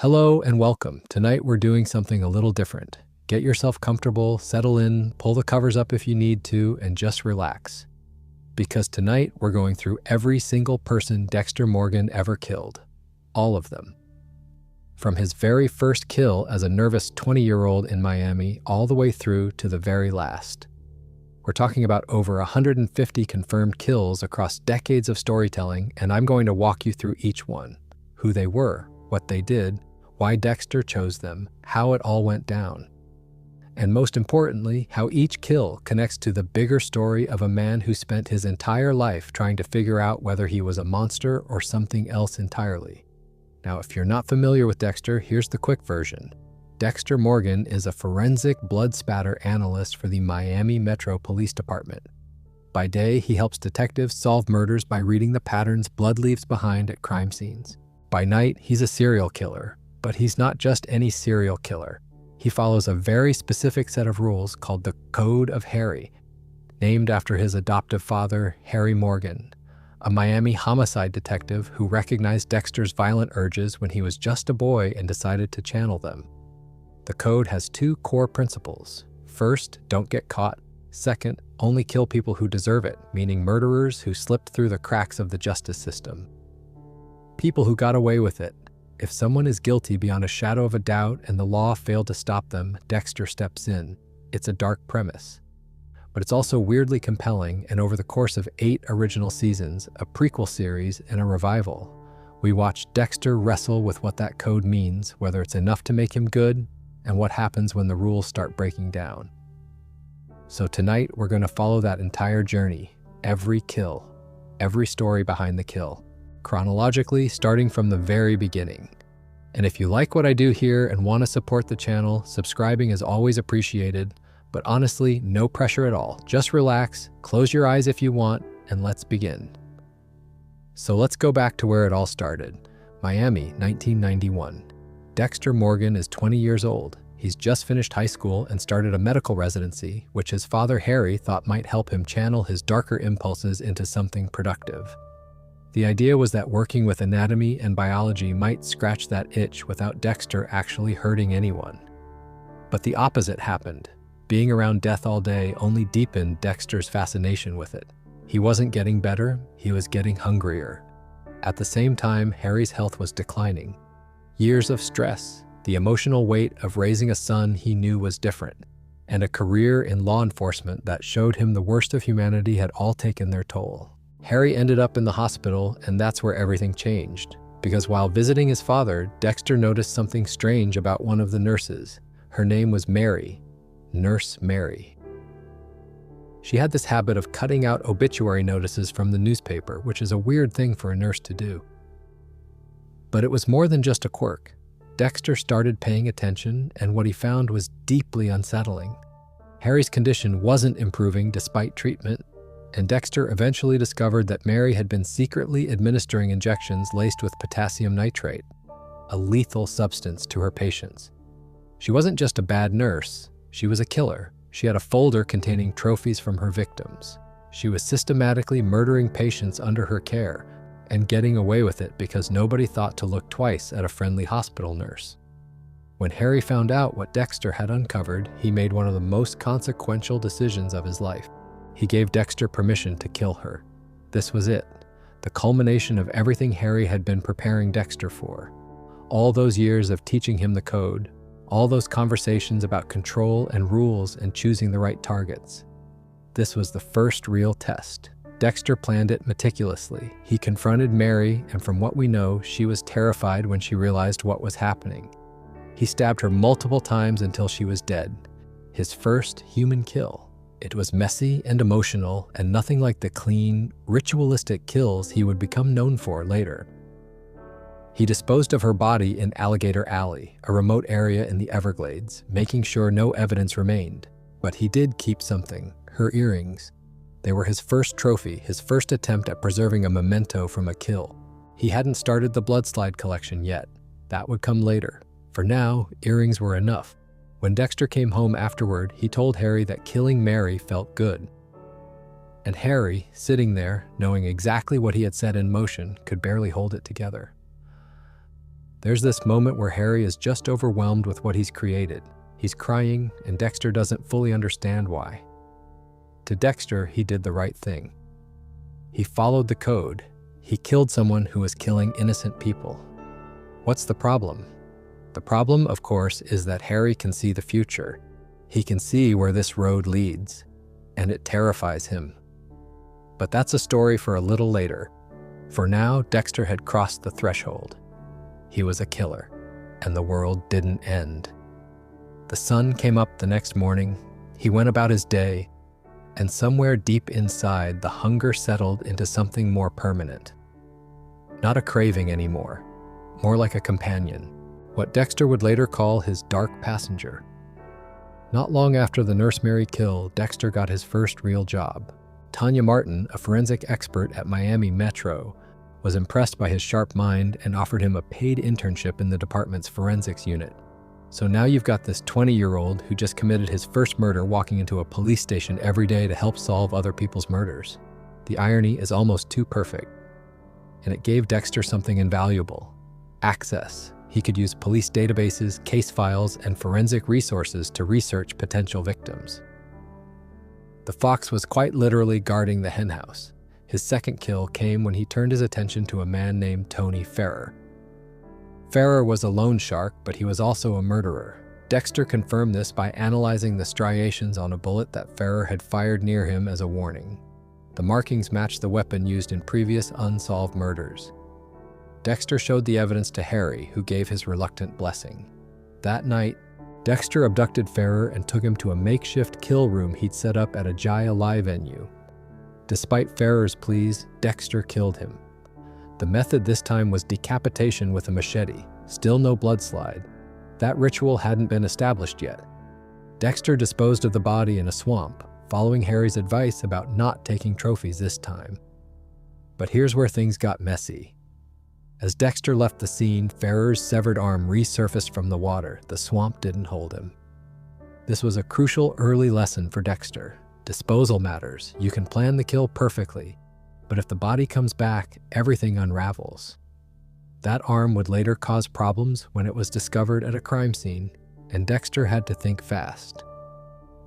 Hello and welcome. Tonight we're doing something a little different. Get yourself comfortable, settle in, pull the covers up if you need to, and just relax. Because tonight we're going through every single person Dexter Morgan ever killed. All of them. From his very first kill as a nervous 20-year-old in Miami all the way through to the very last. We're talking about over 150 confirmed kills across decades of storytelling, and I'm going to walk you through each one. Who they were, what they did, why Dexter chose them, how it all went down. And most importantly, how each kill connects to the bigger story of a man who spent his entire life trying to figure out whether he was a monster or something else entirely. Now, if you're not familiar with Dexter, here's the quick version. Dexter Morgan is a forensic blood spatter analyst for the Miami Metro Police Department. By day, he helps detectives solve murders by reading the patterns blood leaves behind at crime scenes. By night, he's a serial killer, but he's not just any serial killer. He follows a very specific set of rules called the Code of Harry, named after his adoptive father, Harry Morgan, a Miami homicide detective who recognized Dexter's violent urges when he was just a boy and decided to channel them. The code has two core principles. First, don't get caught. Second, only kill people who deserve it, meaning murderers who slipped through the cracks of the justice system. People who got away with it. If someone is guilty beyond a shadow of a doubt and the law failed to stop them, Dexter steps in. It's a dark premise. But it's also weirdly compelling, and over the course of 8 original seasons, a prequel series, and a revival, we watch Dexter wrestle with what that code means, whether it's enough to make him good, and what happens when the rules start breaking down. So tonight, we're going to follow that entire journey, every kill, every story behind the kill, chronologically starting from the very beginning. And if you like what I do here and want to support the channel, subscribing is always appreciated, but honestly, no pressure at all. Just relax, close your eyes if you want, and let's begin. So let's go back to where it all started. Miami, 1991. Dexter Morgan is 20 years old. He's just finished high school and started a medical residency, which his father Harry thought might help him channel his darker impulses into something productive. The idea was that working with anatomy and biology might scratch that itch without Dexter actually hurting anyone. But the opposite happened. Being around death all day only deepened Dexter's fascination with it. He wasn't getting better, he was getting hungrier. At the same time, Harry's health was declining. Years of stress, the emotional weight of raising a son he knew was different, and a career in law enforcement that showed him the worst of humanity had all taken their toll. Harry ended up in the hospital, and that's where everything changed. Because while visiting his father, Dexter noticed something strange about one of the nurses. Her name was Mary, Nurse Mary. She had this habit of cutting out obituary notices from the newspaper, which is a weird thing for a nurse to do. But it was more than just a quirk. Dexter started paying attention, and what he found was deeply unsettling. Harry's condition wasn't improving despite treatment, and Dexter eventually discovered that Mary had been secretly administering injections laced with potassium nitrate, a lethal substance to her patients. She wasn't just a bad nurse, she was a killer. She had a folder containing trophies from her victims. She was systematically murdering patients under her care and getting away with it because nobody thought to look twice at a friendly hospital nurse. When Harry found out what Dexter had uncovered, he made one of the most consequential decisions of his life. He gave Dexter permission to kill her. This was it, the culmination of everything Harry had been preparing Dexter for. All those years of teaching him the code, all those conversations about control and rules and choosing the right targets. This was the first real test. Dexter planned it meticulously. He confronted Mary, and from what we know, she was terrified when she realized what was happening. He stabbed her multiple times until she was dead. His first human kill. It was messy and emotional, and nothing like the clean, ritualistic kills he would become known for later. He disposed of her body in Alligator Alley, a remote area in the Everglades, making sure no evidence remained. But he did keep something, her earrings. They were his first trophy, his first attempt at preserving a memento from a kill. He hadn't started the bloodslide collection yet. That would come later. For now, earrings were enough. When Dexter came home afterward, he told Harry that killing Mary felt good. And Harry, sitting there, knowing exactly what he had set in motion, could barely hold it together. There's this moment where Harry is just overwhelmed with what he's created. He's crying, and Dexter doesn't fully understand why. To Dexter, he did the right thing. He followed the code. He killed someone who was killing innocent people. What's the problem? The problem, of course, is that Harry can see the future. He can see where this road leads, and it terrifies him. But that's a story for a little later. For now, Dexter had crossed the threshold. He was a killer, and the world didn't end. The sun came up the next morning. He went about his day, and somewhere deep inside, the hunger settled into something more permanent. Not a craving anymore, more like a companion, what Dexter would later call his dark passenger. Not long after the Nurse Mary kill, Dexter got his first real job. Tanya Martin, a forensic expert at Miami Metro, was impressed by his sharp mind and offered him a paid internship in the department's forensics unit. So now you've got this 20-year-old who just committed his first murder walking into a police station every day to help solve other people's murders. The irony is almost too perfect. And it gave Dexter something invaluable: access. He could use police databases, case files, and forensic resources to research potential victims. The fox was quite literally guarding the henhouse. His second kill came when he turned his attention to a man named Tony Ferrer. Ferrer was a loan shark, but he was also a murderer. Dexter confirmed this by analyzing the striations on a bullet that Ferrer had fired near him as a warning. The markings matched the weapon used in previous unsolved murders. Dexter showed the evidence to Harry, who gave his reluctant blessing. That night, Dexter abducted Ferrer and took him to a makeshift kill room he'd set up at a Jaya Lai venue. Despite Ferrer's pleas, Dexter killed him. The method this time was decapitation with a machete, still no blood slide. That ritual hadn't been established yet. Dexter disposed of the body in a swamp, following Harry's advice about not taking trophies this time. But here's where things got messy. As Dexter left the scene, Ferrer's severed arm resurfaced from the water. The swamp didn't hold him. This was a crucial early lesson for Dexter. Disposal matters. You can plan the kill perfectly, but if the body comes back, everything unravels. That arm would later cause problems when it was discovered at a crime scene, and Dexter had to think fast.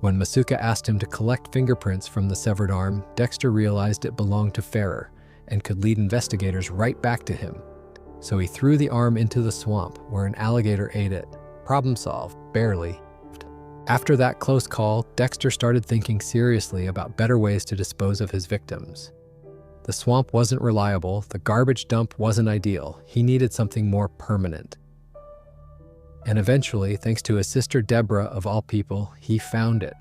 When Masuka asked him to collect fingerprints from the severed arm, Dexter realized it belonged to Ferrer and could lead investigators right back to him. So he threw the arm into the swamp, where an alligator ate it. Problem solved, barely. After that close call, Dexter started thinking seriously about better ways to dispose of his victims. The swamp wasn't reliable, the garbage dump wasn't ideal. He needed something more permanent. And eventually, thanks to his sister Deborah of all people, he found it.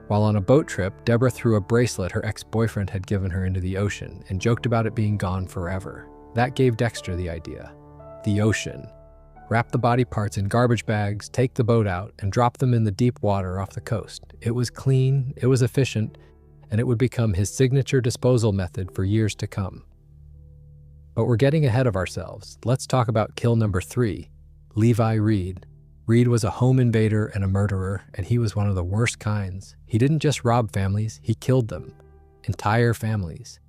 While on a boat trip, Deborah threw a bracelet her ex-boyfriend had given her into the ocean and joked about it being gone forever. That gave Dexter the idea. The ocean. Wrap the body parts in garbage bags, take the boat out, and drop them in the deep water off the coast. It was clean, it was efficient, and it would become his signature disposal method for years to come. But we're getting ahead of ourselves. Let's talk about kill number 3, Levi Reed. Reed was a home invader and a murderer, and he was one of the worst kinds. He didn't just rob families, he killed them. Entire families.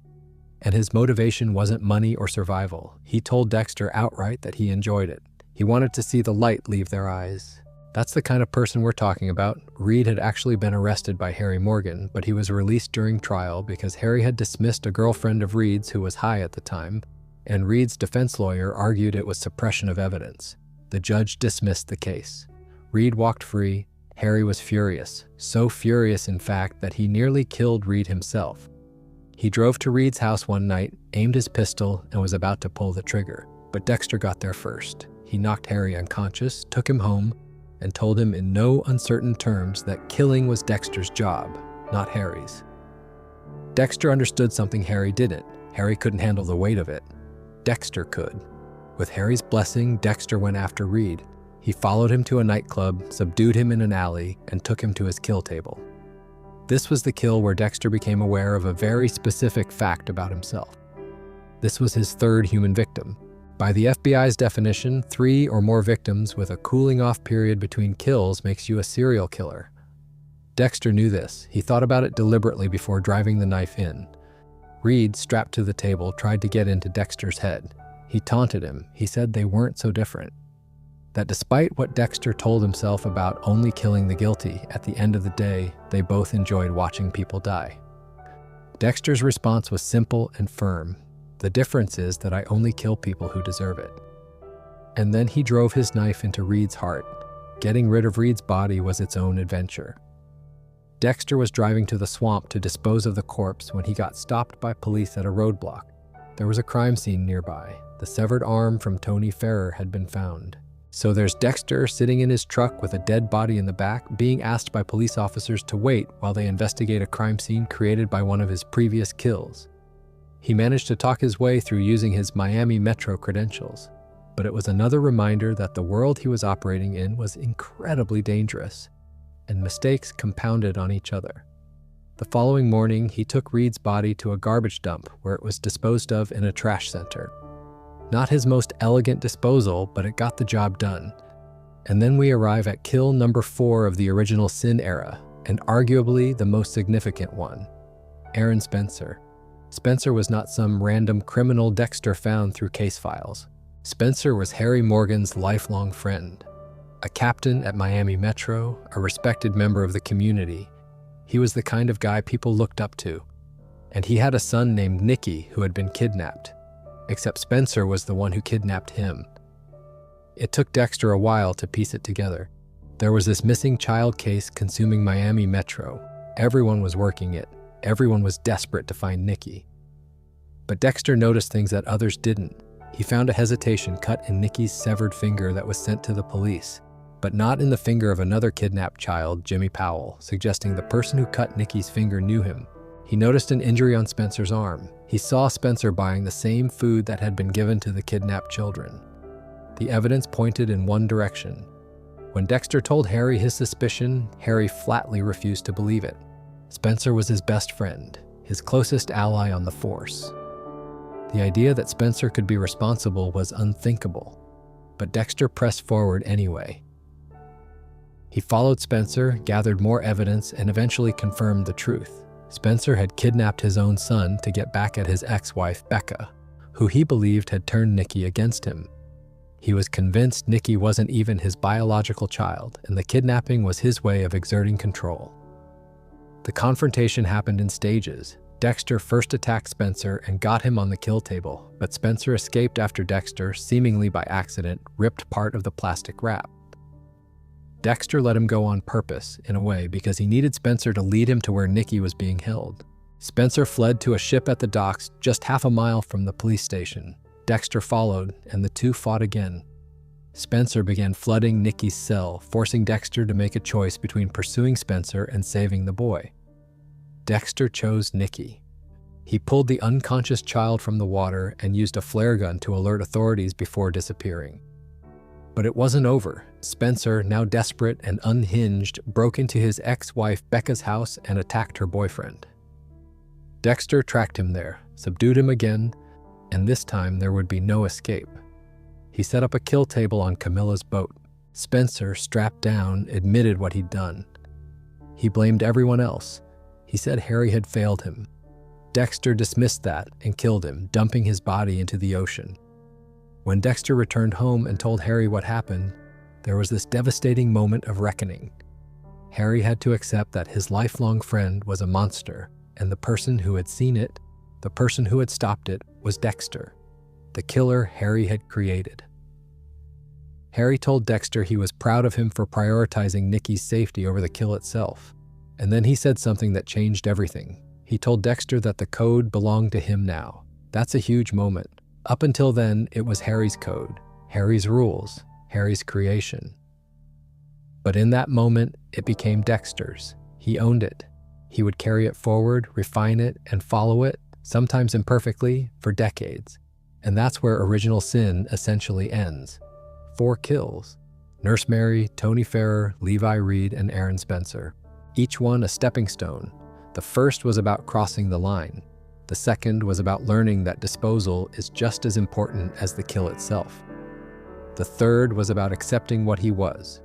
And his motivation wasn't money or survival. He told Dexter outright that he enjoyed it. He wanted to see the light leave their eyes. That's the kind of person we're talking about. Reed had actually been arrested by Harry Morgan, but he was released during trial because Harry had dismissed a girlfriend of Reed's who was high at the time, and Reed's defense lawyer argued it was suppression of evidence. The judge dismissed the case. Reed walked free. Harry was furious. So furious, in fact, that he nearly killed Reed himself. He drove to Reed's house one night, aimed his pistol, and was about to pull the trigger. But Dexter got there first. He knocked Harry unconscious, took him home, and told him in no uncertain terms that killing was Dexter's job, not Harry's. Dexter understood something Harry didn't. Harry couldn't handle the weight of it. Dexter could. With Harry's blessing, Dexter went after Reed. He followed him to a nightclub, subdued him in an alley, and took him to his kill table. This was the kill where Dexter became aware of a very specific fact about himself. This was his third human victim. By the FBI's definition, 3 or more victims with a cooling-off period between kills makes you a serial killer. Dexter knew this. He thought about it deliberately before driving the knife in. Reed, strapped to the table, tried to get into Dexter's head. He taunted him. He said they weren't so different. That despite what Dexter told himself about only killing the guilty, at the end of the day, they both enjoyed watching people die. Dexter's response was simple and firm. The difference is that I only kill people who deserve it. And then he drove his knife into Reed's heart. Getting rid of Reed's body was its own adventure. Dexter was driving to the swamp to dispose of the corpse when he got stopped by police at a roadblock. There was a crime scene nearby. The severed arm from Tony Ferrer had been found. So there's Dexter sitting in his truck with a dead body in the back, being asked by police officers to wait while they investigate a crime scene created by one of his previous kills. He managed to talk his way through using his Miami Metro credentials, but it was another reminder that the world he was operating in was incredibly dangerous, and mistakes compounded on each other. The following morning, he took Reed's body to a garbage dump where it was disposed of in a trash center. Not his most elegant disposal, but it got the job done. And then we arrive at kill number 4 of the original Sin era, and arguably the most significant one, Aaron Spencer. Spencer was not some random criminal Dexter found through case files. Spencer was Harry Morgan's lifelong friend. A captain at Miami Metro, a respected member of the community. He was the kind of guy people looked up to. And he had a son named Nicky who had been kidnapped. Except Spencer was the one who kidnapped him. It took Dexter a while to piece it together. There was this missing child case consuming Miami Metro. Everyone was working it. Everyone was desperate to find Nicky. But Dexter noticed things that others didn't. He found a hesitation cut in Nicky's severed finger that was sent to the police, but not in the finger of another kidnapped child, Jimmy Powell, suggesting the person who cut Nicky's finger knew him. He noticed an injury on Spencer's arm. He saw Spencer buying the same food that had been given to the kidnapped children. The evidence pointed in one direction. When Dexter told Harry his suspicion, Harry flatly refused to believe it. Spencer was his best friend, his closest ally on the force. The idea that Spencer could be responsible was unthinkable, but Dexter pressed forward anyway. He followed Spencer, gathered more evidence, and eventually confirmed the truth. Spencer had kidnapped his own son to get back at his ex-wife, Becca, who he believed had turned Nicky against him. He was convinced Nicky wasn't even his biological child, and the kidnapping was his way of exerting control. The confrontation happened in stages. Dexter first attacked Spencer and got him on the kill table, but Spencer escaped after Dexter, seemingly by accident, ripped part of the plastic wrap. Dexter let him go on purpose, in a way, because he needed Spencer to lead him to where Nicky was being held. Spencer fled to a ship at the docks just half a mile from the police station. Dexter followed, and the two fought again. Spencer began flooding Nicky's cell, forcing Dexter to make a choice between pursuing Spencer and saving the boy. Dexter chose Nicky. He pulled the unconscious child from the water and used a flare gun to alert authorities before disappearing. But it wasn't over. Spencer, now desperate and unhinged, broke into his ex-wife Becca's house and attacked her boyfriend. Dexter tracked him there, subdued him again, and this time there would be no escape. He set up a kill table on Camilla's boat. Spencer, strapped down, admitted what he'd done. He blamed everyone else. He said Harry had failed him. Dexter dismissed that and killed him, dumping his body into the ocean. When Dexter returned home and told Harry what happened, there was this devastating moment of reckoning. Harry had to accept that his lifelong friend was a monster, and the person who had seen it, the person who had stopped it, was Dexter, the killer Harry had created. Harry told Dexter he was proud of him for prioritizing Nicky's safety over the kill itself. And then he said something that changed everything. He told Dexter that the code belonged to him now. That's a huge moment. Up until then, it was Harry's code, Harry's rules, Harry's creation. But in that moment, it became Dexter's. He owned it. He would carry it forward, refine it, and follow it, sometimes imperfectly, for decades. And that's where Original Sin essentially ends. 4 kills. Nurse Mary, Tony Ferrer, Levi Reed, and Aaron Spencer. Each one a stepping stone. The first was about crossing the line. The second was about learning that disposal is just as important as the kill itself. The third was about accepting what he was.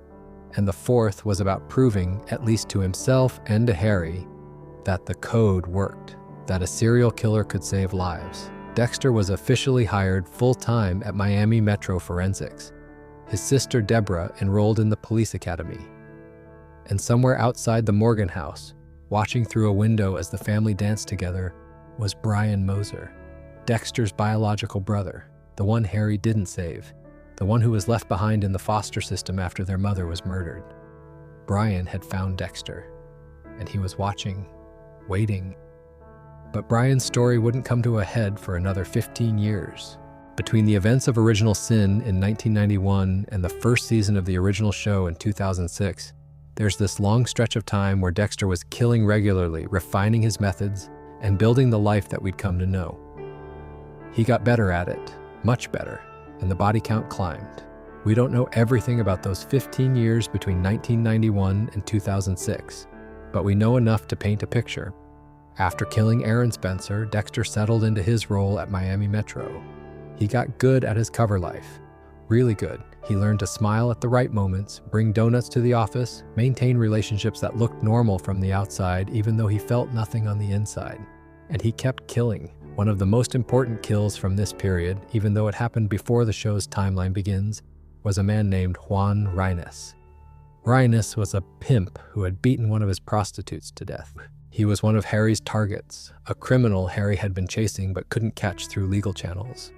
And the fourth was about proving, at least to himself and to Harry, that the code worked, that a serial killer could save lives. Dexter was officially hired full-time at Miami Metro Forensics. His sister Deborah enrolled in the police academy. And somewhere outside the Morgan house, watching through a window as the family danced together, was Brian Moser, Dexter's biological brother, the one Harry didn't save, the one who was left behind in the foster system after their mother was murdered. Brian had found Dexter, and he was watching, waiting. But Brian's story wouldn't come to a head for another 15 years. Between the events of Original Sin in 1991 and the first season of the original show in 2006, there's this long stretch of time where Dexter was killing regularly, refining his methods, and building the life that we'd come to know. He got better at it, much better, and the body count climbed. We don't know everything about those 15 years between 1991 and 2006, but we know enough to paint a picture. After killing Aaron Spencer, Dexter settled into his role at Miami Metro. He got good at his cover life, really good. He learned to smile at the right moments, bring donuts to the office, maintain relationships that looked normal from the outside even though he felt nothing on the inside. And he kept killing. One of the most important kills from this period, even though it happened before the show's timeline begins, was a man named Juan Reines. Reines was a pimp who had beaten one of his prostitutes to death. He was one of Harry's targets, a criminal Harry had been chasing but couldn't catch through legal channels.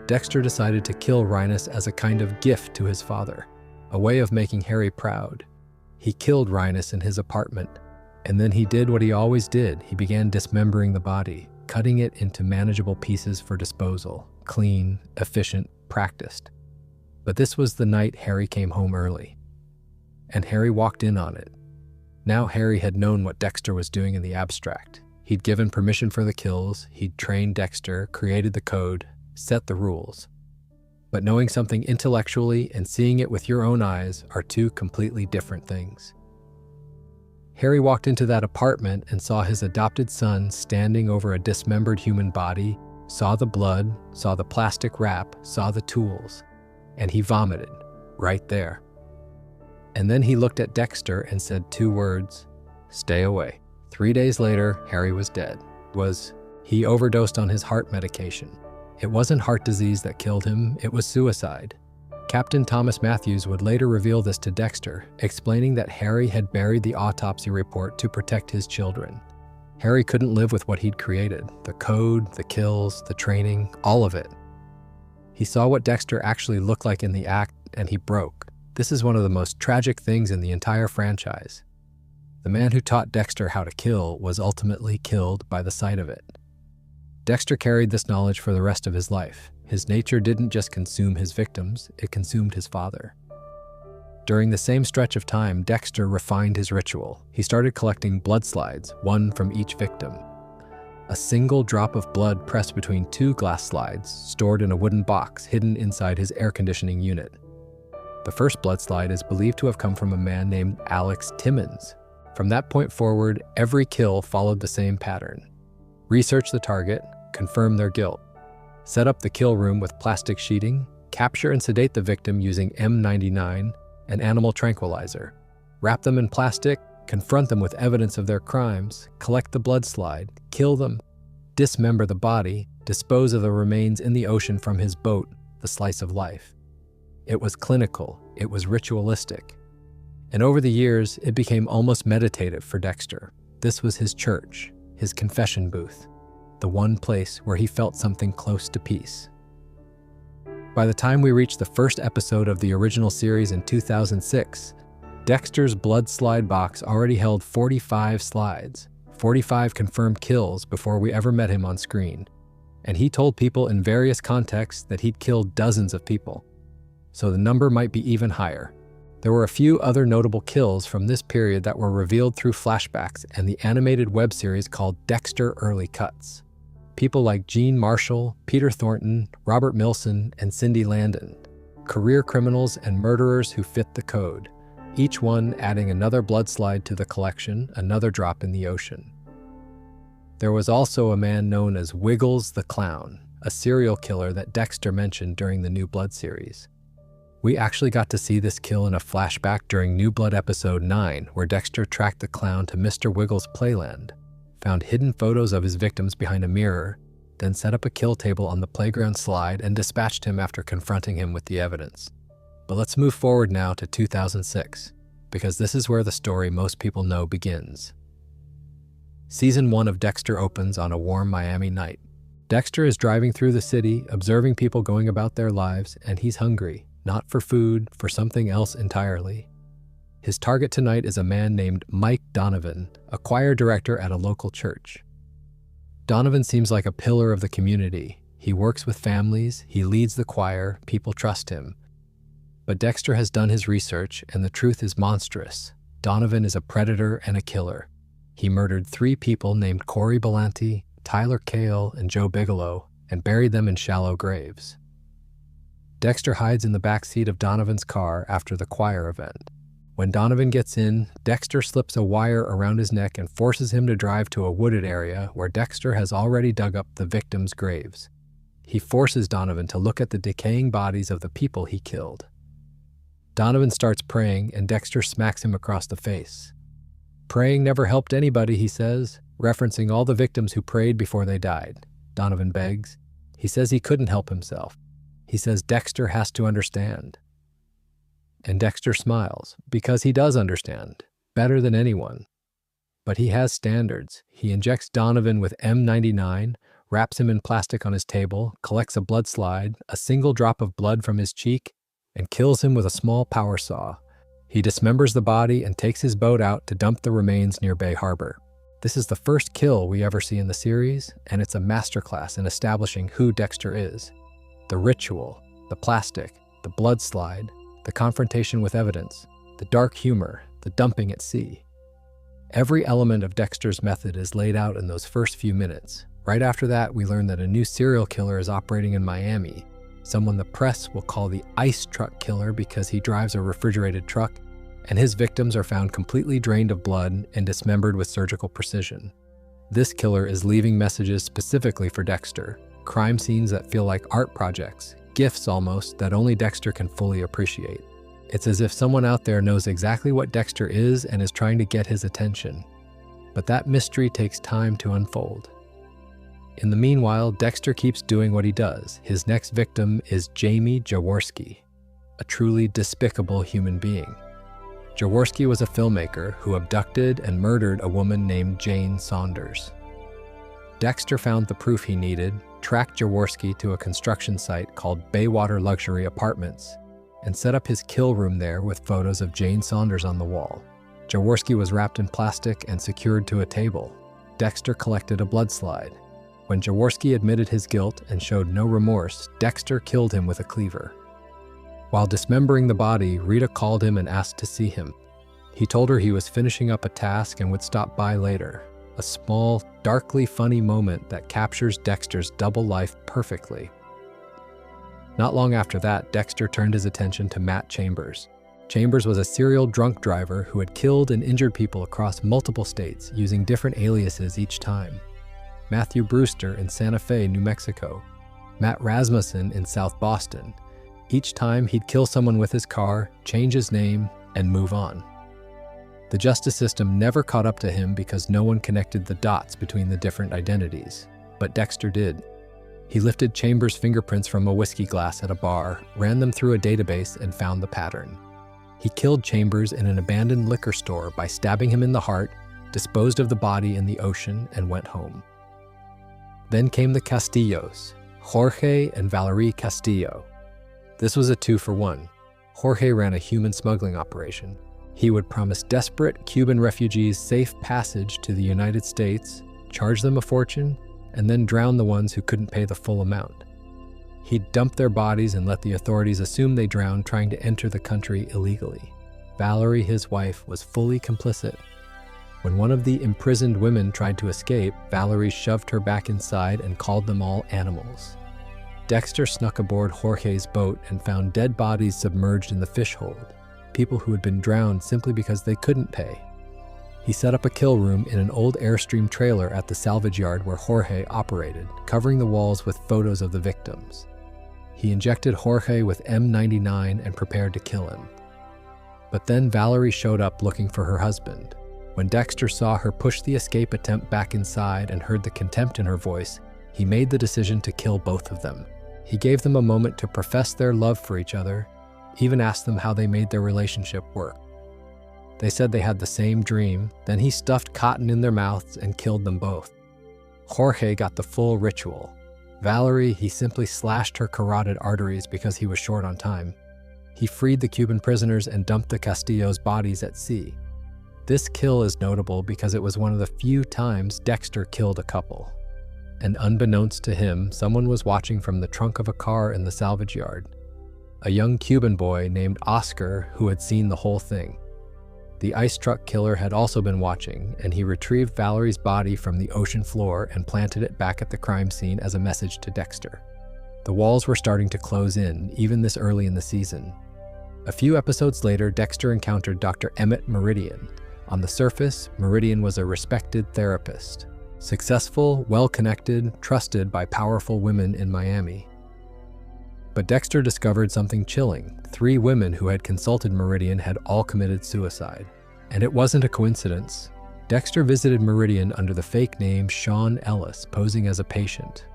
Dexter decided to kill Reines as a kind of gift to his father, a way of making Harry proud. He killed Reines in his apartment, and then he did what he always did. He began dismembering the body, cutting it into manageable pieces for disposal, clean, efficient, practiced. But this was the night Harry came home early, and Harry walked in on it. Now Harry had known what Dexter was doing in the abstract. He'd given permission for the kills, he'd trained Dexter, created the code, set the rules. But knowing something intellectually and seeing it with your own eyes are two completely different things. Harry walked into that apartment and saw his adopted son standing over a dismembered human body, saw the blood, saw the plastic wrap, saw the tools, and he vomited right there. And then he looked at Dexter and said 2 words, "Stay away." 3 days later, Harry was dead. He overdosed on his heart medication. It wasn't heart disease that killed him, it was suicide. Captain Thomas Matthews would later reveal this to Dexter, explaining that Harry had buried the autopsy report to protect his children. Harry couldn't live with what he'd created, the code, the kills, the training, all of it. He saw what Dexter actually looked like in the act, and he broke. This is one of the most tragic things in the entire franchise. The man who taught Dexter how to kill was ultimately killed by the sight of it. Dexter carried this knowledge for the rest of his life. His nature didn't just consume his victims, it consumed his father. During the same stretch of time, Dexter refined his ritual. He started collecting blood slides, one from each victim. A single drop of blood pressed between 2 glass slides, stored in a wooden box hidden inside his air conditioning unit. The first blood slide is believed to have come from a man named Alex Timmons. From that point forward, every kill followed the same pattern. Research the target, confirm their guilt. Set up the kill room with plastic sheeting, capture and sedate the victim using M99, an animal tranquilizer. Wrap them in plastic, confront them with evidence of their crimes, collect the blood slide, kill them, dismember the body, dispose of the remains in the ocean from his boat, the slice of life. It was clinical, it was ritualistic. And over the years, it became almost meditative for Dexter. This was his church, his confession booth, the one place where he felt something close to peace. By the time we reached the first episode of the original series in 2006, Dexter's blood slide box already held 45 slides, 45 confirmed kills before we ever met him on screen. And he told people in various contexts that he'd killed dozens of people. So the number might be even higher. There were a few other notable kills from this period that were revealed through flashbacks and the animated web series called Dexter Early Cuts. People like Gene Marshall, Peter Thornton, Robert Milson, and Cindy Landon. Career criminals and murderers who fit the code, each one adding another blood slide to the collection, another drop in the ocean. There was also a man known as Wiggles the Clown, a serial killer that Dexter mentioned during the New Blood series. We actually got to see this kill in a flashback during New Blood episode 9, where Dexter tracked the clown to Mr. Wiggles' playland, found hidden photos of his victims behind a mirror, then set up a kill table on the playground slide and dispatched him after confronting him with the evidence. But let's move forward now to 2006, because this is where the story most people know begins. Season 1 of Dexter opens on a warm Miami night. Dexter is driving through the city, observing people going about their lives, and he's hungry, not for food, for something else entirely. His target tonight is a man named Mike Donovan, a choir director at a local church. Donovan seems like a pillar of the community. He works with families, he leads the choir, people trust him. But Dexter has done his research, and the truth is monstrous. Donovan is a predator and a killer. He murdered 3 people named Corey Belanti, Tyler Cale, and Joe Bigelow, and buried them in shallow graves. Dexter hides in the back seat of Donovan's car after the choir event. When Donovan gets in, Dexter slips a wire around his neck and forces him to drive to a wooded area where Dexter has already dug up the victims' graves. He forces Donovan to look at the decaying bodies of the people he killed. Donovan starts praying, and Dexter smacks him across the face. "Praying never helped anybody," he says, referencing all the victims who prayed before they died. Donovan begs. He says he couldn't help himself. He says Dexter has to understand. And Dexter smiles, because he does understand, better than anyone. But he has standards. He injects Donovan with M99, wraps him in plastic on his table, collects a blood slide, a single drop of blood from his cheek, and kills him with a small power saw. He dismembers the body and takes his boat out to dump the remains near Bay Harbor. This is the first kill we ever see in the series, and it's a masterclass in establishing who Dexter is. The ritual, the plastic, the blood slide, the confrontation with evidence, the dark humor, the dumping at sea. Every element of Dexter's method is laid out in those first few minutes. Right after that, we learn that a new serial killer is operating in Miami, someone the press will call the ice truck killer because he drives a refrigerated truck, and his victims are found completely drained of blood and dismembered with surgical precision. This killer is leaving messages specifically for Dexter, crime scenes that feel like art projects, gifts almost, that only Dexter can fully appreciate. It's as if someone out there knows exactly what Dexter is and is trying to get his attention. But that mystery takes time to unfold. In the meanwhile, Dexter keeps doing what he does. His next victim is Jamie Jaworski, a truly despicable human being. Jaworski was a filmmaker who abducted and murdered a woman named Jane Saunders. Dexter found the proof he needed, tracked Jaworski to a construction site called Baywater Luxury Apartments, and set up his kill room there with photos of Jane Saunders on the wall. Jaworski was wrapped in plastic and secured to a table. Dexter collected a blood slide. When Jaworski admitted his guilt and showed no remorse, Dexter killed him with a cleaver. While dismembering the body, Rita called him and asked to see him. He told her he was finishing up a task and would stop by later. A small, darkly funny moment that captures Dexter's double life perfectly. Not long after that, Dexter turned his attention to Matt Chambers. Chambers was a serial drunk driver who had killed and injured people across multiple states using different aliases each time. Matthew Brewster in Santa Fe, New Mexico. Matt Rasmussen in South Boston. Each time he'd kill someone with his car, change his name, and move on. The justice system never caught up to him because no one connected the dots between the different identities. But Dexter did. He lifted Chambers' fingerprints from a whiskey glass at a bar, ran them through a database, and found the pattern. He killed Chambers in an abandoned liquor store by stabbing him in the heart, disposed of the body in the ocean, and went home. Then came the Castillos, Jorge and Valerie Castillo. This was a 2-for-1. Jorge ran a human smuggling operation. He would promise desperate Cuban refugees safe passage to the United States, charge them a fortune, and then drown the ones who couldn't pay the full amount. He'd dump their bodies and let the authorities assume they drowned trying to enter the country illegally. Valerie, his wife, was fully complicit. When one of the imprisoned women tried to escape, Valerie shoved her back inside and called them all animals. Dexter snuck aboard Jorge's boat and found dead bodies submerged in the fish hold, people who had been drowned simply because they couldn't pay. He set up a kill room in an old Airstream trailer at the salvage yard where Jorge operated, covering the walls with photos of the victims. He injected Jorge with M99 and prepared to kill him. But then Valerie showed up looking for her husband. When Dexter saw her push the escape attempt back inside and heard the contempt in her voice, he made the decision to kill both of them. He gave them a moment to profess their love for each other, even asked them how they made their relationship work. They said they had the same dream, then he stuffed cotton in their mouths and killed them both. Jorge got the full ritual. Valerie, he simply slashed her carotid arteries because he was short on time. He freed the Cuban prisoners and dumped the Castillo's bodies at sea. This kill is notable because it was one of the few times Dexter killed a couple. And unbeknownst to him, someone was watching from the trunk of a car in the salvage yard. A young Cuban boy named Oscar who had seen the whole thing. The ice truck killer had also been watching, and he retrieved Valerie's body from the ocean floor and planted it back at the crime scene as a message to Dexter. The walls were starting to close in, even this early in the season. A few episodes later, Dexter encountered Dr. Emmett Meridian. On the surface, Meridian was a respected therapist. Successful, well-connected, trusted by powerful women in Miami. But Dexter discovered something chilling. 3 women who had consulted Meridian had all committed suicide. And it wasn't a coincidence. Dexter visited Meridian under the fake name Sean Ellis, posing as a patient.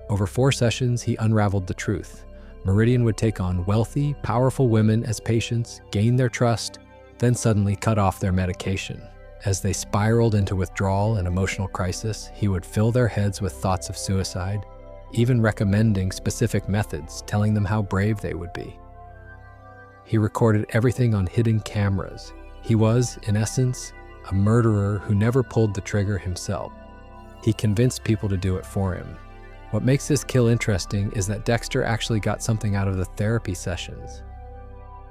Over 4 sessions, he unraveled the truth. Meridian would take on wealthy, powerful women as patients, gain their trust, then suddenly cut off their medication. As they spiraled into withdrawal and emotional crisis, he would fill their heads with thoughts of suicide, even recommending specific methods, telling them how brave they would be. He recorded everything on hidden cameras. He was, in essence, a murderer who never pulled the trigger himself. He convinced people to do it for him. What makes this kill interesting is that Dexter actually got something out of the therapy sessions.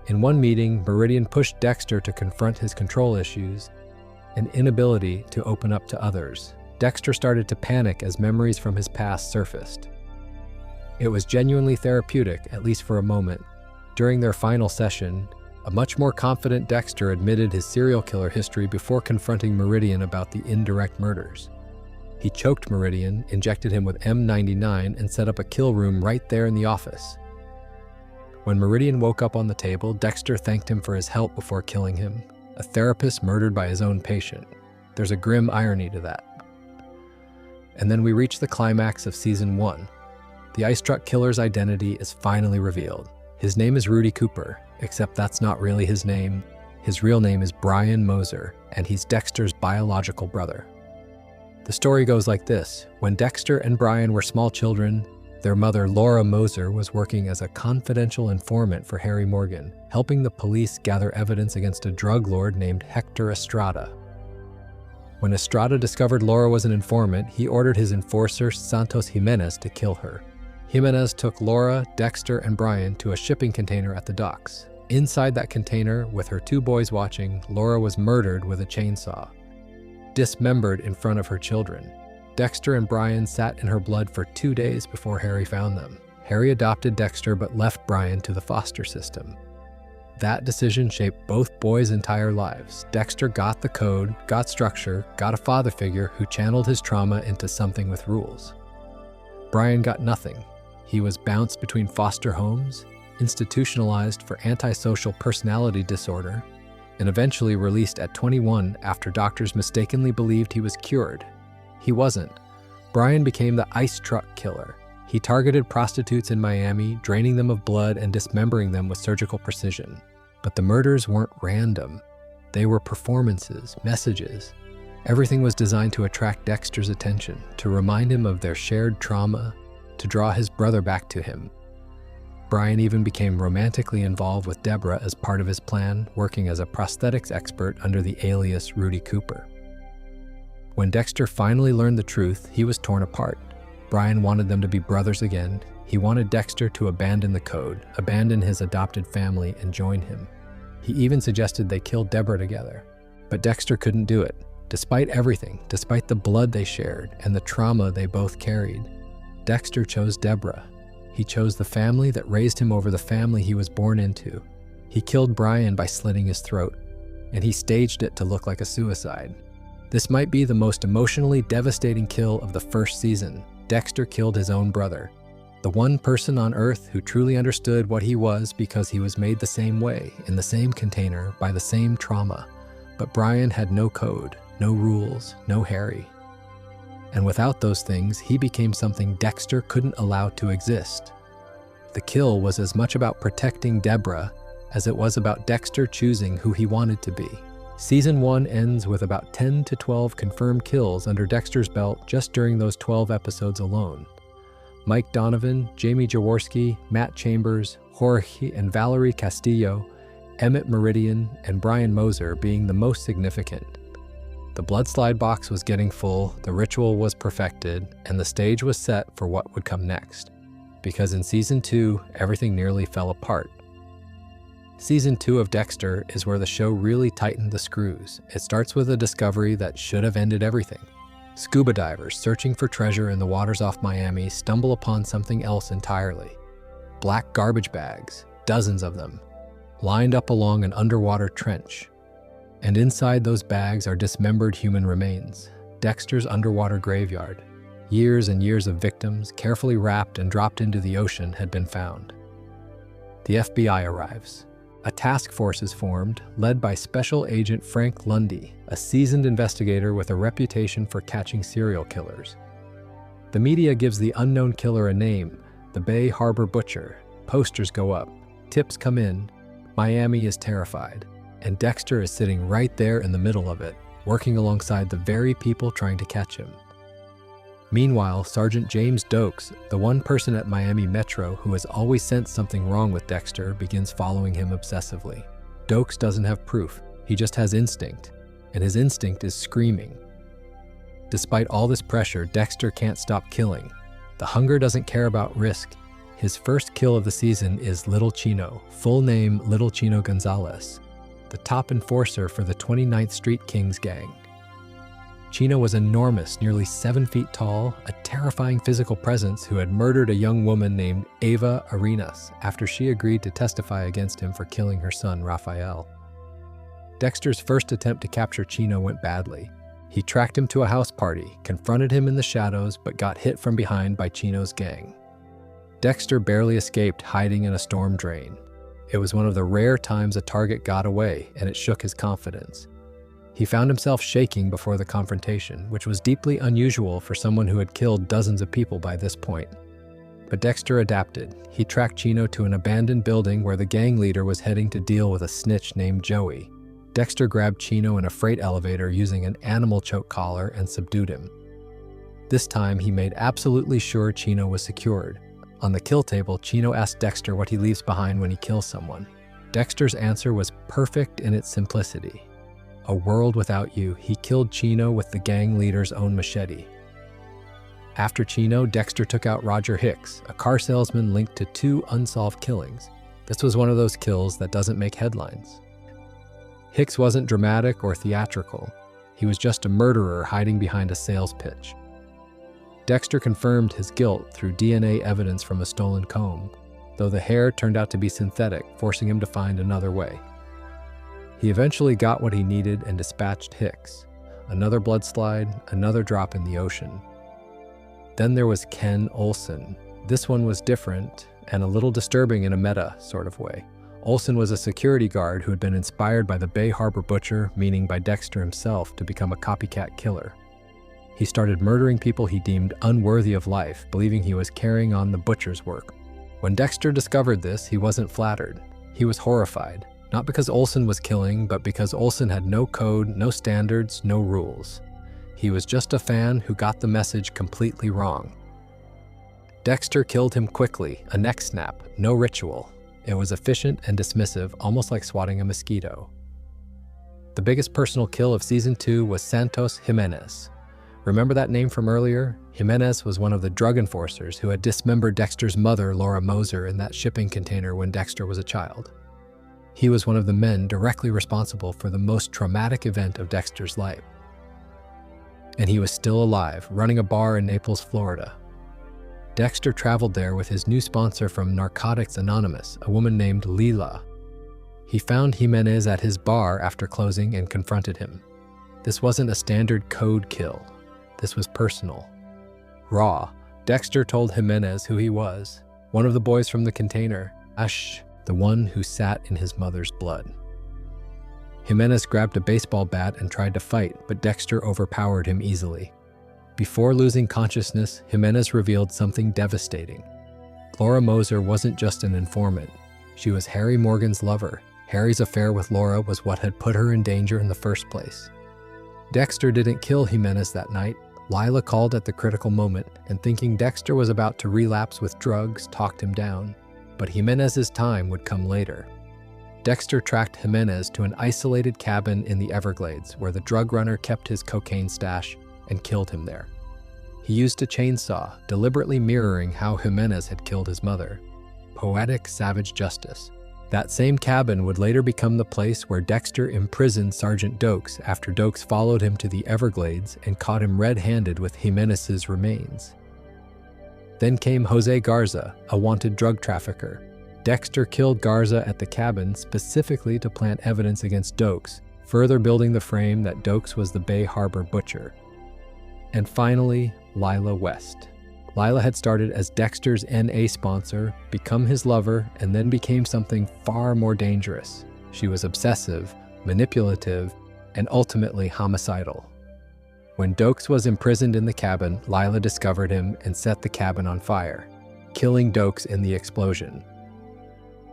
In one meeting, Meridian pushed Dexter to confront his control issues and inability to open up to others. Dexter started to panic as memories from his past surfaced. It was genuinely therapeutic, at least for a moment. During their final session, a much more confident Dexter admitted his serial killer history before confronting Meridian about the indirect murders. He choked Meridian, injected him with M99, and set up a kill room right there in the office. When Meridian woke up on the table, Dexter thanked him for his help before killing him. A therapist murdered by his own patient. There's a grim irony to that. And then we reach the climax of Season 1. The ice truck killer's identity is finally revealed. His name is Rudy Cooper, except that's not really his name. His real name is Brian Moser, and he's Dexter's biological brother. The story goes like this. When Dexter and Brian were small children, their mother, Laura Moser, was working as a confidential informant for Harry Morgan, helping the police gather evidence against a drug lord named Hector Estrada. When Estrada discovered Laura was an informant, he ordered his enforcer, Santos Jimenez, to kill her. Jimenez took Laura, Dexter, and Brian to a shipping container at the docks. Inside that container, with her 2 boys watching, Laura was murdered with a chainsaw, dismembered in front of her children. Dexter and Brian sat in her blood for 2 days before Harry found them. Harry adopted Dexter but left Brian to the foster system. That decision shaped both boys' entire lives. Dexter got the code, got structure, got a father figure who channeled his trauma into something with rules. Brian got nothing. He was bounced between foster homes, institutionalized for antisocial personality disorder, and eventually released at 21 after doctors mistakenly believed he was cured. He wasn't. Brian became the ice truck killer. He targeted prostitutes in Miami, draining them of blood and dismembering them with surgical precision. But the murders weren't random. They were performances, messages. Everything was designed to attract Dexter's attention, to remind him of their shared trauma, to draw his brother back to him. Brian even became romantically involved with Deborah as part of his plan, working as a prosthetics expert under the alias Rudy Cooper. When Dexter finally learned the truth, he was torn apart. Brian wanted them to be brothers again. He wanted Dexter to abandon the code, abandon his adopted family, and join him. He even suggested they kill Deborah together. But Dexter couldn't do it. Despite everything, despite the blood they shared and the trauma they both carried, Dexter chose Deborah. He chose the family that raised him over the family he was born into. He killed Brian by slitting his throat, and he staged it to look like a suicide. This might be the most emotionally devastating kill of the first season. Dexter killed his own brother, the one person on Earth who truly understood what he was because he was made the same way, in the same container, by the same trauma. But Brian had no code, no rules, no Harry. And without those things, he became something Dexter couldn't allow to exist. The kill was as much about protecting Deborah as it was about Dexter choosing who he wanted to be. Season 1 ends with about 10 to 12 confirmed kills under Dexter's belt just during those 12 episodes alone. Mike Donovan, Jamie Jaworski, Matt Chambers, Jorge and Valerie Castillo, Emmett Meridian, and Brian Moser being the most significant. The bloodslide box was getting full, the ritual was perfected, and the stage was set for what would come next. Because in Season 2, everything nearly fell apart. Season 2 of Dexter is where the show really tightened the screws. It starts with a discovery that should have ended everything. Scuba divers searching for treasure in the waters off Miami stumble upon something else entirely. Black garbage bags, dozens of them, lined up along an underwater trench. And inside those bags are dismembered human remains, Dexter's underwater graveyard. Years and years of victims, carefully wrapped and dropped into the ocean, had been found. The FBI arrives. A task force is formed, led by Special Agent Frank Lundy, a seasoned investigator with a reputation for catching serial killers. The media gives the unknown killer a name, the Bay Harbor Butcher. Posters go up, tips come in, Miami is terrified, and Dexter is sitting right there in the middle of it, working alongside the very people trying to catch him. Meanwhile, Sergeant James Dokes, the one person at Miami Metro who has always sensed something wrong with Dexter, begins following him obsessively. Dokes doesn't have proof, he just has instinct, and his instinct is screaming. Despite all this pressure, Dexter can't stop killing. The hunger doesn't care about risk. His first kill of the season is Little Chino, full name Little Chino Gonzalez, the top enforcer for the 29th Street Kings gang. Chino was enormous, nearly 7 feet tall, a terrifying physical presence who had murdered a young woman named Ava Arenas after she agreed to testify against him for killing her son, Rafael. Dexter's first attempt to capture Chino went badly. He tracked him to a house party, confronted him in the shadows, but got hit from behind by Chino's gang. Dexter barely escaped hiding in a storm drain. It was one of the rare times a target got away, and it shook his confidence. He found himself shaking before the confrontation, which was deeply unusual for someone who had killed dozens of people by this point. But Dexter adapted. He tracked Chino to an abandoned building where the gang leader was heading to deal with a snitch named Joey. Dexter grabbed Chino in a freight elevator using an animal choke collar and subdued him. This time, he made absolutely sure Chino was secured. On the kill table, Chino asked Dexter what he leaves behind when he kills someone. Dexter's answer was perfect in its simplicity. A world without you. He killed Chino with the gang leader's own machete. After Chino, Dexter took out Roger Hicks, a car salesman linked to 2 unsolved killings. This was one of those kills that doesn't make headlines. Hicks wasn't dramatic or theatrical. He was just a murderer hiding behind a sales pitch. Dexter confirmed his guilt through DNA evidence from a stolen comb, though the hair turned out to be synthetic, forcing him to find another way. He eventually got what he needed and dispatched Hicks. Another bloodslide, another drop in the ocean. Then there was Ken Olsen. This one was different and a little disturbing in a meta sort of way. Olsen was a security guard who had been inspired by the Bay Harbor Butcher, meaning by Dexter himself, to become a copycat killer. He started murdering people he deemed unworthy of life, believing he was carrying on the Butcher's work. When Dexter discovered this, he wasn't flattered. He was horrified. Not because Olsen was killing, but because Olsen had no code, no standards, no rules. He was just a fan who got the message completely wrong. Dexter killed him quickly, a neck snap, no ritual. It was efficient and dismissive, almost like swatting a mosquito. The biggest personal kill of Season 2 was Santos Jimenez. Remember that name from earlier? Jimenez was one of the drug enforcers who had dismembered Dexter's mother, Laura Moser, in that shipping container when Dexter was a child. He was one of the men directly responsible for the most traumatic event of Dexter's life. And he was still alive, running a bar in Naples, Florida. Dexter traveled there with his new sponsor from Narcotics Anonymous, a woman named Leela. He found Jimenez at his bar after closing and confronted him. This wasn't a standard code kill. This was personal. Raw. Dexter told Jimenez who he was, one of the boys from the container, Ash, the one who sat in his mother's blood. Jimenez grabbed a baseball bat and tried to fight, but Dexter overpowered him easily. Before losing consciousness, Jimenez revealed something devastating. Laura Moser wasn't just an informant. She was Harry Morgan's lover. Harry's affair with Laura was what had put her in danger in the first place. Dexter didn't kill Jimenez that night. Lila called at the critical moment, and thinking Dexter was about to relapse with drugs, talked him down. But Jimenez's time would come later. Dexter tracked Jimenez to an isolated cabin in the Everglades where the drug runner kept his cocaine stash and killed him there. He used a chainsaw, deliberately mirroring how Jimenez had killed his mother. Poetic, savage justice. That same cabin would later become the place where Dexter imprisoned Sergeant Dokes after Dokes followed him to the Everglades and caught him red-handed with Jimenez's remains. Then came Jose Garza, a wanted drug trafficker. Dexter killed Garza at the cabin specifically to plant evidence against Dokes, further building the frame that Dokes was the Bay Harbor butcher. And finally, Lila West. Lila had started as Dexter's NA sponsor, become his lover, and then became something far more dangerous. She was obsessive, manipulative, and ultimately homicidal. When Dokes was imprisoned in the cabin, Lila discovered him and set the cabin on fire, killing Dokes in the explosion.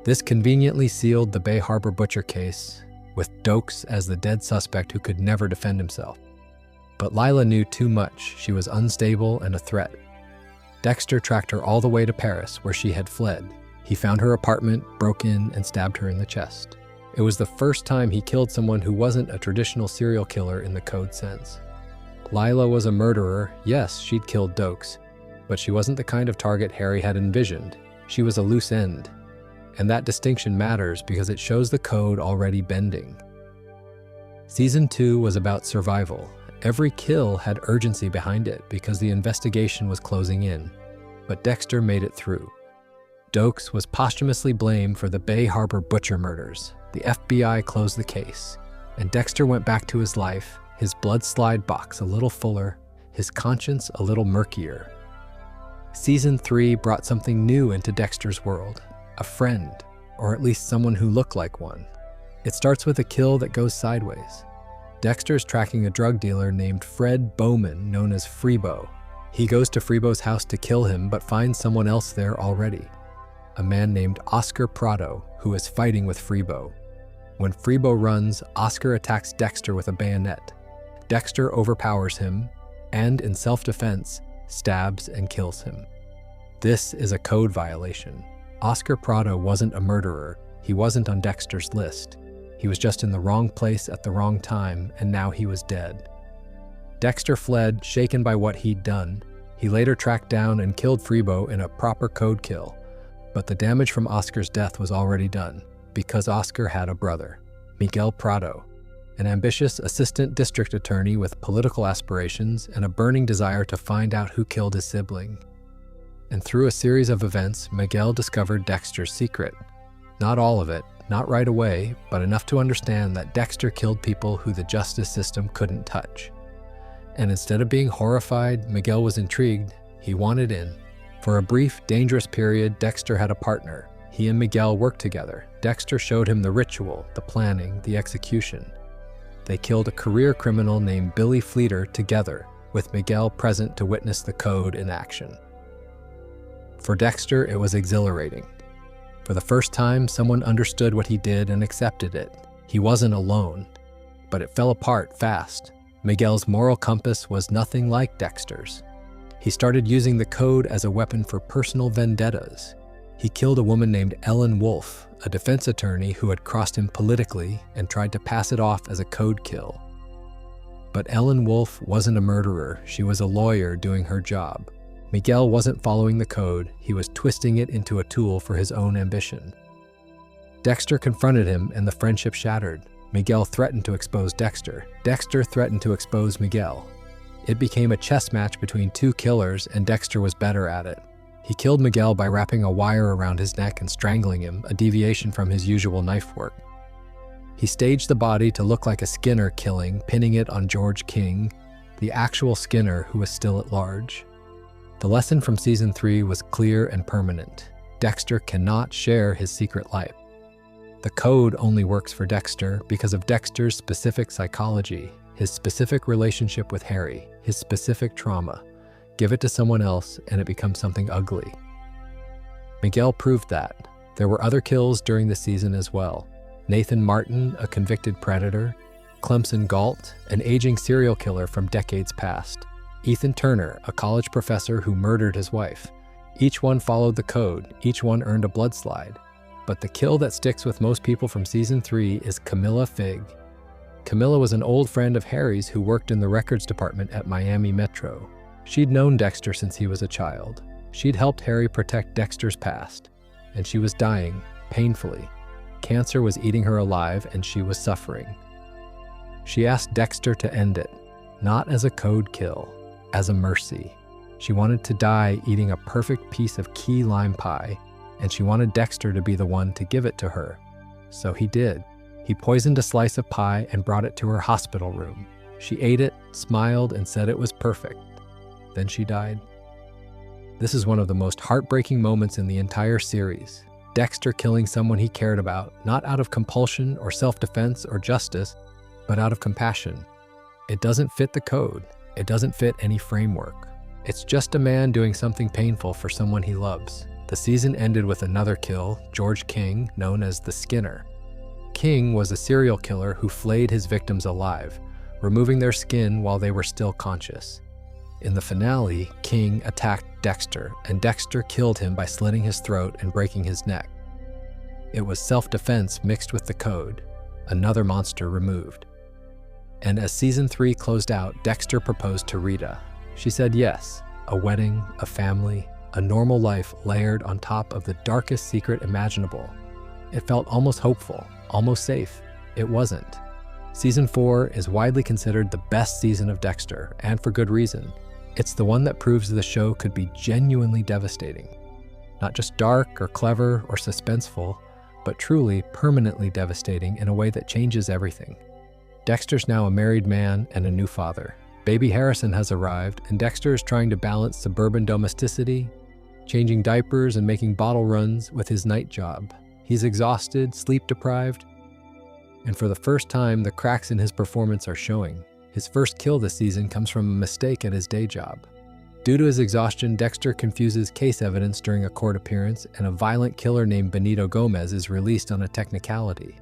This conveniently sealed the Bay Harbor butcher case, with Dokes as the dead suspect who could never defend himself. But Lila knew too much. She was unstable and a threat. Dexter tracked her all the way to Paris, where she had fled. He found her apartment, broke in, and stabbed her in the chest. It was the first time he killed someone who wasn't a traditional serial killer in the code sense. Lila was a murderer. Yes, she'd killed Dokes, but she wasn't the kind of target Harry had envisioned. She was a loose end. And that distinction matters because it shows the code already bending. Season 2 was about survival. Every kill had urgency behind it because the investigation was closing in. But Dexter made it through. Dokes was posthumously blamed for the Bay Harbor butcher murders. The FBI closed the case, and Dexter went back to his life, his blood slide box a little fuller, his conscience a little murkier. Season 3 brought something new into Dexter's world. A friend, or at least someone who looked like one. It starts with a kill that goes sideways. Dexter's tracking a drug dealer named Fred Bowman, known as Freebo. He goes to Freebo's house to kill him, but finds someone else there already. A man named Oscar Prado, who is fighting with Freebo. When Freebo runs, Oscar attacks Dexter with a bayonet. Dexter overpowers him, and in self-defense, stabs and kills him. This is a code violation. Oscar Prado wasn't a murderer. He wasn't on Dexter's list. He was just in the wrong place at the wrong time, and now he was dead. Dexter fled, shaken by what he'd done. He later tracked down and killed Freebo in a proper code kill. But the damage from Oscar's death was already done, because Oscar had a brother, Miguel Prado, an ambitious assistant district attorney with political aspirations and a burning desire to find out who killed his sibling. And through a series of events, Miguel discovered Dexter's secret. Not all of it, not right away, but enough to understand that Dexter killed people who the justice system couldn't touch. And instead of being horrified, Miguel was intrigued. He wanted in. For a brief, dangerous period, Dexter had a partner. He and Miguel worked together. Dexter showed him the ritual, the planning, the execution. They killed a career criminal named Billy Fleeter together, with Miguel present to witness the code in action. For Dexter, it was exhilarating. For the first time, someone understood what he did and accepted it. He wasn't alone, but it fell apart fast. Miguel's moral compass was nothing like Dexter's. He started using the code as a weapon for personal vendettas. He killed a woman named Ellen Wolfe, a defense attorney who had crossed him politically and tried to pass it off as a code kill. But Ellen Wolfe wasn't a murderer. She was a lawyer doing her job. Miguel wasn't following the code, he was twisting it into a tool for his own ambition. Dexter confronted him and the friendship shattered. Miguel threatened to expose Dexter. Dexter threatened to expose Miguel. It became a chess match between two killers, and Dexter was better at it. He killed Miguel by wrapping a wire around his neck and strangling him, a deviation from his usual knife work. He staged the body to look like a Skinner killing, pinning it on George King, the actual Skinner who was still at large. The lesson from Season 3 was clear and permanent. Dexter cannot share his secret life. The code only works for Dexter because of Dexter's specific psychology. his specific relationship with Harry, his specific trauma. Give it to someone else and it becomes something ugly. Miguel proved that. There were other kills during the season as well. Nathan Martin, a convicted predator. Clemson Galt, an aging serial killer from decades past. Ethan Turner, a college professor who murdered his wife. Each one followed the code, each one earned a bloodslide. But the kill that sticks with most people from season 3 is Camilla Fig. Camilla was an old friend of Harry's who worked in the records department at Miami Metro. She'd known Dexter since he was a child. She'd helped Harry protect Dexter's past. And she was dying, painfully. Cancer was eating her alive and she was suffering. She asked Dexter to end it, not as a code kill, as a mercy. She wanted to die eating a perfect piece of key lime pie, and she wanted Dexter to be the one to give it to her. So he did. He poisoned a slice of pie and brought it to her hospital room. She ate it, smiled, and said it was perfect. Then she died. This is one of the most heartbreaking moments in the entire series. Dexter killing someone he cared about, not out of compulsion or self-defense or justice, but out of compassion. It doesn't fit the code. It doesn't fit any framework. It's just a man doing something painful for someone he loves. The season ended with another kill, George King, known as the Skinner. King was a serial killer who flayed his victims alive, removing their skin while they were still conscious. In the finale, King attacked Dexter, and Dexter killed him by slitting his throat and breaking his neck. It was self-defense mixed with the code, another monster removed. And as season 3 closed out, Dexter proposed to Rita. She said yes, a wedding, a family, a normal life layered on top of the darkest secret imaginable. It felt almost hopeful, almost safe. It wasn't. Season 4 is widely considered the best season of Dexter, and for good reason. It's the one that proves the show could be genuinely devastating. Not just dark or clever or suspenseful, but truly permanently devastating in a way that changes everything. Dexter's now a married man and a new father. Baby Harrison has arrived, and Dexter is trying to balance suburban domesticity, changing diapers and making bottle runs with his night job. He's exhausted, sleep-deprived, and for the first time, the cracks in his performance are showing. His first kill this season comes from a mistake at his day job. Due to his exhaustion, Dexter confuses case evidence during a court appearance, and a violent killer named Benito Gomez is released on a technicality.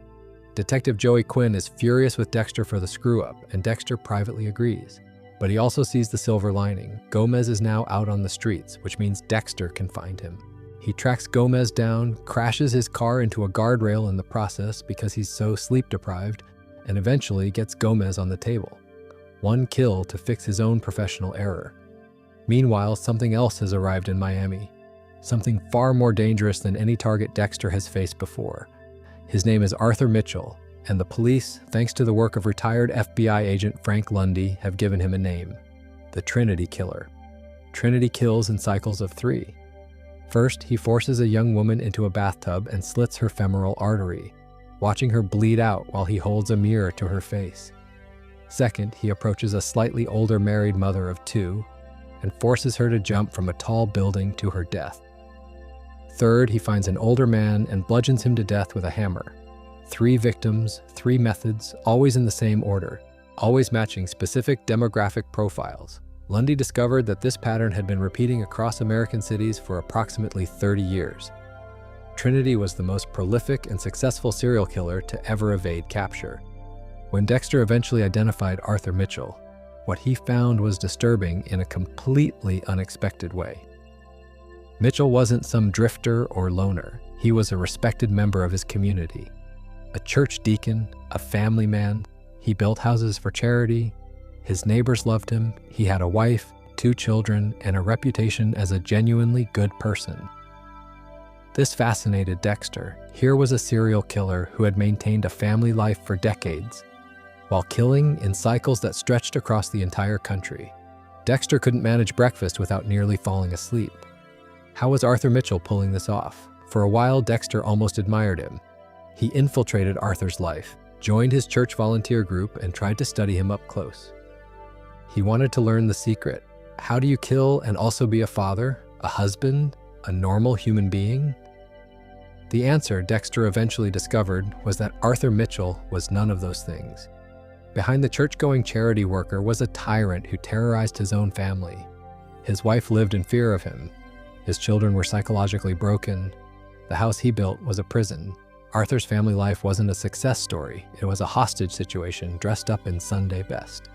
Detective Joey Quinn is furious with Dexter for the screw-up, and Dexter privately agrees. But he also sees the silver lining. Gomez is now out on the streets, which means Dexter can find him. He tracks Gomez down, crashes his car into a guardrail in the process because he's so sleep-deprived, and eventually gets Gomez on the table. One kill to fix his own professional error. Meanwhile, something else has arrived in Miami. Something far more dangerous than any target Dexter has faced before. His name is Arthur Mitchell, and the police, thanks to the work of retired FBI agent Frank Lundy, have given him a name: the Trinity Killer. Trinity kills in cycles of 3. First, he forces a young woman into a bathtub and slits her femoral artery, watching her bleed out while he holds a mirror to her face. Second, he approaches a slightly older married mother of 2 and forces her to jump from a tall building to her death. Third, he finds an older man and bludgeons him to death with a hammer. 3 victims, 3 methods, always in the same order, always matching specific demographic profiles. Lundy discovered that this pattern had been repeating across American cities for approximately 30 years. Trinity was the most prolific and successful serial killer to ever evade capture. When Dexter eventually identified Arthur Mitchell, what he found was disturbing in a completely unexpected way. Mitchell wasn't some drifter or loner. He was a respected member of his community. A church deacon, a family man. He built houses for charity. His neighbors loved him. He had a wife, 2 children, and a reputation as a genuinely good person. This fascinated Dexter. Here was a serial killer who had maintained a family life for decades, while killing in cycles that stretched across the entire country. Dexter couldn't manage breakfast without nearly falling asleep. How was Arthur Mitchell pulling this off? For a while, Dexter almost admired him. He infiltrated Arthur's life, joined his church volunteer group, and tried to study him up close. He wanted to learn the secret. How do you kill and also be a father, a husband, a normal human being? The answer Dexter eventually discovered was that Arthur Mitchell was none of those things. Behind the church-going charity worker was a tyrant who terrorized his own family. His wife lived in fear of him. His children were psychologically broken. The house he built was a prison. Arthur's family life wasn't a success story. It was a hostage situation dressed up in Sunday best.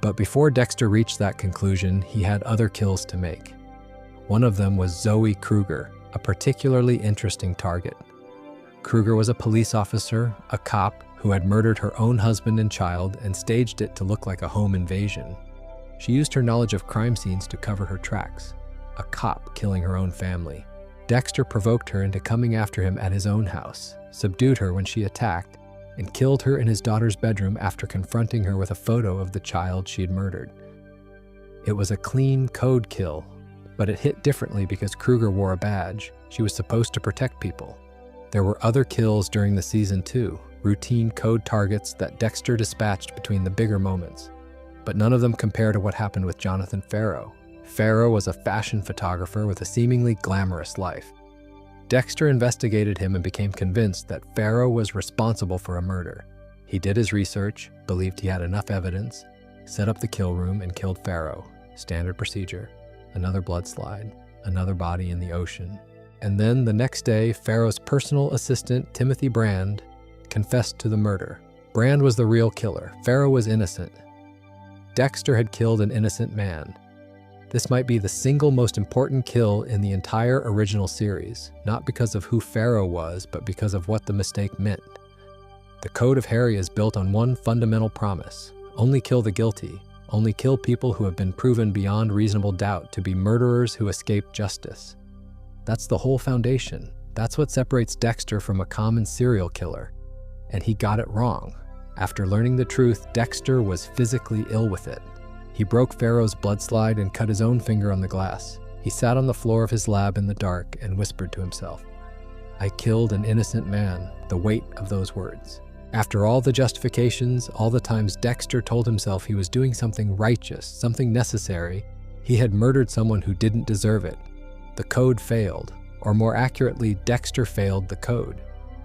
But before Dexter reached that conclusion, he had other kills to make. One of them was Zoe Kruger, a particularly interesting target. Kruger was a police officer, a cop, who had murdered her own husband and child and staged it to look like a home invasion. She used her knowledge of crime scenes to cover her tracks. A cop killing her own family. Dexter provoked her into coming after him at his own house, subdued her when she attacked, and killed her in his daughter's bedroom after confronting her with a photo of the child she'd murdered. It was a clean code kill, but it hit differently because Kruger wore a badge. She was supposed to protect people. There were other kills during the season too, routine code targets that Dexter dispatched between the bigger moments. But none of them compare to what happened with Jonathan Farrow. Farrow was a fashion photographer with a seemingly glamorous life. Dexter investigated him and became convinced that Farrow was responsible for a murder. He did his research, believed he had enough evidence, set up the kill room and killed Farrow. Standard procedure. Another blood slide, another body in the ocean. And then the next day, Farrow's personal assistant, Timothy Brand, confessed to the murder. Brand was the real killer. Farrow was innocent. Dexter had killed an innocent man. This might be the single most important kill in the entire original series, not because of who Farrow was, but because of what the mistake meant. The Code of Harry is built on one fundamental promise: only kill the guilty, only kill people who have been proven beyond reasonable doubt to be murderers who escape justice. That's the whole foundation. That's what separates Dexter from a common serial killer. And he got it wrong. After learning the truth, Dexter was physically ill with it. He broke Farrow's blood slide and cut his own finger on the glass. He sat on the floor of his lab in the dark and whispered to himself, "I killed an innocent man," the weight of those words. After all the justifications, all the times Dexter told himself he was doing something righteous, something necessary, he had murdered someone who didn't deserve it. The code failed, or more accurately, Dexter failed the code.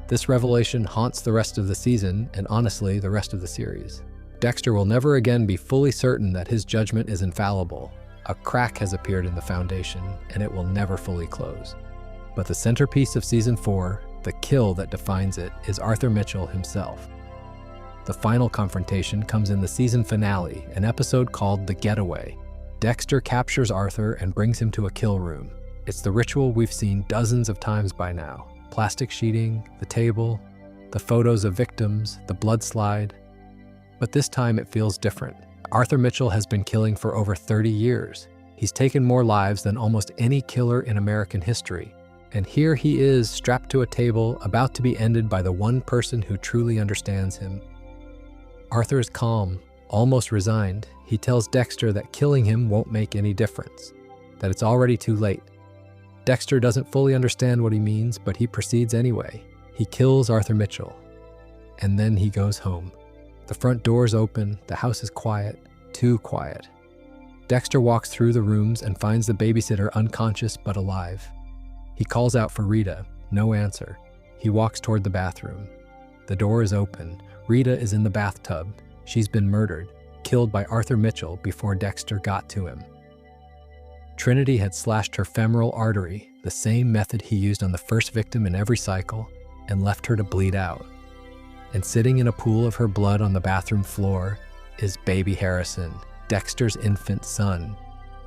This revelation haunts the rest of the season, and honestly, the rest of the series. Dexter will never again be fully certain that his judgment is infallible. A crack has appeared in the foundation, and it will never fully close. But the centerpiece of Season 4, the kill that defines it, is Arthur Mitchell himself. The final confrontation comes in the season finale, an episode called The Getaway. Dexter captures Arthur and brings him to a kill room. It's the ritual we've seen dozens of times by now. Plastic sheeting, the table, the photos of victims, the blood slide. But this time it feels different. Arthur Mitchell has been killing for over 30 years. He's taken more lives than almost any killer in American history. And here he is, strapped to a table, about to be ended by the one person who truly understands him. Arthur is calm, almost resigned. He tells Dexter that killing him won't make any difference, that it's already too late. Dexter doesn't fully understand what he means, but he proceeds anyway. He kills Arthur Mitchell. And then he goes home. The front door's open, the house is quiet, too quiet. Dexter walks through the rooms and finds the babysitter unconscious but alive. He calls out for Rita, no answer. He walks toward the bathroom. The door is open. Rita is in the bathtub. She's been murdered, killed by Arthur Mitchell before Dexter got to him. Trinity had slashed her femoral artery, the same method he used on the first victim in every cycle, and left her to bleed out. And sitting in a pool of her blood on the bathroom floor is baby Harrison, Dexter's infant son,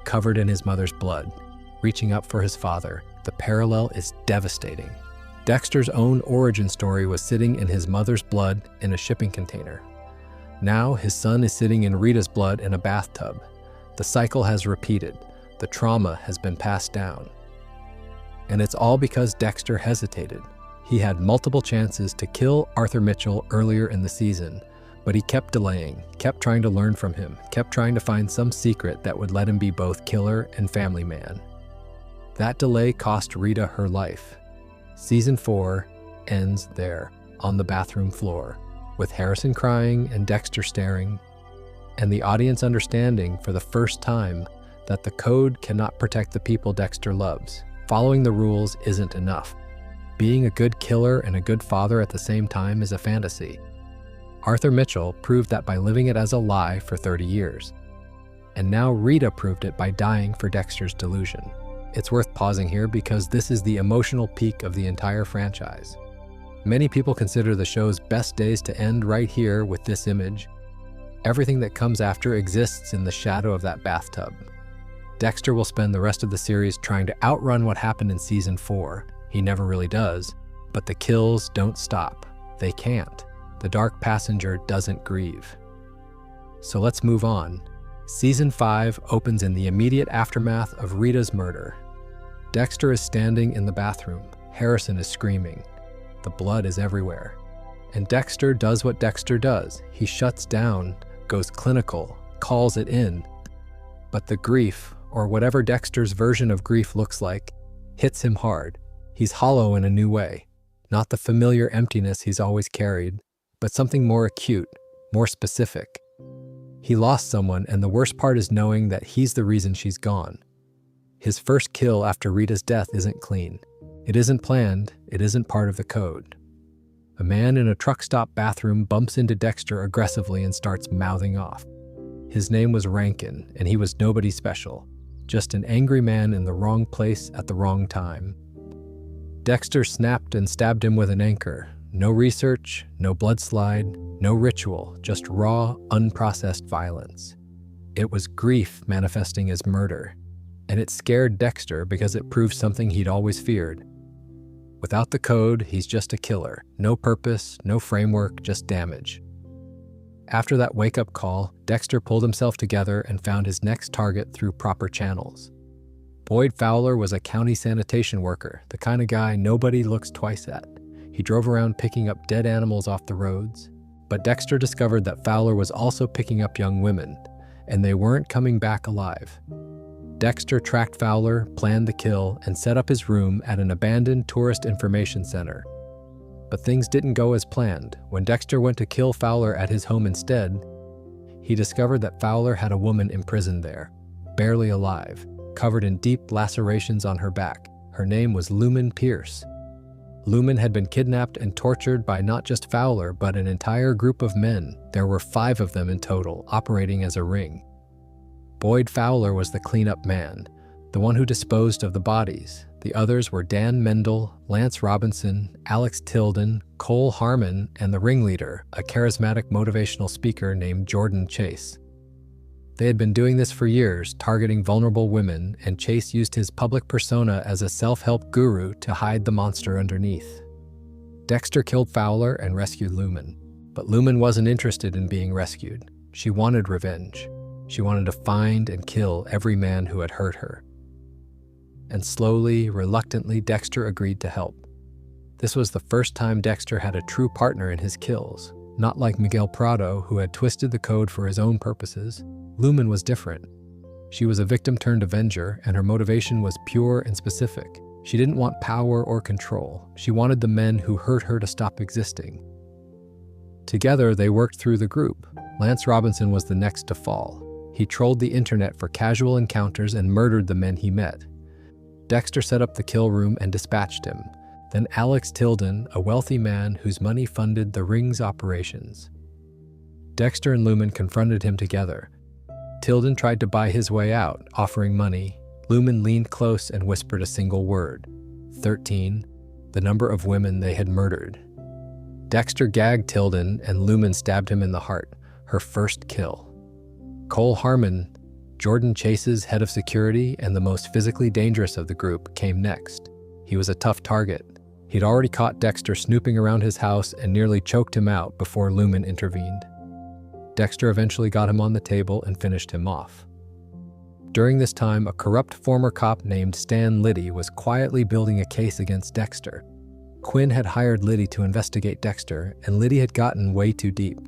covered in his mother's blood, reaching up for his father. The parallel is devastating. Dexter's own origin story was sitting in his mother's blood in a shipping container. Now his son is sitting in Rita's blood in a bathtub. The cycle has repeated. The trauma has been passed down. And it's all because Dexter hesitated. He had multiple chances to kill Arthur Mitchell earlier in the season, but he kept delaying, kept trying to learn from him, kept trying to find some secret that would let him be both killer and family man. That delay cost Rita her life. Season 4 ends there, on the bathroom floor, with Harrison crying and Dexter staring, and the audience understanding for the first time that the code cannot protect the people Dexter loves. Following the rules isn't enough. Being a good killer and a good father at the same time is a fantasy. Arthur Mitchell proved that by living it as a lie for 30 years. And now Rita proved it by dying for Dexter's delusion. It's worth pausing here because this is the emotional peak of the entire franchise. Many people consider the show's best days to end right here with this image. Everything that comes after exists in the shadow of that bathtub. Dexter will spend the rest of the series trying to outrun what happened in season 4. He never really does, but the kills don't stop. They can't. The dark passenger doesn't grieve. So let's move on. Season 5 opens in the immediate aftermath of Rita's murder. Dexter is standing in the bathroom. Harrison is screaming. The blood is everywhere. And Dexter does what Dexter does. He shuts down, goes clinical, calls it in. But the grief, or whatever Dexter's version of grief looks like, hits him hard. He's hollow in a new way. Not the familiar emptiness he's always carried, but something more acute, more specific. He lost someone, and the worst part is knowing that he's the reason she's gone. His first kill after Rita's death isn't clean. It isn't planned, it isn't part of the code. A man in a truck stop bathroom bumps into Dexter aggressively and starts mouthing off. His name was Rankin, and he was nobody special. Just an angry man in the wrong place at the wrong time. Dexter snapped and stabbed him with an anchor. No research, no blood slide, no ritual, just raw, unprocessed violence. It was grief manifesting as murder, and it scared Dexter because it proved something he'd always feared. Without the code, he's just a killer. No purpose, no framework, just damage. After that wake-up call, Dexter pulled himself together and found his next target through proper channels. Boyd Fowler was a county sanitation worker, the kind of guy nobody looks twice at. He drove around picking up dead animals off the roads. But Dexter discovered that Fowler was also picking up young women, and they weren't coming back alive. Dexter tracked Fowler, planned the kill, and set up his room at an abandoned tourist information center. But things didn't go as planned. When Dexter went to kill Fowler at his home instead, he discovered that Fowler had a woman imprisoned there, barely alive, covered in deep lacerations on her back. Her name was Lumen Pierce. Lumen had been kidnapped and tortured by not just Fowler, but an entire group of men. There were 5 of them in total, operating as a ring. Boyd Fowler was the cleanup man, the one who disposed of the bodies. The others were Dan Mendel, Lance Robinson, Alex Tilden, Cole Harmon, and the ringleader, a charismatic motivational speaker named Jordan Chase. They had been doing this for years, targeting vulnerable women, and Chase used his public persona as a self-help guru to hide the monster underneath. Dexter killed Fowler and rescued Lumen. But Lumen wasn't interested in being rescued. She wanted revenge. She wanted to find and kill every man who had hurt her. And slowly, reluctantly, Dexter agreed to help. This was the first time Dexter had a true partner in his kills. Not like Miguel Prado, who had twisted the code for his own purposes. Lumen was different. She was a victim-turned-avenger, and her motivation was pure and specific. She didn't want power or control. She wanted the men who hurt her to stop existing. Together, they worked through the group. Lance Robinson was the next to fall. He trolled the internet for casual encounters and murdered the men he met. Dexter set up the kill room and dispatched him. Then Alex Tilden, a wealthy man whose money funded the ring's operations. Dexter and Lumen confronted him together. Tilden tried to buy his way out, offering money. Lumen leaned close and whispered a single word. 13, the number of women they had murdered. Dexter gagged Tilden and Lumen stabbed him in the heart, her first kill. Cole Harmon, Jordan Chase's head of security and the most physically dangerous of the group, came next. He was a tough target. He'd already caught Dexter snooping around his house and nearly choked him out before Lumen intervened. Dexter eventually got him on the table and finished him off. During this time, a corrupt former cop named Stan Liddy was quietly building a case against Dexter. Quinn had hired Liddy to investigate Dexter, and Liddy had gotten way too deep.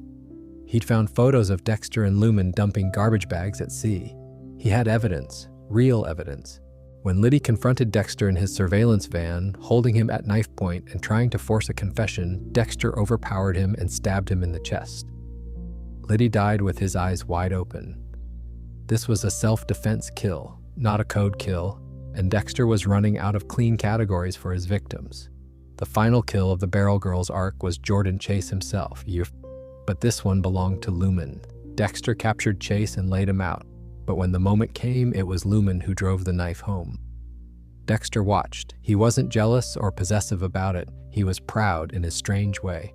He'd found photos of Dexter and Lumen dumping garbage bags at sea. He had evidence, real evidence. When Liddy confronted Dexter in his surveillance van, holding him at knife point and trying to force a confession, Dexter overpowered him and stabbed him in the chest. Liddy died with his eyes wide open. This was a self-defense kill, not a code kill, and Dexter was running out of clean categories for his victims. The final kill of the Barrel Girls arc was Jordan Chase himself. but this one belonged to Lumen. Dexter captured Chase and laid him out, but when the moment came, it was Lumen who drove the knife home. Dexter watched. He wasn't jealous or possessive about it. He was proud in his strange way.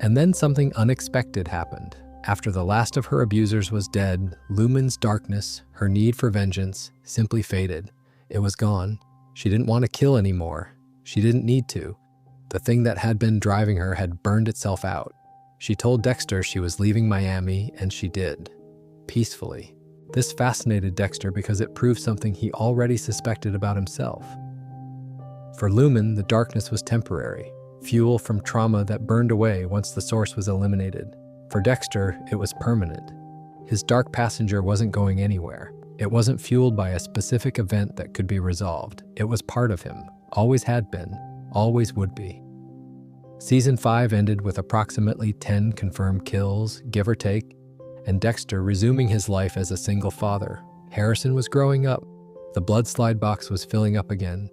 And then something unexpected happened. After the last of her abusers was dead, Lumen's darkness, her need for vengeance, simply faded. It was gone. She didn't want to kill anymore. She didn't need to. The thing that had been driving her had burned itself out. She told Dexter she was leaving Miami, and she did. Peacefully. This fascinated Dexter because it proved something he already suspected about himself. For Lumen, the darkness was temporary, fuel from trauma that burned away once the source was eliminated. For Dexter, it was permanent. His dark passenger wasn't going anywhere. It wasn't fueled by a specific event that could be resolved. It was part of him, always had been, always would be. Season 5 ended with approximately 10 confirmed kills, give or take, and Dexter resuming his life as a single father. Harrison was growing up. The blood slide box was filling up again.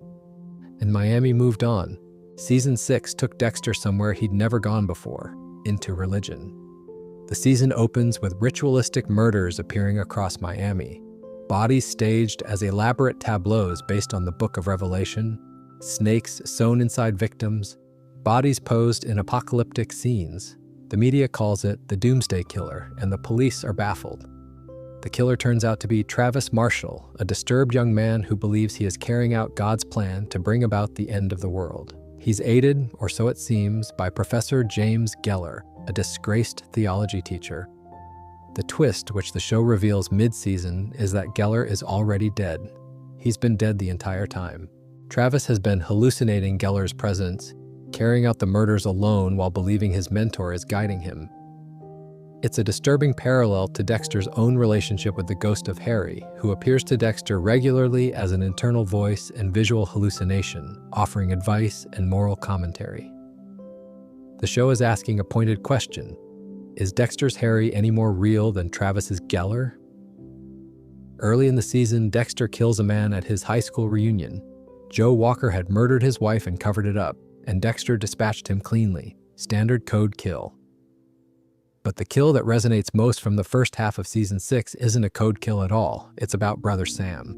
And Miami moved on. Season 6 took Dexter somewhere he'd never gone before, into religion. The season opens with ritualistic murders appearing across Miami. Bodies staged as elaborate tableaus based on the Book of Revelation, snakes sewn inside victims, bodies posed in apocalyptic scenes. The media calls it the Doomsday Killer, and the police are baffled. The killer turns out to be Travis Marshall, a disturbed young man who believes he is carrying out God's plan to bring about the end of the world. He's aided, or so it seems, by Professor James Geller, a disgraced theology teacher. The twist, which the show reveals mid-season, is that Geller is already dead. He's been dead the entire time. Travis has been hallucinating Geller's presence, carrying out the murders alone while believing his mentor is guiding him. It's a disturbing parallel to Dexter's own relationship with the ghost of Harry, who appears to Dexter regularly as an internal voice and visual hallucination, offering advice and moral commentary. The show is asking a pointed question. Is Dexter's Harry any more real than Travis's Geller? Early in the season, Dexter kills a man at his high school reunion. Joe Walker had murdered his wife and covered it up, and Dexter dispatched him cleanly. Standard code kill. But the kill that resonates most from the first half of Season 6 isn't a code kill at all. It's about Brother Sam.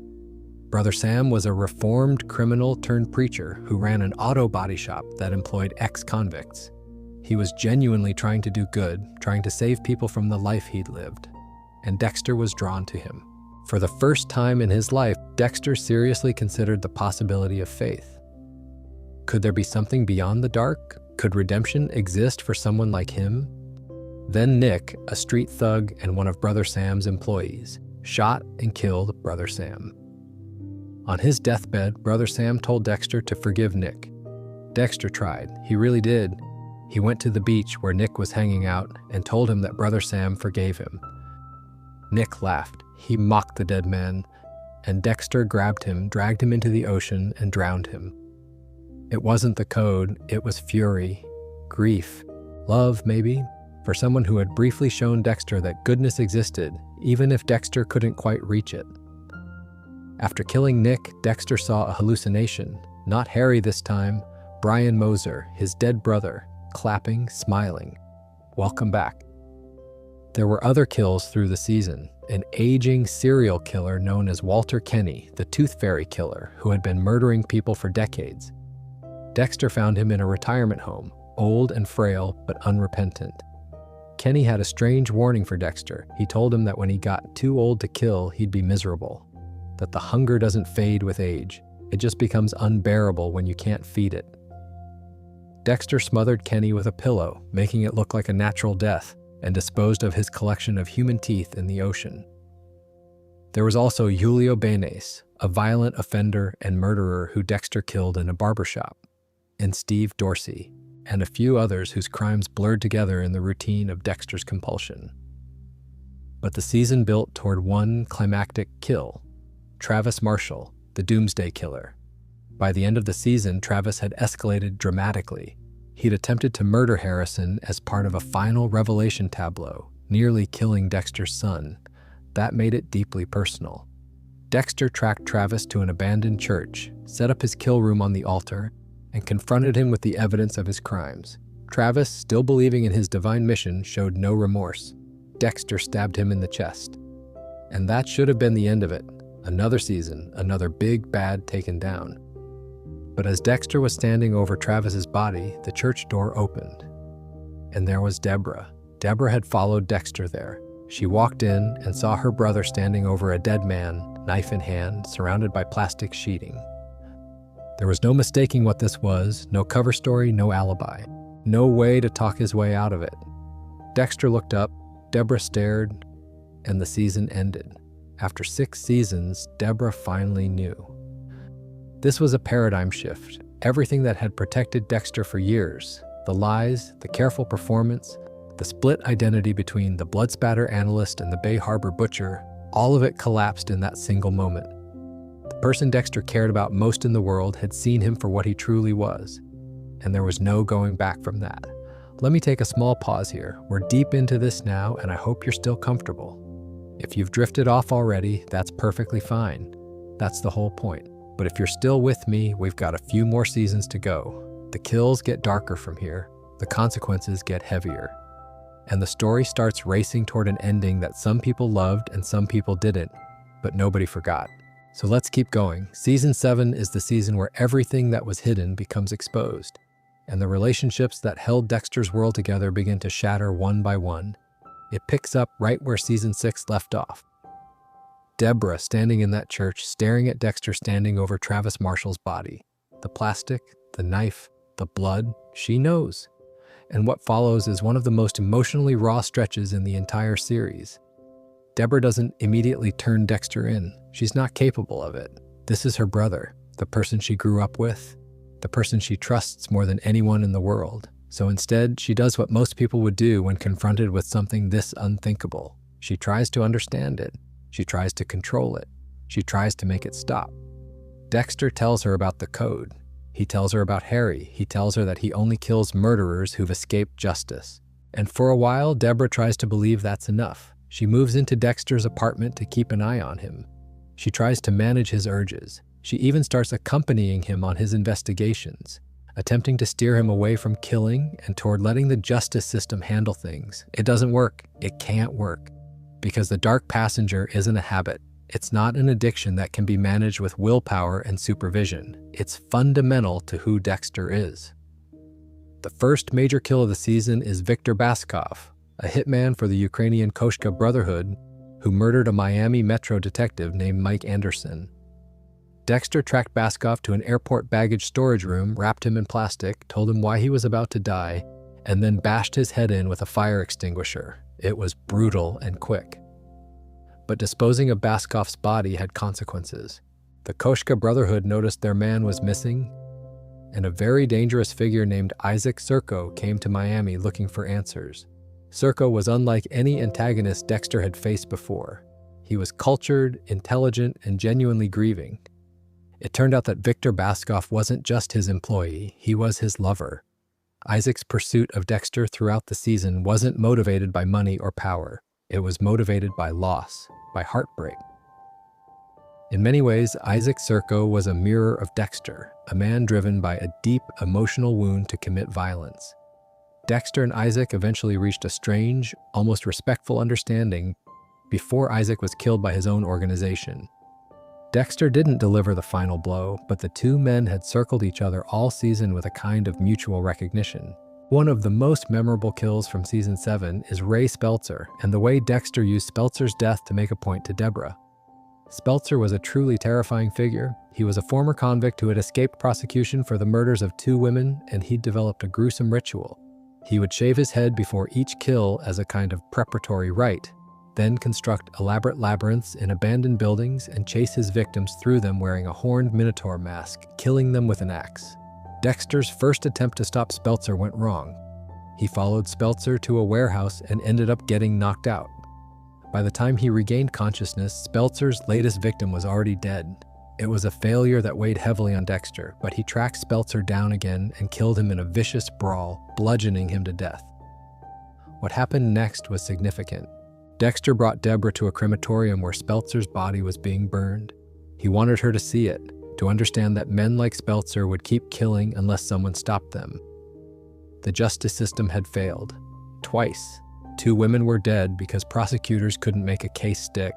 Brother Sam was a reformed criminal turned preacher who ran an auto body shop that employed ex-convicts. He was genuinely trying to do good, trying to save people from the life he'd lived. And Dexter was drawn to him. For the first time in his life, Dexter seriously considered the possibility of faith. Could there be something beyond the dark? Could redemption exist for someone like him? Then Nick, a street thug and one of Brother Sam's employees, shot and killed Brother Sam. On his deathbed, Brother Sam told Dexter to forgive Nick. Dexter tried. He really did. He went to the beach where Nick was hanging out and told him that Brother Sam forgave him. Nick laughed. He mocked the dead man, and Dexter grabbed him, dragged him into the ocean, and drowned him. It wasn't the code, it was fury, grief, love maybe, for someone who had briefly shown Dexter that goodness existed, even if Dexter couldn't quite reach it. After killing Nick, Dexter saw a hallucination, not Harry this time, Brian Moser, his dead brother, clapping, smiling. Welcome back. There were other kills through the season. An aging serial killer known as Walter Kenny, the Tooth Fairy killer, who had been murdering people for decades. Dexter found him in a retirement home, old and frail, but unrepentant. Kenny had a strange warning for Dexter. He told him that when he got too old to kill, he'd be miserable. That the hunger doesn't fade with age. It just becomes unbearable when you can't feed it. Dexter smothered Kenny with a pillow, making it look like a natural death, and disposed of his collection of human teeth in the ocean. There was also Julio Benes, a violent offender and murderer who Dexter killed in a barbershop, and Steve Dorsey, and a few others whose crimes blurred together in the routine of Dexter's compulsion. But the season built toward one climactic kill, Travis Marshall, the Doomsday Killer. By the end of the season, Travis had escalated dramatically. He'd attempted to murder Harrison as part of a final revelation tableau, nearly killing Dexter's son. That made it deeply personal. Dexter tracked Travis to an abandoned church, set up his kill room on the altar, and confronted him with the evidence of his crimes. Travis, still believing in his divine mission, showed no remorse. Dexter stabbed him in the chest. And that should have been the end of it. Another season, another big bad taken down. But as Dexter was standing over Travis's body, the church door opened. And there was Deborah. Deborah had followed Dexter there. She walked in and saw her brother standing over a dead man, knife in hand, surrounded by plastic sheeting. There was no mistaking what this was, no cover story, no alibi. No way to talk his way out of it. Dexter looked up, Deborah stared, and the season ended. After 6 seasons, Deborah finally knew. This was a paradigm shift. Everything that had protected Dexter for years, the lies, the careful performance, the split identity between the blood spatter analyst and the Bay Harbor butcher, all of it collapsed in that single moment. The person Dexter cared about most in the world had seen him for what he truly was, and there was no going back from that. Let me take a small pause here. We're deep into this now, and I hope you're still comfortable. If you've drifted off already, that's perfectly fine. That's the whole point. But if you're still with me, we've got a few more seasons to go. The kills get darker from here. The consequences get heavier. And the story starts racing toward an ending that some people loved and some people didn't, but nobody forgot. So let's keep going. Season 7 is the season where everything that was hidden becomes exposed, and the relationships that held Dexter's world together begin to shatter one by one. It picks up right where Season 6 left off. Deborah standing in that church, staring at Dexter standing over Travis Marshall's body. The plastic, the knife, the blood, she knows. And what follows is one of the most emotionally raw stretches in the entire series. Deborah doesn't immediately turn Dexter in. She's not capable of it. This is her brother, the person she grew up with, the person she trusts more than anyone in the world. So instead, she does what most people would do when confronted with something this unthinkable. She tries to understand it. She tries to control it. She tries to make it stop. Dexter tells her about the code. He tells her about Harry. He tells her that he only kills murderers who've escaped justice. And for a while, Deborah tries to believe that's enough. She moves into Dexter's apartment to keep an eye on him. She tries to manage his urges. She even starts accompanying him on his investigations, attempting to steer him away from killing and toward letting the justice system handle things. It doesn't work. It can't work. Because the dark passenger isn't a habit. It's not an addiction that can be managed with willpower and supervision. It's fundamental to who Dexter is. The first major kill of the season is Viktor Baskov, a hitman for the Ukrainian Koshka Brotherhood who murdered a Miami Metro detective named Mike Anderson. Dexter tracked Baskov to an airport baggage storage room, wrapped him in plastic, told him why he was about to die, and then bashed his head in with a fire extinguisher. It was brutal and quick. But disposing of Baskov's body had consequences. The Koshka Brotherhood noticed their man was missing, and a very dangerous figure named Isaac Serko came to Miami looking for answers. Serko was unlike any antagonist Dexter had faced before. He was cultured, intelligent, and genuinely grieving. It turned out that Viktor Baskov wasn't just his employee, he was his lover. Isaac's pursuit of Dexter throughout the season wasn't motivated by money or power. It was motivated by loss, by heartbreak. In many ways, Isaac Serko was a mirror of Dexter, a man driven by a deep emotional wound to commit violence. Dexter and Isaac eventually reached a strange, almost respectful understanding before Isaac was killed by his own organization. Dexter didn't deliver the final blow, but the two men had circled each other all season with a kind of mutual recognition. One of the most memorable kills from Season 7 is Ray Speltzer, and the way Dexter used Speltzer's death to make a point to Deborah. Speltzer was a truly terrifying figure. He was a former convict who had escaped prosecution for the murders of 2 women, and he'd developed a gruesome ritual. He would shave his head before each kill as a kind of preparatory rite, then construct elaborate labyrinths in abandoned buildings and chase his victims through them wearing a horned minotaur mask, killing them with an axe. Dexter's first attempt to stop Speltzer went wrong. He followed Speltzer to a warehouse and ended up getting knocked out. By the time he regained consciousness, Speltzer's latest victim was already dead. It was a failure that weighed heavily on Dexter, but he tracked Speltzer down again and killed him in a vicious brawl, bludgeoning him to death. What happened next was significant. Dexter brought Deborah to a crematorium where Speltzer's body was being burned. He wanted her to see it, to understand that men like Speltzer would keep killing unless someone stopped them. The justice system had failed. Twice. 2 women were dead because prosecutors couldn't make a case stick.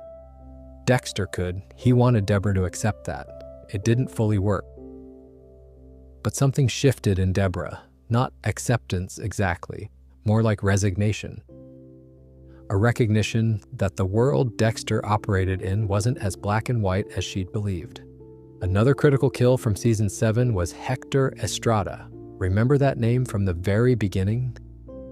Dexter could. He wanted Deborah to accept that. It didn't fully work. But something shifted in Deborah. Not acceptance exactly, more like resignation. A recognition that the world Dexter operated in wasn't as black and white as she'd believed. Another critical kill from season 7 was Hector Estrada. Remember that name from the very beginning?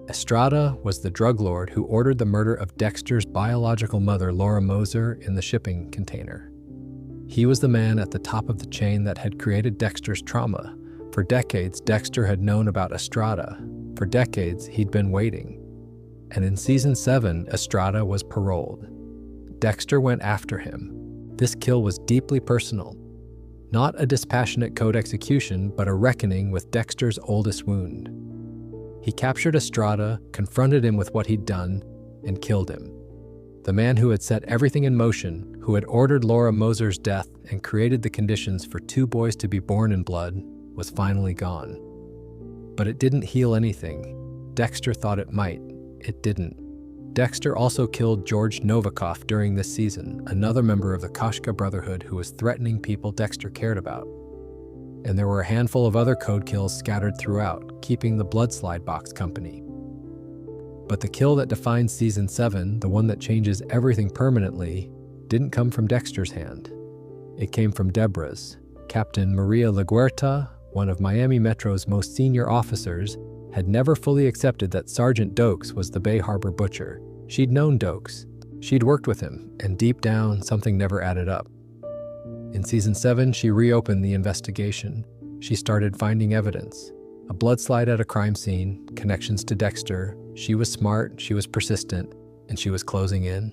Estrada was the drug lord who ordered the murder of Dexter's biological mother, Laura Moser, in the shipping container. He was the man at the top of the chain that had created Dexter's trauma. For decades, Dexter had known about Estrada. For decades, he'd been waiting. And in season 7, Estrada was paroled. Dexter went after him. This kill was deeply personal. Not a dispassionate code execution, but a reckoning with Dexter's oldest wound. He captured Estrada, confronted him with what he'd done, and killed him. The man who had set everything in motion, who had ordered Laura Moser's death and created the conditions for 2 boys to be born in blood, was finally gone. But it didn't heal anything. Dexter thought it might. It didn't. Dexter also killed George Novikov during this season, another member of the Koshka Brotherhood who was threatening people Dexter cared about. And there were a handful of other code kills scattered throughout, keeping the Bloodslide box company. But the kill that defines season 7, the one that changes everything permanently, didn't come from Dexter's hand. It came from Deborah's. Captain Maria LaGuerta, one of Miami Metro's most senior officers, had never fully accepted that Sergeant Dokes was the Bay Harbor butcher. She'd known Dokes. She'd worked with him, and deep down, something never added up. In season 7, she reopened the investigation. She started finding evidence. A bloodslide at a crime scene, connections to Dexter. She was smart, she was persistent, and she was closing in.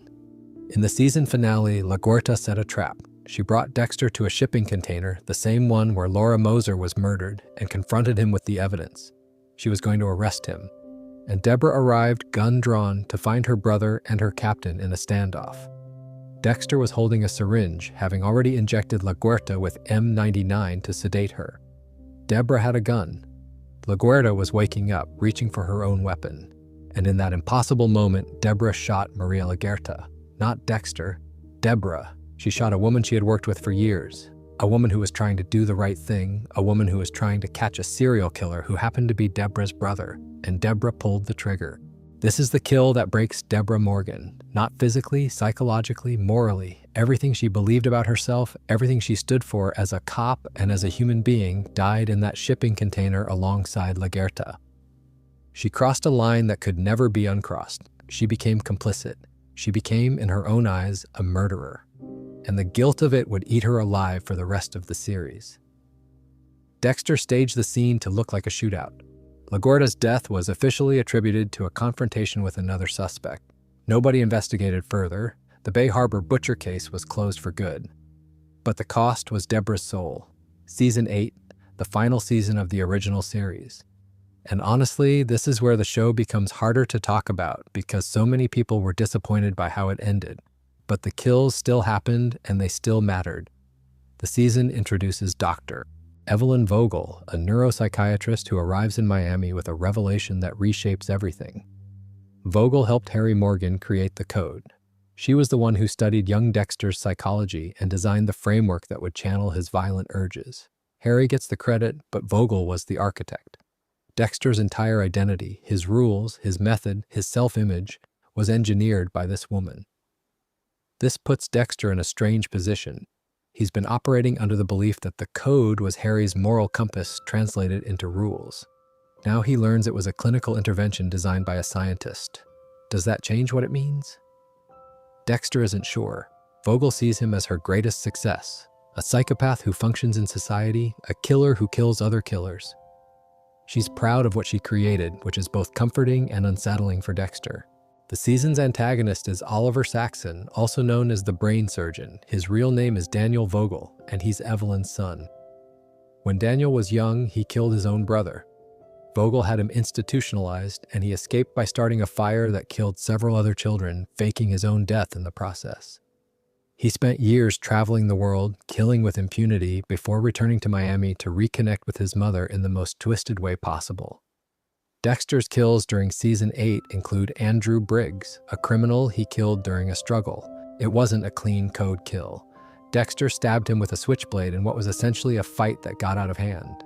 In the season finale, LaGuerta set a trap. She brought Dexter to a shipping container, the same one where Laura Moser was murdered, and confronted him with the evidence. She was going to arrest him. And Deborah arrived, gun drawn, to find her brother and her captain in a standoff. Dexter was holding a syringe, having already injected LaGuerta with M99 to sedate her. Deborah had a gun. LaGuerta was waking up, reaching for her own weapon. And in that impossible moment, Deborah shot Maria LaGuerta. Not Dexter. Deborah. She shot a woman she had worked with for years. A woman who was trying to do the right thing, a woman who was trying to catch a serial killer who happened to be Deborah's brother, and Deborah pulled the trigger. This is the kill that breaks Deborah Morgan. Not physically, psychologically, morally. Everything she believed about herself, everything she stood for as a cop and as a human being, died in that shipping container alongside LaGuerta. She crossed a line that could never be uncrossed. She became complicit. She became, in her own eyes, a murderer. And the guilt of it would eat her alive for the rest of the series. Dexter staged the scene to look like a shootout. LaGuerta's death was officially attributed to a confrontation with another suspect. Nobody investigated further. The Bay Harbor butcher case was closed for good. But the cost was Deborah's soul. Season 8, the final season of the original series. And honestly, this is where the show becomes harder to talk about because so many people were disappointed by how it ended. But the kills still happened and they still mattered. The season introduces Dr. Evelyn Vogel, a neuropsychiatrist who arrives in Miami with a revelation that reshapes everything. Vogel helped Harry Morgan create the code. She was the one who studied young Dexter's psychology and designed the framework that would channel his violent urges. Harry gets the credit, but Vogel was the architect. Dexter's entire identity, his rules, his method, his self-image, was engineered by this woman. This puts Dexter in a strange position. He's been operating under the belief that the code was Harry's moral compass translated into rules. Now he learns it was a clinical intervention designed by a scientist. Does that change what it means? Dexter isn't sure. Vogel sees him as her greatest success, a psychopath who functions in society, a killer who kills other killers. She's proud of what she created, which is both comforting and unsettling for Dexter. The season's antagonist is Oliver Saxon, also known as the Brain Surgeon. His real name is Daniel Vogel, and he's Evelyn's son. When Daniel was young, he killed his own brother. Vogel had him institutionalized, and he escaped by starting a fire that killed several other children, faking his own death in the process. He spent years traveling the world, killing with impunity, before returning to Miami to reconnect with his mother in the most twisted way possible. Dexter's kills during Season 8 include Andrew Briggs, a criminal he killed during a struggle. It wasn't a clean code kill. Dexter stabbed him with a switchblade in what was essentially a fight that got out of hand.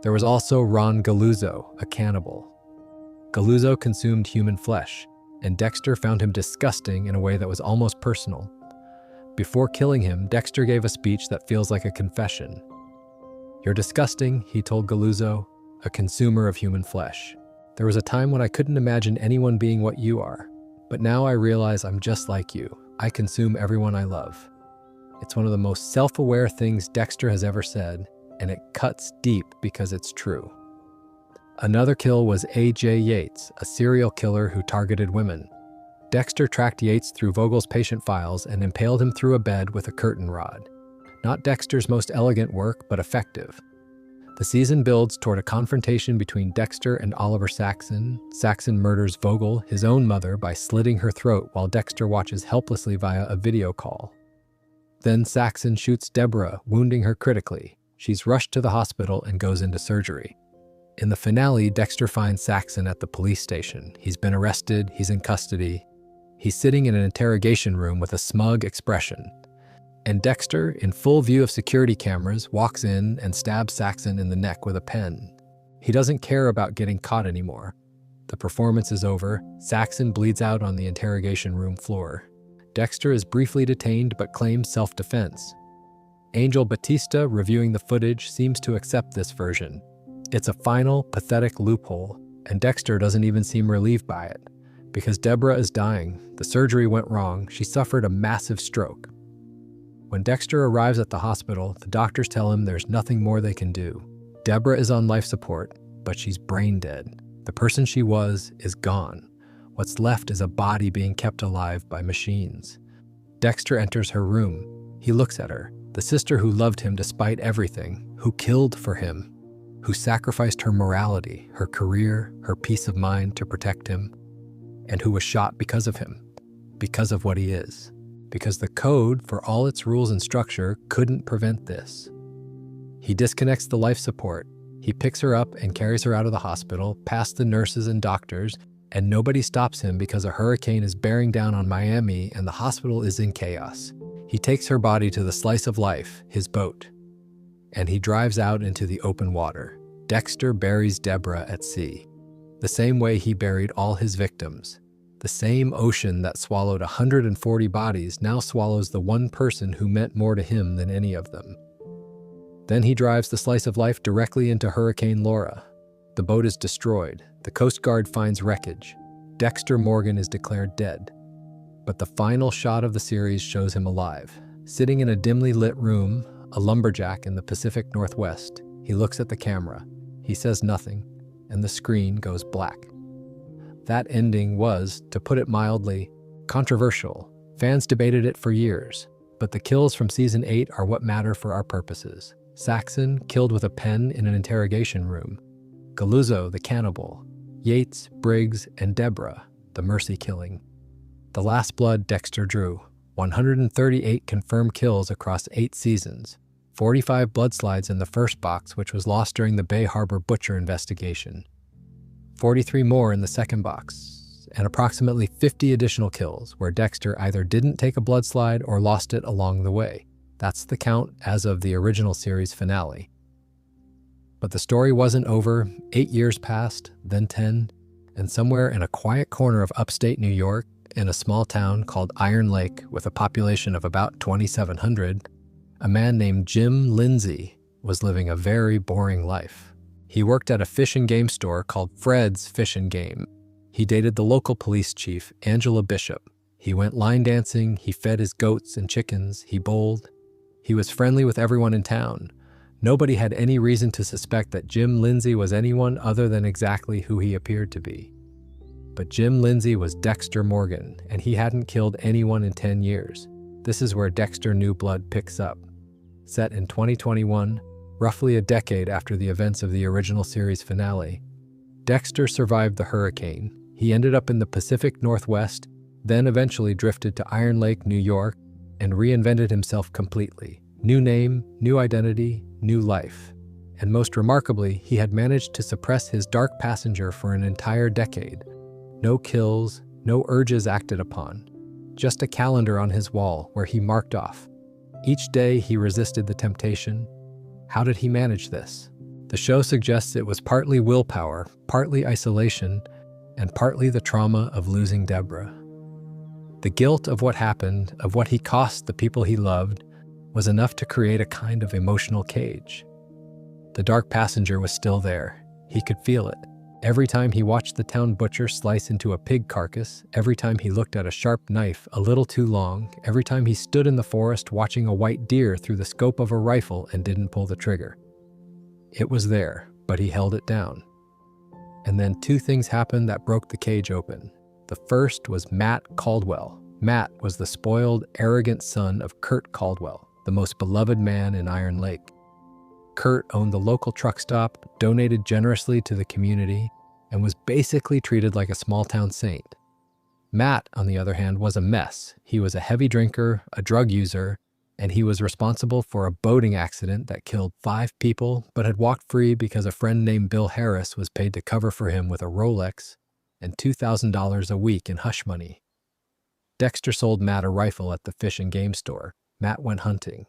There was also Ron Galuzzo, a cannibal. Galuzzo consumed human flesh, and Dexter found him disgusting in a way that was almost personal. Before killing him, Dexter gave a speech that feels like a confession. "You're disgusting," he told Galuzzo, "a consumer of human flesh. There was a time when I couldn't imagine anyone being what you are, but now I realize I'm just like you. I consume everyone I love." It's one of the most self-aware things Dexter has ever said, and it cuts deep because it's true. Another kill was A.J. Yates, a serial killer who targeted women. Dexter tracked Yates through Vogel's patient files and impaled him through a bed with a curtain rod. Not Dexter's most elegant work, but effective. The season builds toward a confrontation between Dexter and Oliver Saxon. Saxon murders Vogel, his own mother, by slitting her throat while Dexter watches helplessly via a video call. Then Saxon shoots Deborah, wounding her critically. She's rushed to the hospital and goes into surgery. In the finale, Dexter finds Saxon at the police station. He's been arrested, he's in custody. He's sitting in an interrogation room with a smug expression. And Dexter, in full view of security cameras, walks in and stabs Saxon in the neck with a pen. He doesn't care about getting caught anymore. The performance is over. Saxon bleeds out on the interrogation room floor. Dexter is briefly detained but claims self-defense. Angel Batista, reviewing the footage, seems to accept this version. It's a final, pathetic loophole, and Dexter doesn't even seem relieved by it. Because Deborah is dying, the surgery went wrong, she suffered a massive stroke. When Dexter arrives at the hospital, the doctors tell him there's nothing more they can do. Deborah is on life support, but she's brain dead. The person she was is gone. What's left is a body being kept alive by machines. Dexter enters her room. He looks at her, the sister who loved him despite everything, who killed for him, who sacrificed her morality, her career, her peace of mind to protect him, and who was shot because of him, because of what he is. Because the code, for all its rules and structure, couldn't prevent this. He disconnects the life support. He picks her up and carries her out of the hospital, past the nurses and doctors, and nobody stops him because a hurricane is bearing down on Miami and the hospital is in chaos. He takes her body to the slice of life, his boat, and he drives out into the open water. Dexter buries Deborah at sea, the same way he buried all his victims. The same ocean that swallowed 140 bodies now swallows the one person who meant more to him than any of them. Then he drives the slice of life directly into Hurricane Laura. The boat is destroyed. The Coast Guard finds wreckage. Dexter Morgan is declared dead. But the final shot of the series shows him alive. Sitting in a dimly lit room, a lumberjack in the Pacific Northwest, he looks at the camera. He says nothing, and the screen goes black. That ending was, to put it mildly, controversial. Fans debated it for years, but the kills from Season 8 are what matter for our purposes. Saxon, killed with a pen in an interrogation room. Galuzzo, the cannibal. Yates, Briggs, and Deborah, the mercy killing. The last blood Dexter drew. 138 confirmed kills across 8 seasons. 45 bloodslides in the first box, which was lost during the Bay Harbor Butcher investigation. 43 more in the second box, and approximately 50 additional kills where Dexter either didn't take a bloodslide or lost it along the way. That's the count as of the original series finale. But the story wasn't over. 8 years passed, then 10, and somewhere in a quiet corner of upstate New York, in a small town called Iron Lake with a population of about 2,700, a man named Jim Lindsay was living a very boring life. He worked at a fish and game store called Fred's Fish and Game. He dated the local police chief, Angela Bishop. He went line dancing, he fed his goats and chickens, he bowled. He was friendly with everyone in town. Nobody had any reason to suspect that Jim Lindsay was anyone other than exactly who he appeared to be. But Jim Lindsay was Dexter Morgan, and he hadn't killed anyone in 10 years. This is where Dexter New Blood picks up. Set in 2021, roughly a decade after the events of the original series finale, Dexter survived the hurricane. He ended up in the Pacific Northwest, then eventually drifted to Iron Lake, New York, and reinvented himself completely. New name, new identity, new life. And most remarkably, he had managed to suppress his dark passenger for an entire decade. No kills, no urges acted upon. Just a calendar on his wall where he marked off. Each day he resisted the temptation. How did he manage this? The show suggests it was partly willpower, partly isolation, and partly the trauma of losing Deborah. The guilt of what happened, of what he cost the people he loved, was enough to create a kind of emotional cage. The dark passenger was still there. He could feel it. Every time he watched the town butcher slice into a pig carcass, every time he looked at a sharp knife a little too long, every time he stood in the forest watching a white deer through the scope of a rifle and didn't pull the trigger. It was there, but he held it down. And then two things happened that broke the cage open. The first was Matt Caldwell. Matt was the spoiled, arrogant son of Kurt Caldwell, the most beloved man in Iron Lake. Kurt owned the local truck stop, donated generously to the community, and was basically treated like a small-town saint. Matt, on the other hand, was a mess. He was a heavy drinker, a drug user, and he was responsible for a boating accident that killed 5 people, but had walked free because a friend named Bill Harris was paid to cover for him with a Rolex and $2,000 a week in hush money. Dexter sold Matt a rifle at the fish and game store. Matt went hunting.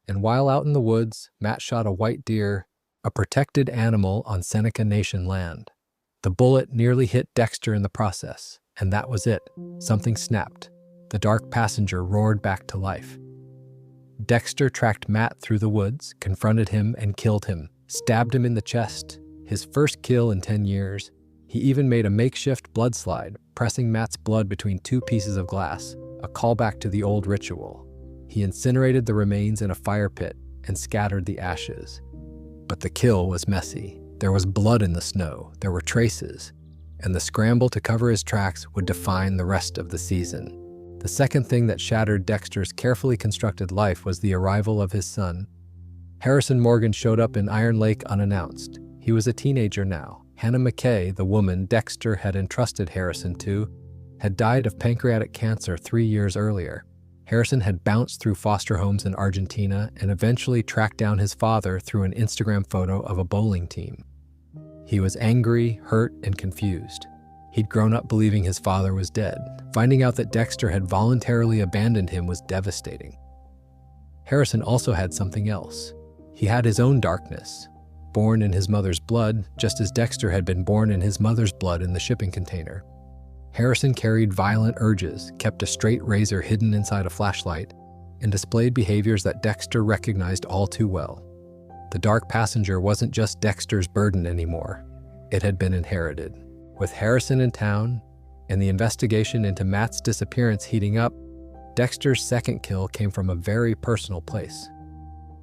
And while out in the woods, Matt shot a white deer, a protected animal on Seneca Nation land. The bullet nearly hit Dexter in the process, and that was it. Something snapped. The dark passenger roared back to life. Dexter tracked Matt through the woods, confronted him, and killed him, stabbed him in the chest, his first kill in 10 years. He even made a makeshift blood slide, pressing Matt's blood between 2 pieces of glass, a callback to the old ritual. He incinerated the remains in a fire pit and scattered the ashes. But the kill was messy. There was blood in the snow, there were traces, and the scramble to cover his tracks would define the rest of the season. The second thing that shattered Dexter's carefully constructed life was the arrival of his son. Harrison Morgan showed up in Iron Lake unannounced. He was a teenager now. Hannah McKay, the woman Dexter had entrusted Harrison to, had died of pancreatic cancer 3 years earlier. Harrison had bounced through foster homes in Argentina and eventually tracked down his father through an Instagram photo of a bowling team. He was angry, hurt, and confused. He'd grown up believing his father was dead. Finding out that Dexter had voluntarily abandoned him was devastating. Harrison also had something else. He had his own darkness. Born in his mother's blood, just as Dexter had been born in his mother's blood in the shipping container. Harrison carried violent urges, kept a straight razor hidden inside a flashlight, and displayed behaviors that Dexter recognized all too well. The dark passenger wasn't just Dexter's burden anymore. It had been inherited. With Harrison in town, and the investigation into Matt's disappearance heating up, Dexter's second kill came from a very personal place.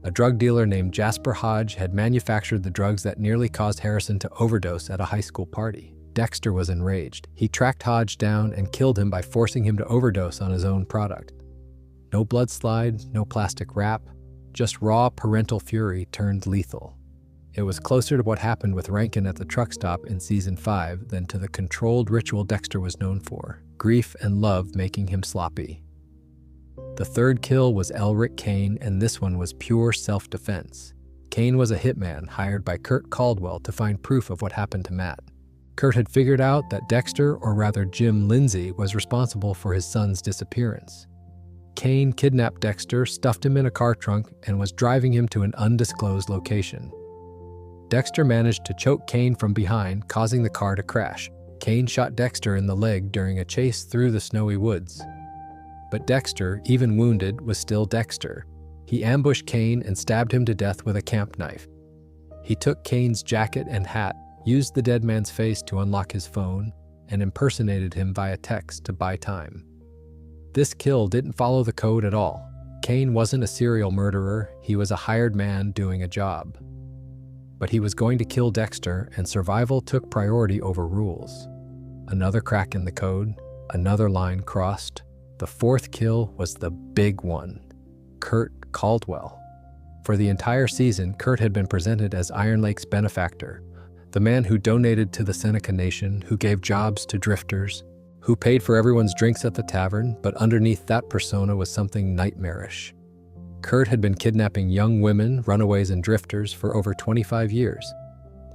A drug dealer named Jasper Hodge had manufactured the drugs that nearly caused Harrison to overdose at a high school party. Dexter was enraged. He tracked Hodge down and killed him by forcing him to overdose on his own product. No blood slide, no plastic wrap, just raw parental fury turned lethal. It was closer to what happened with Rankin at the truck stop in Season 5 than to the controlled ritual Dexter was known for, grief and love making him sloppy. The third kill was Elric Kane, and this one was pure self-defense. Kane was a hitman hired by Kurt Caldwell to find proof of what happened to Matt. Kurt had figured out that Dexter, or rather Jim Lindsay, was responsible for his son's disappearance. Kane kidnapped Dexter, stuffed him in a car trunk, and was driving him to an undisclosed location. Dexter managed to choke Kane from behind, causing the car to crash. Kane shot Dexter in the leg during a chase through the snowy woods. But Dexter, even wounded, was still Dexter. He ambushed Kane and stabbed him to death with a camp knife. He took Kane's jacket and hat, used the dead man's face to unlock his phone, and impersonated him via text to buy time. This kill didn't follow the code at all. Kane wasn't a serial murderer, he was a hired man doing a job. But he was going to kill Dexter, and survival took priority over rules. Another crack in the code, another line crossed. The fourth kill was the big one, Kurt Caldwell. For the entire season, Kurt had been presented as Iron Lake's benefactor, the man who donated to the Seneca Nation, who gave jobs to drifters, who paid for everyone's drinks at the tavern, but underneath that persona was something nightmarish. Kurt had been kidnapping young women, runaways, and drifters for over 25 years.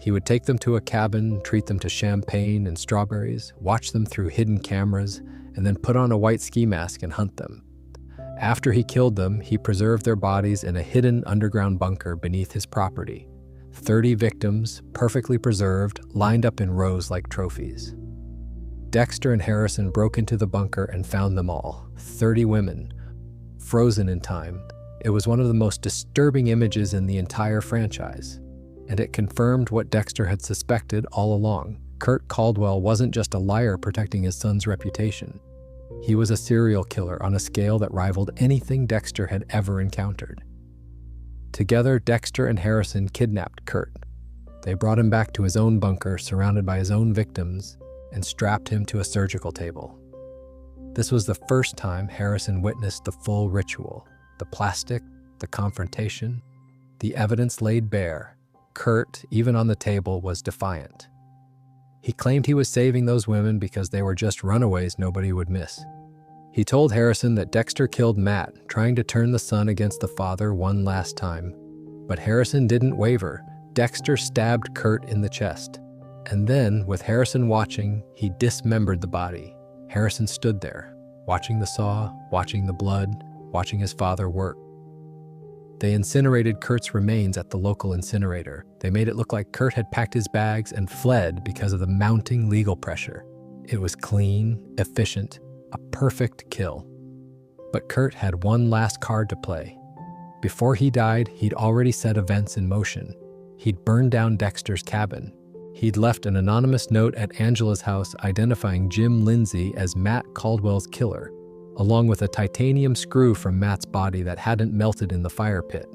He would take them to a cabin, treat them to champagne and strawberries, watch them through hidden cameras, and then put on a white ski mask and hunt them. After he killed them, he preserved their bodies in a hidden underground bunker beneath his property. 30 victims, perfectly preserved, lined up in rows like trophies. Dexter and Harrison broke into the bunker and found them all, 30 women, frozen in time. It was one of the most disturbing images in the entire franchise, and it confirmed what Dexter had suspected all along. Kurt Caldwell wasn't just a liar protecting his son's reputation. He was a serial killer on a scale that rivaled anything Dexter had ever encountered. Together, Dexter and Harrison kidnapped Kurt. They brought him back to his own bunker, surrounded by his own victims, and strapped him to a surgical table. This was the first time Harrison witnessed the full ritual. The plastic, the confrontation, the evidence laid bare. Kurt, even on the table, was defiant. He claimed he was saving those women because they were just runaways nobody would miss. He told Harrison that Dexter killed Matt, trying to turn the son against the father one last time. But Harrison didn't waver. Dexter stabbed Kurt in the chest. And then, with Harrison watching, he dismembered the body. Harrison stood there, watching the saw, watching the blood, watching his father work. They incinerated Kurt's remains at the local incinerator. They made it look like Kurt had packed his bags and fled because of the mounting legal pressure. It was clean, efficient, a perfect kill. But Kurt had one last card to play. Before he died, he'd already set events in motion. He'd burned down Dexter's cabin. He'd left an anonymous note at Angela's house identifying Jim Lindsay as Matt Caldwell's killer, along with a titanium screw from Matt's body that hadn't melted in the fire pit.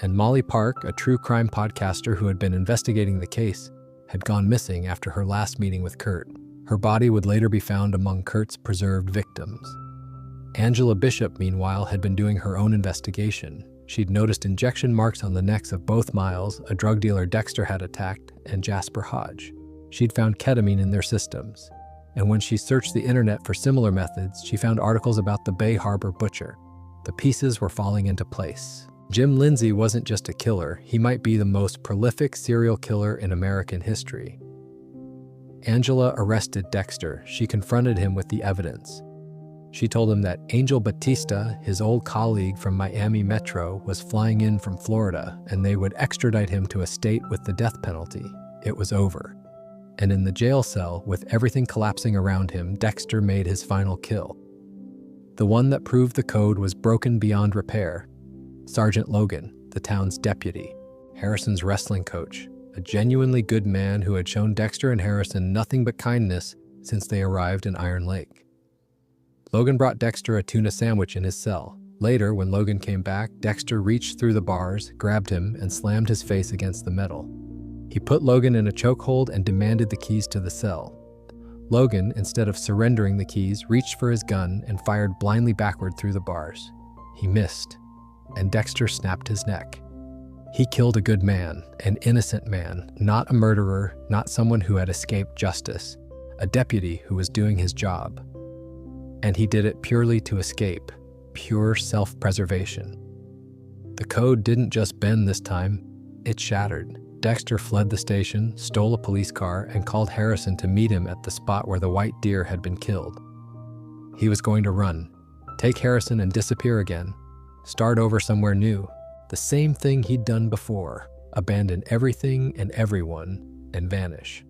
And Molly Park, a true crime podcaster who had been investigating the case, had gone missing after her last meeting with Kurt. Her body would later be found among Kurt's preserved victims. Angela Bishop, meanwhile, had been doing her own investigation. She'd noticed injection marks on the necks of both Miles, a drug dealer Dexter had attacked, and Jasper Hodge. She'd found ketamine in their systems. And when she searched the internet for similar methods, she found articles about the Bay Harbor butcher. The pieces were falling into place. Jim Lindsay wasn't just a killer, he might be the most prolific serial killer in American history. Angela arrested Dexter. She confronted him with the evidence. She told him that Angel Batista, his old colleague from Miami Metro, was flying in from Florida, and they would extradite him to a state with the death penalty. It was over. And in the jail cell, with everything collapsing around him, Dexter made his final kill. The one that proved the code was broken beyond repair. Sergeant Logan, the town's deputy, Harrison's wrestling coach, a genuinely good man who had shown Dexter and Harrison nothing but kindness since they arrived in Iron Lake. Logan brought Dexter a tuna sandwich in his cell. Later, when Logan came back, Dexter reached through the bars, grabbed him, and slammed his face against the metal. He put Logan in a chokehold and demanded the keys to the cell. Logan, instead of surrendering the keys, reached for his gun and fired blindly backward through the bars. He missed, and Dexter snapped his neck. He killed a good man, an innocent man, not a murderer, not someone who had escaped justice, a deputy who was doing his job. And he did it purely to escape, pure self-preservation. The code didn't just bend this time, it shattered. Dexter fled the station, stole a police car, and called Harrison to meet him at the spot where the white deer had been killed. He was going to run, take Harrison and disappear again, start over somewhere new, the same thing he'd done before, abandon everything and everyone, and vanish.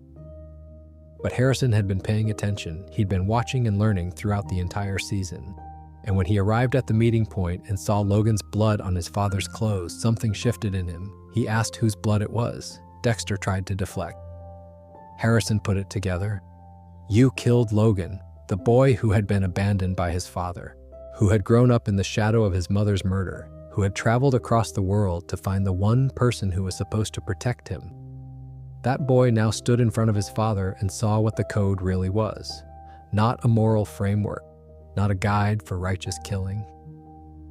But Harrison had been paying attention. He'd been watching and learning throughout the entire season. And when he arrived at the meeting point and saw Logan's blood on his father's clothes, something shifted in him. He asked whose blood it was. Dexter tried to deflect. Harrison put it together. You killed Logan, the boy who had been abandoned by his father, who had grown up in the shadow of his mother's murder, who had traveled across the world to find the one person who was supposed to protect him. That boy now stood in front of his father and saw what the code really was. Not a moral framework, not a guide for righteous killing.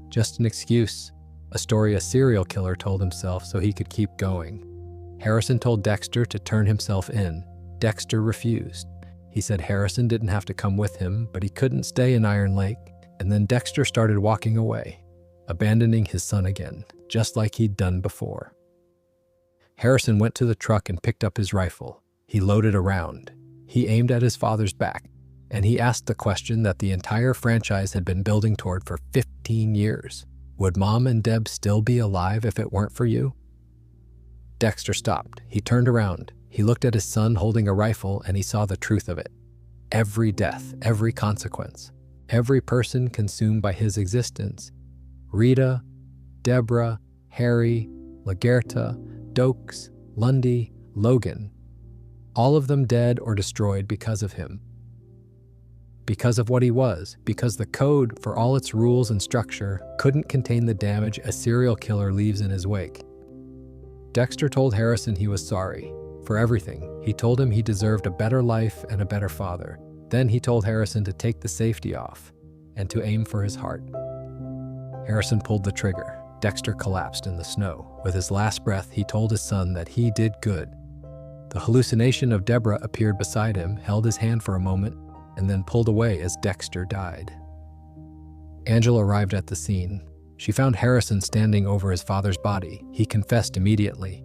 Just an excuse, a story a serial killer told himself so he could keep going. Harrison told Dexter to turn himself in. Dexter refused. He said Harrison didn't have to come with him, but he couldn't stay in Iron Lake. And then Dexter started walking away. abandoning his son again, just like he'd done before. Harrison went to the truck and picked up his rifle. He loaded a round. He aimed at his father's back, and he asked the question that the entire franchise had been building toward for 15 years. Would Mom and Deb still be alive if it weren't for you? Dexter stopped. He turned around. He looked at his son holding a rifle, and he saw the truth of it. Every death, every consequence, every person consumed by his existence. Rita, Deborah, Harry, Lagerta, Dokes, Lundy, Logan. All of them dead or destroyed because of him. Because of what he was, because the code, for all its rules and structure, couldn't contain the damage a serial killer leaves in his wake. Dexter told Harrison he was sorry for everything. He told him he deserved a better life and a better father. Then he told Harrison to take the safety off and to aim for his heart. Harrison pulled the trigger. Dexter collapsed in the snow. With his last breath, he told his son that he did good. The hallucination of Deborah appeared beside him, held his hand for a moment, and then pulled away as Dexter died. Angela arrived at the scene. She found Harrison standing over his father's body. He confessed immediately.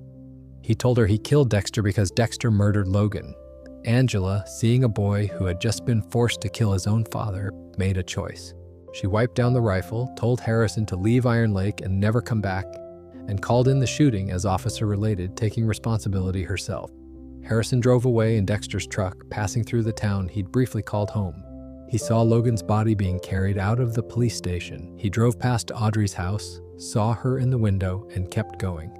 He told her he killed Dexter because Dexter murdered Logan. Angela, seeing a boy who had just been forced to kill his own father, made a choice. She wiped down the rifle, told Harrison to leave Iron Lake and never come back, and called in the shooting as officer-related, taking responsibility herself. Harrison drove away in Dexter's truck, passing through the town he'd briefly called home. He saw Logan's body being carried out of the police station. He drove past Audrey's house, saw her in the window, and kept going.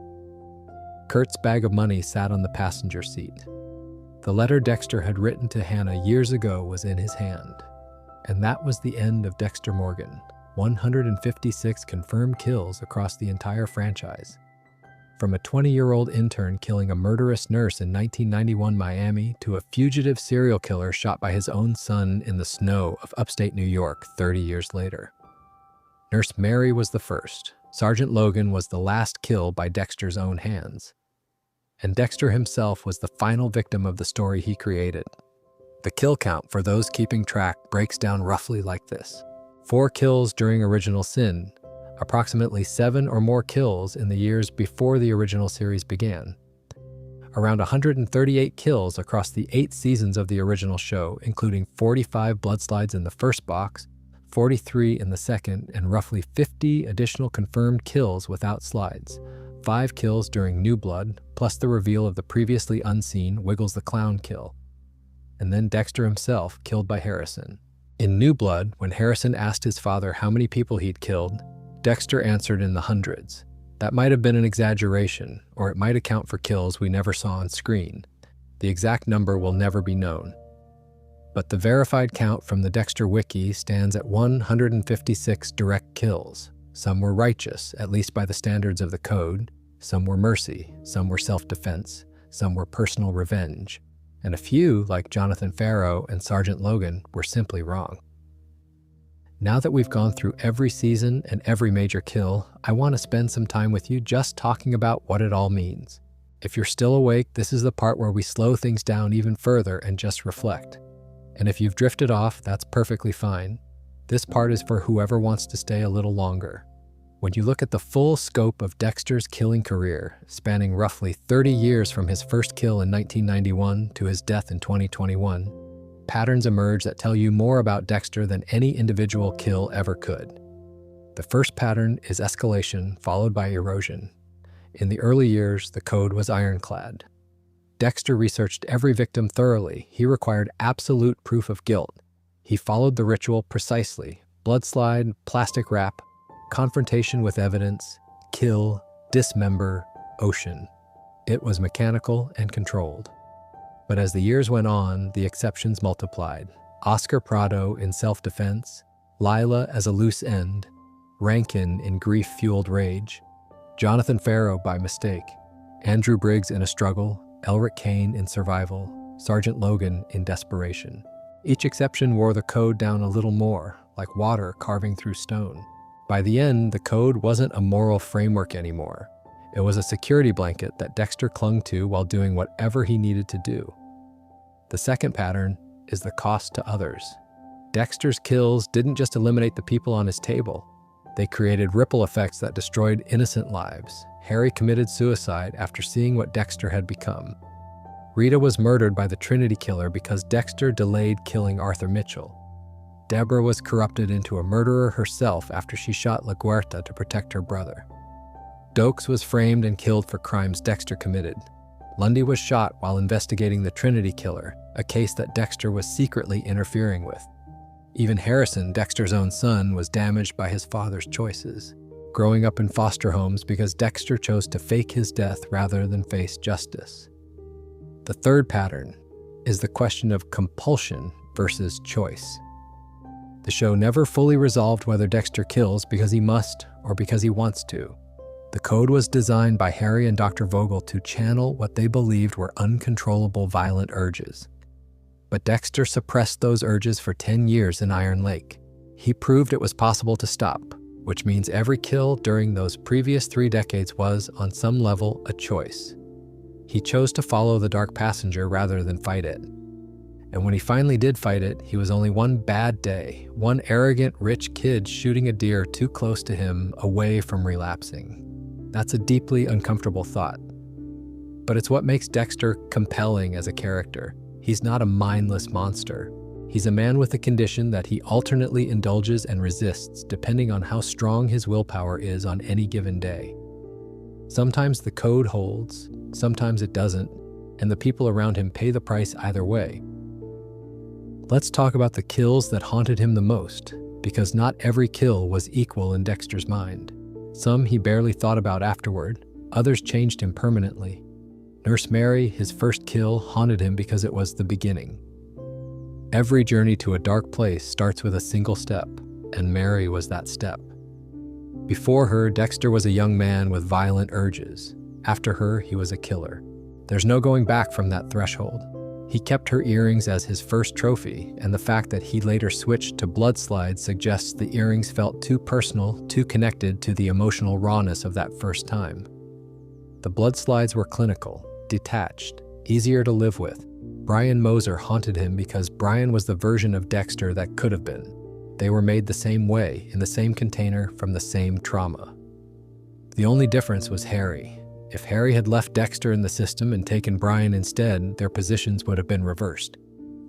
Kurt's bag of money sat on the passenger seat. The letter Dexter had written to Hannah years ago was in his hand. And that was the end of Dexter Morgan. 156 confirmed kills across the entire franchise. From a 20-year-old intern killing a murderous nurse in 1991 Miami to a fugitive serial killer shot by his own son in the snow of upstate New York 30 years later. Nurse Mary was the first. Sergeant Logan was the last kill by Dexter's own hands. And Dexter himself was the final victim of the story he created. The kill count, for those keeping track, breaks down roughly like this. 4 kills during Original Sin, approximately 7 or more kills in the years before the original series began. Around 138 kills across the 8 seasons of the original show, including 45 bloodslides in the first box, 43 in the second, and roughly 50 additional confirmed kills without slides. 5 kills during New Blood, plus the reveal of the previously unseen Wiggles the Clown kill. And then Dexter himself, killed by Harrison. In New Blood, when Harrison asked his father how many people he'd killed, Dexter answered in the hundreds. That might have been an exaggeration, or it might account for kills we never saw on screen. The exact number will never be known. But the verified count from the Dexter Wiki stands at 156 direct kills. Some were righteous, at least by the standards of the code. Some were mercy, some were self-defense, some were personal revenge. And a few, like Jonathan Farrow and Sergeant Logan, were simply wrong. Now that we've gone through every season and every major kill, I want to spend some time with you just talking about what it all means. If you're still awake, this is the part where we slow things down even further and just reflect. And if you've drifted off, that's perfectly fine. This part is for whoever wants to stay a little longer. When you look at the full scope of Dexter's killing career, spanning roughly 30 years from his first kill in 1991 to his death in 2021, patterns emerge that tell you more about Dexter than any individual kill ever could. The first pattern is escalation, followed by erosion. In the early years, the code was ironclad. Dexter researched every victim thoroughly. He required absolute proof of guilt. He followed the ritual precisely: blood slide, plastic wrap, confrontation with evidence, kill, dismember, ocean. It was mechanical and controlled. But as the years went on, the exceptions multiplied. Oscar Prado in self-defense, Lila as a loose end, Rankin in grief-fueled rage, Jonathan Farrow by mistake, Andrew Briggs in a struggle, Elric Kane in survival, Sergeant Logan in desperation. Each exception wore the code down a little more, like water carving through stone. By the end, the code wasn't a moral framework anymore. It was a security blanket that Dexter clung to while doing whatever he needed to do. The second pattern is the cost to others. Dexter's kills didn't just eliminate the people on his table. They created ripple effects that destroyed innocent lives. Harry committed suicide after seeing what Dexter had become. Rita was murdered by the Trinity killer because Dexter delayed killing Arthur Mitchell. Deborah was corrupted into a murderer herself after she shot LaGuerta to protect her brother. Dokes was framed and killed for crimes Dexter committed. Lundy was shot while investigating the Trinity killer, a case that Dexter was secretly interfering with. Even Harrison, Dexter's own son, was damaged by his father's choices, growing up in foster homes because Dexter chose to fake his death rather than face justice. The third pattern is the question of compulsion versus choice. The show never fully resolved whether Dexter kills because he must or because he wants to. The code was designed by Harry and Dr. Vogel to channel what they believed were uncontrollable violent urges. But Dexter suppressed those urges for 10 years in Iron Lake. He proved it was possible to stop, which means every kill during those previous 3 decades was, on some level, a choice. He chose to follow the Dark Passenger rather than fight it. And when he finally did fight it, he was only one bad day, one arrogant, rich kid shooting a deer too close to him away from relapsing. That's a deeply uncomfortable thought. But it's what makes Dexter compelling as a character. He's not a mindless monster. He's a man with a condition that he alternately indulges and resists depending on how strong his willpower is on any given day. Sometimes the code holds, sometimes it doesn't, and the people around him pay the price either way. Let's talk about the kills that haunted him the most, because not every kill was equal in Dexter's mind. Some he barely thought about afterward, others changed him permanently. Nurse Mary, his first kill, haunted him because it was the beginning. Every journey to a dark place starts with a single step, and Mary was that step. Before her, Dexter was a young man with violent urges. After her, he was a killer. There's no going back from that threshold. He kept her earrings as his first trophy, and the fact that he later switched to blood slides suggests the earrings felt too personal, too connected to the emotional rawness of that first time. The blood slides were clinical, detached, easier to live with. Brian Moser haunted him because Brian was the version of Dexter that could have been. They were made the same way, in the same container, from the same trauma. The only difference was Harry. If Harry had left Dexter in the system and taken Brian instead, their positions would have been reversed.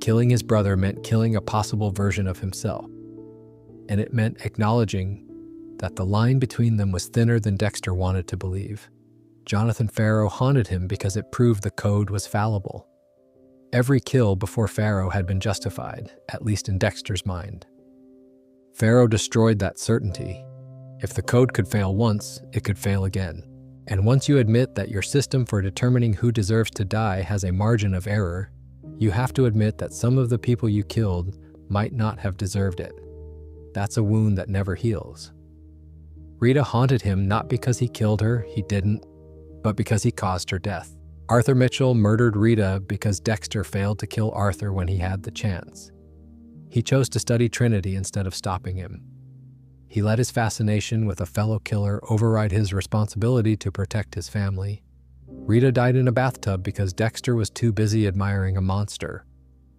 Killing his brother meant killing a possible version of himself. And it meant acknowledging that the line between them was thinner than Dexter wanted to believe. Jonathan Farrow haunted him because it proved the code was fallible. Every kill before Farrow had been justified, at least in Dexter's mind. Farrow destroyed that certainty. If the code could fail once, it could fail again. And once you admit that your system for determining who deserves to die has a margin of error, you have to admit that some of the people you killed might not have deserved it. That's a wound that never heals. Rita haunted him not because he killed her, he didn't, but because he caused her death. Arthur Mitchell murdered Rita because Dexter failed to kill Arthur when he had the chance. He chose to study Trinity instead of stopping him. He let his fascination with a fellow killer override his responsibility to protect his family. Rita died in a bathtub because Dexter was too busy admiring a monster.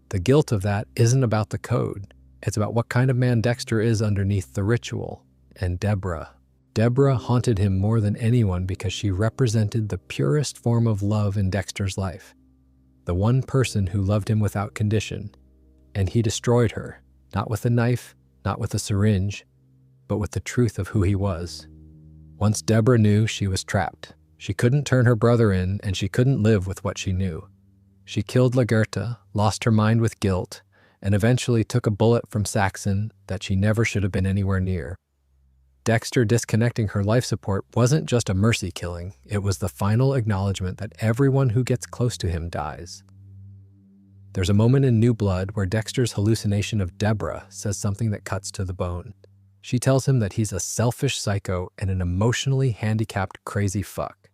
The guilt of that isn't about the code. It's about what kind of man Dexter is underneath the ritual. And Deborah haunted him more than anyone because she represented the purest form of love in Dexter's life. The one person who loved him without condition. And he destroyed her, not with a knife, not with a syringe, but with the truth of who he was. Once Deborah knew, she was trapped. She couldn't turn her brother in, and she couldn't live with what she knew. She killed LaGuerta, lost her mind with guilt, and eventually took a bullet from Saxon that she never should have been anywhere near. Dexter disconnecting her life support wasn't just a mercy killing, it was the final acknowledgement that everyone who gets close to him dies. There's a moment in New Blood where Dexter's hallucination of Deborah says something that cuts to the bone. She tells him that he's a selfish psycho and an emotionally handicapped crazy fuck.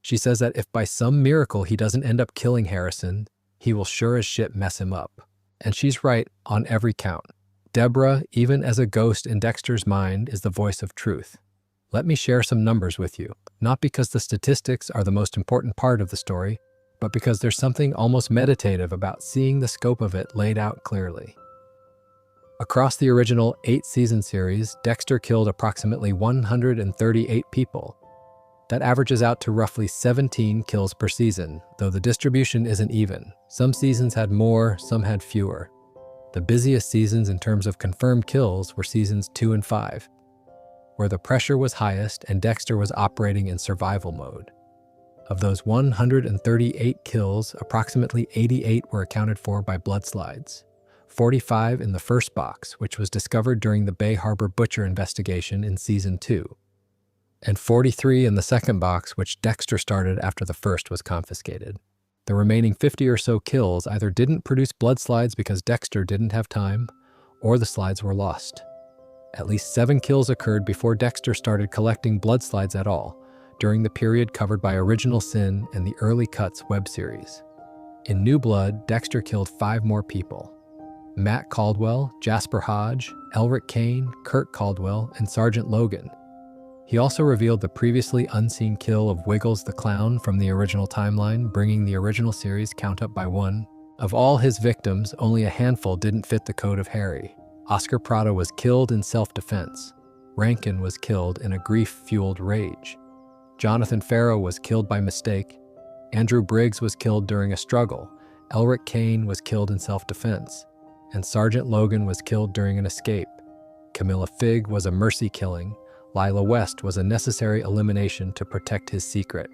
She says that if by some miracle he doesn't end up killing Harrison, he will sure as shit mess him up. And she's right on every count. Deborah, even as a ghost in Dexter's mind, is the voice of truth. Let me share some numbers with you, not because the statistics are the most important part of the story, but because there's something almost meditative about seeing the scope of it laid out clearly. Across the original 8-season series, Dexter killed approximately 138 people. That averages out to roughly 17 kills per season, though the distribution isn't even. Some seasons had more, some had fewer. The busiest seasons in terms of confirmed kills were seasons 2 and 5, where the pressure was highest and Dexter was operating in survival mode. Of those 138 kills, approximately 88 were accounted for by blood-slides. 45 in the first box, which was discovered during the Bay Harbor Butcher investigation in Season 2, and 43 in the second box, which Dexter started after the first was confiscated. The remaining 50 or so kills either didn't produce blood slides because Dexter didn't have time, or the slides were lost. At least 7 kills occurred before Dexter started collecting blood slides at all, during the period covered by Original Sin and the Early Cuts web series. In New Blood, Dexter killed 5 more people: Matt Caldwell, Jasper Hodge, Elric Kane, Kurt Caldwell, and Sergeant Logan. He also revealed the previously unseen kill of Wiggles the Clown from the original timeline, bringing the original series count up by 1. Of all his victims, only a handful didn't fit the code of Harry. Oscar Prado was killed in self-defense. Rankin was killed in a grief-fueled rage. Jonathan Farrow was killed by mistake. Andrew Briggs was killed during a struggle. Elric Kane was killed in self-defense. And Sergeant Logan was killed during an escape. Camilla Figg was a mercy killing. Lila West was a necessary elimination to protect his secret.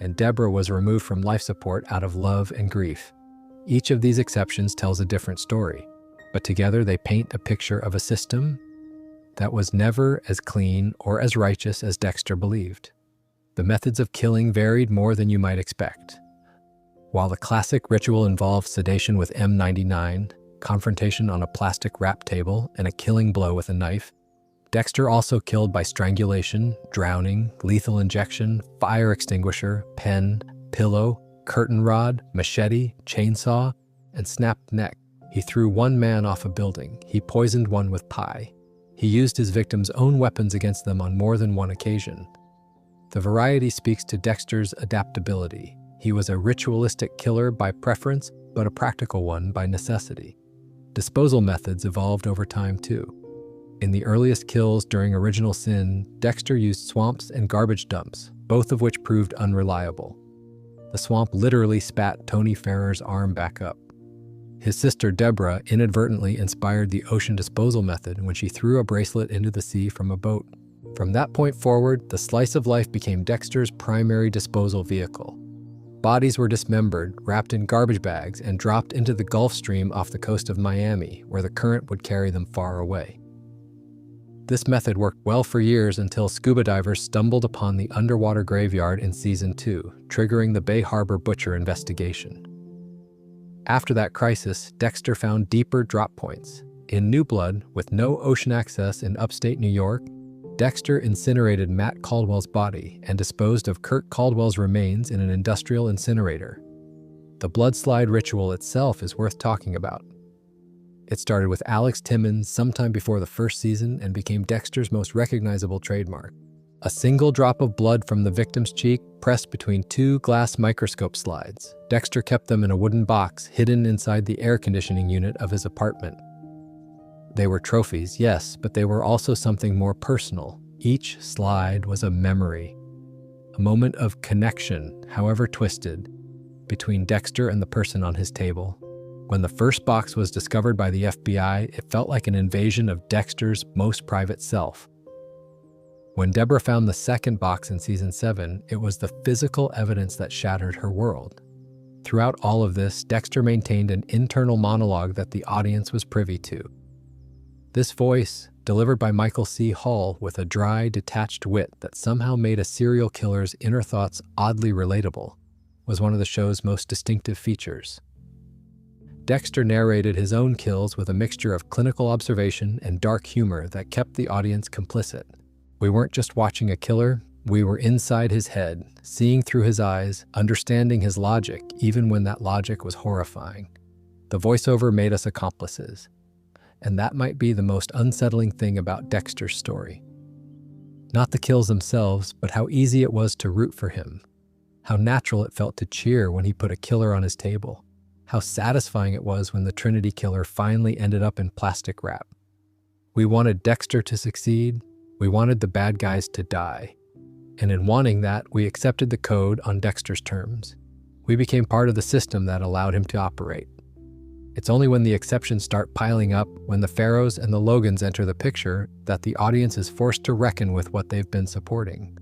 And Deborah was removed from life support out of love and grief. Each of these exceptions tells a different story, but together they paint a picture of a system that was never as clean or as righteous as Dexter believed. The methods of killing varied more than you might expect. While the classic ritual involved sedation with M99, confrontation on a plastic wrap table, and a killing blow with a knife, Dexter also killed by strangulation, drowning, lethal injection, fire extinguisher, pen, pillow, curtain rod, machete, chainsaw, and snapped neck. He threw one man off a building. He poisoned one with pie. He used his victims' own weapons against them on more than one occasion. The variety speaks to Dexter's adaptability. He was a ritualistic killer by preference, but a practical one by necessity. Disposal methods evolved over time too. In the earliest kills during Original Sin, Dexter used swamps and garbage dumps, both of which proved unreliable. The swamp literally spat Tony Farrer's arm back up. His sister Deborah inadvertently inspired the ocean disposal method when she threw a bracelet into the sea from a boat. From that point forward, the slice of life became Dexter's primary disposal vehicle. Bodies were dismembered, wrapped in garbage bags, and dropped into the Gulf Stream off the coast of Miami, where the current would carry them far away. This method worked well for years until scuba divers stumbled upon the underwater graveyard in Season 2, triggering the Bay Harbor Butcher investigation. After that crisis, Dexter found deeper drop points. In New Blood, with no ocean access in upstate New York, Dexter incinerated Matt Caldwell's body and disposed of Kurt Caldwell's remains in an industrial incinerator. The blood slide ritual itself is worth talking about. It started with Alex Timmons sometime before the first season and became Dexter's most recognizable trademark. A single drop of blood from the victim's cheek pressed between 2 glass microscope slides. Dexter kept them in a wooden box hidden inside the air conditioning unit of his apartment. They were trophies, yes, but they were also something more personal. Each slide was a memory, a moment of connection, however twisted, between Dexter and the person on his table. When the first box was discovered by the FBI, it felt like an invasion of Dexter's most private self. When Deborah found the second box in Season 7, it was the physical evidence that shattered her world. Throughout all of this, Dexter maintained an internal monologue that the audience was privy to. This voice, delivered by Michael C. Hall with a dry, detached wit that somehow made a serial killer's inner thoughts oddly relatable, was one of the show's most distinctive features. Dexter narrated his own kills with a mixture of clinical observation and dark humor that kept the audience complicit. We weren't just watching a killer, we were inside his head, seeing through his eyes, understanding his logic, even when that logic was horrifying. The voiceover made us accomplices. And that might be the most unsettling thing about Dexter's story. Not the kills themselves, but how easy it was to root for him. How natural it felt to cheer when he put a killer on his table. how satisfying it was when the Trinity killer finally ended up in plastic wrap. We wanted Dexter to succeed, we wanted the bad guys to die. And in wanting that, we accepted the code on Dexter's terms. We became part of the system that allowed him to operate. It's only when the exceptions start piling up, when the Pharaohs and the Logans enter the picture, that the audience is forced to reckon with what they've been supporting.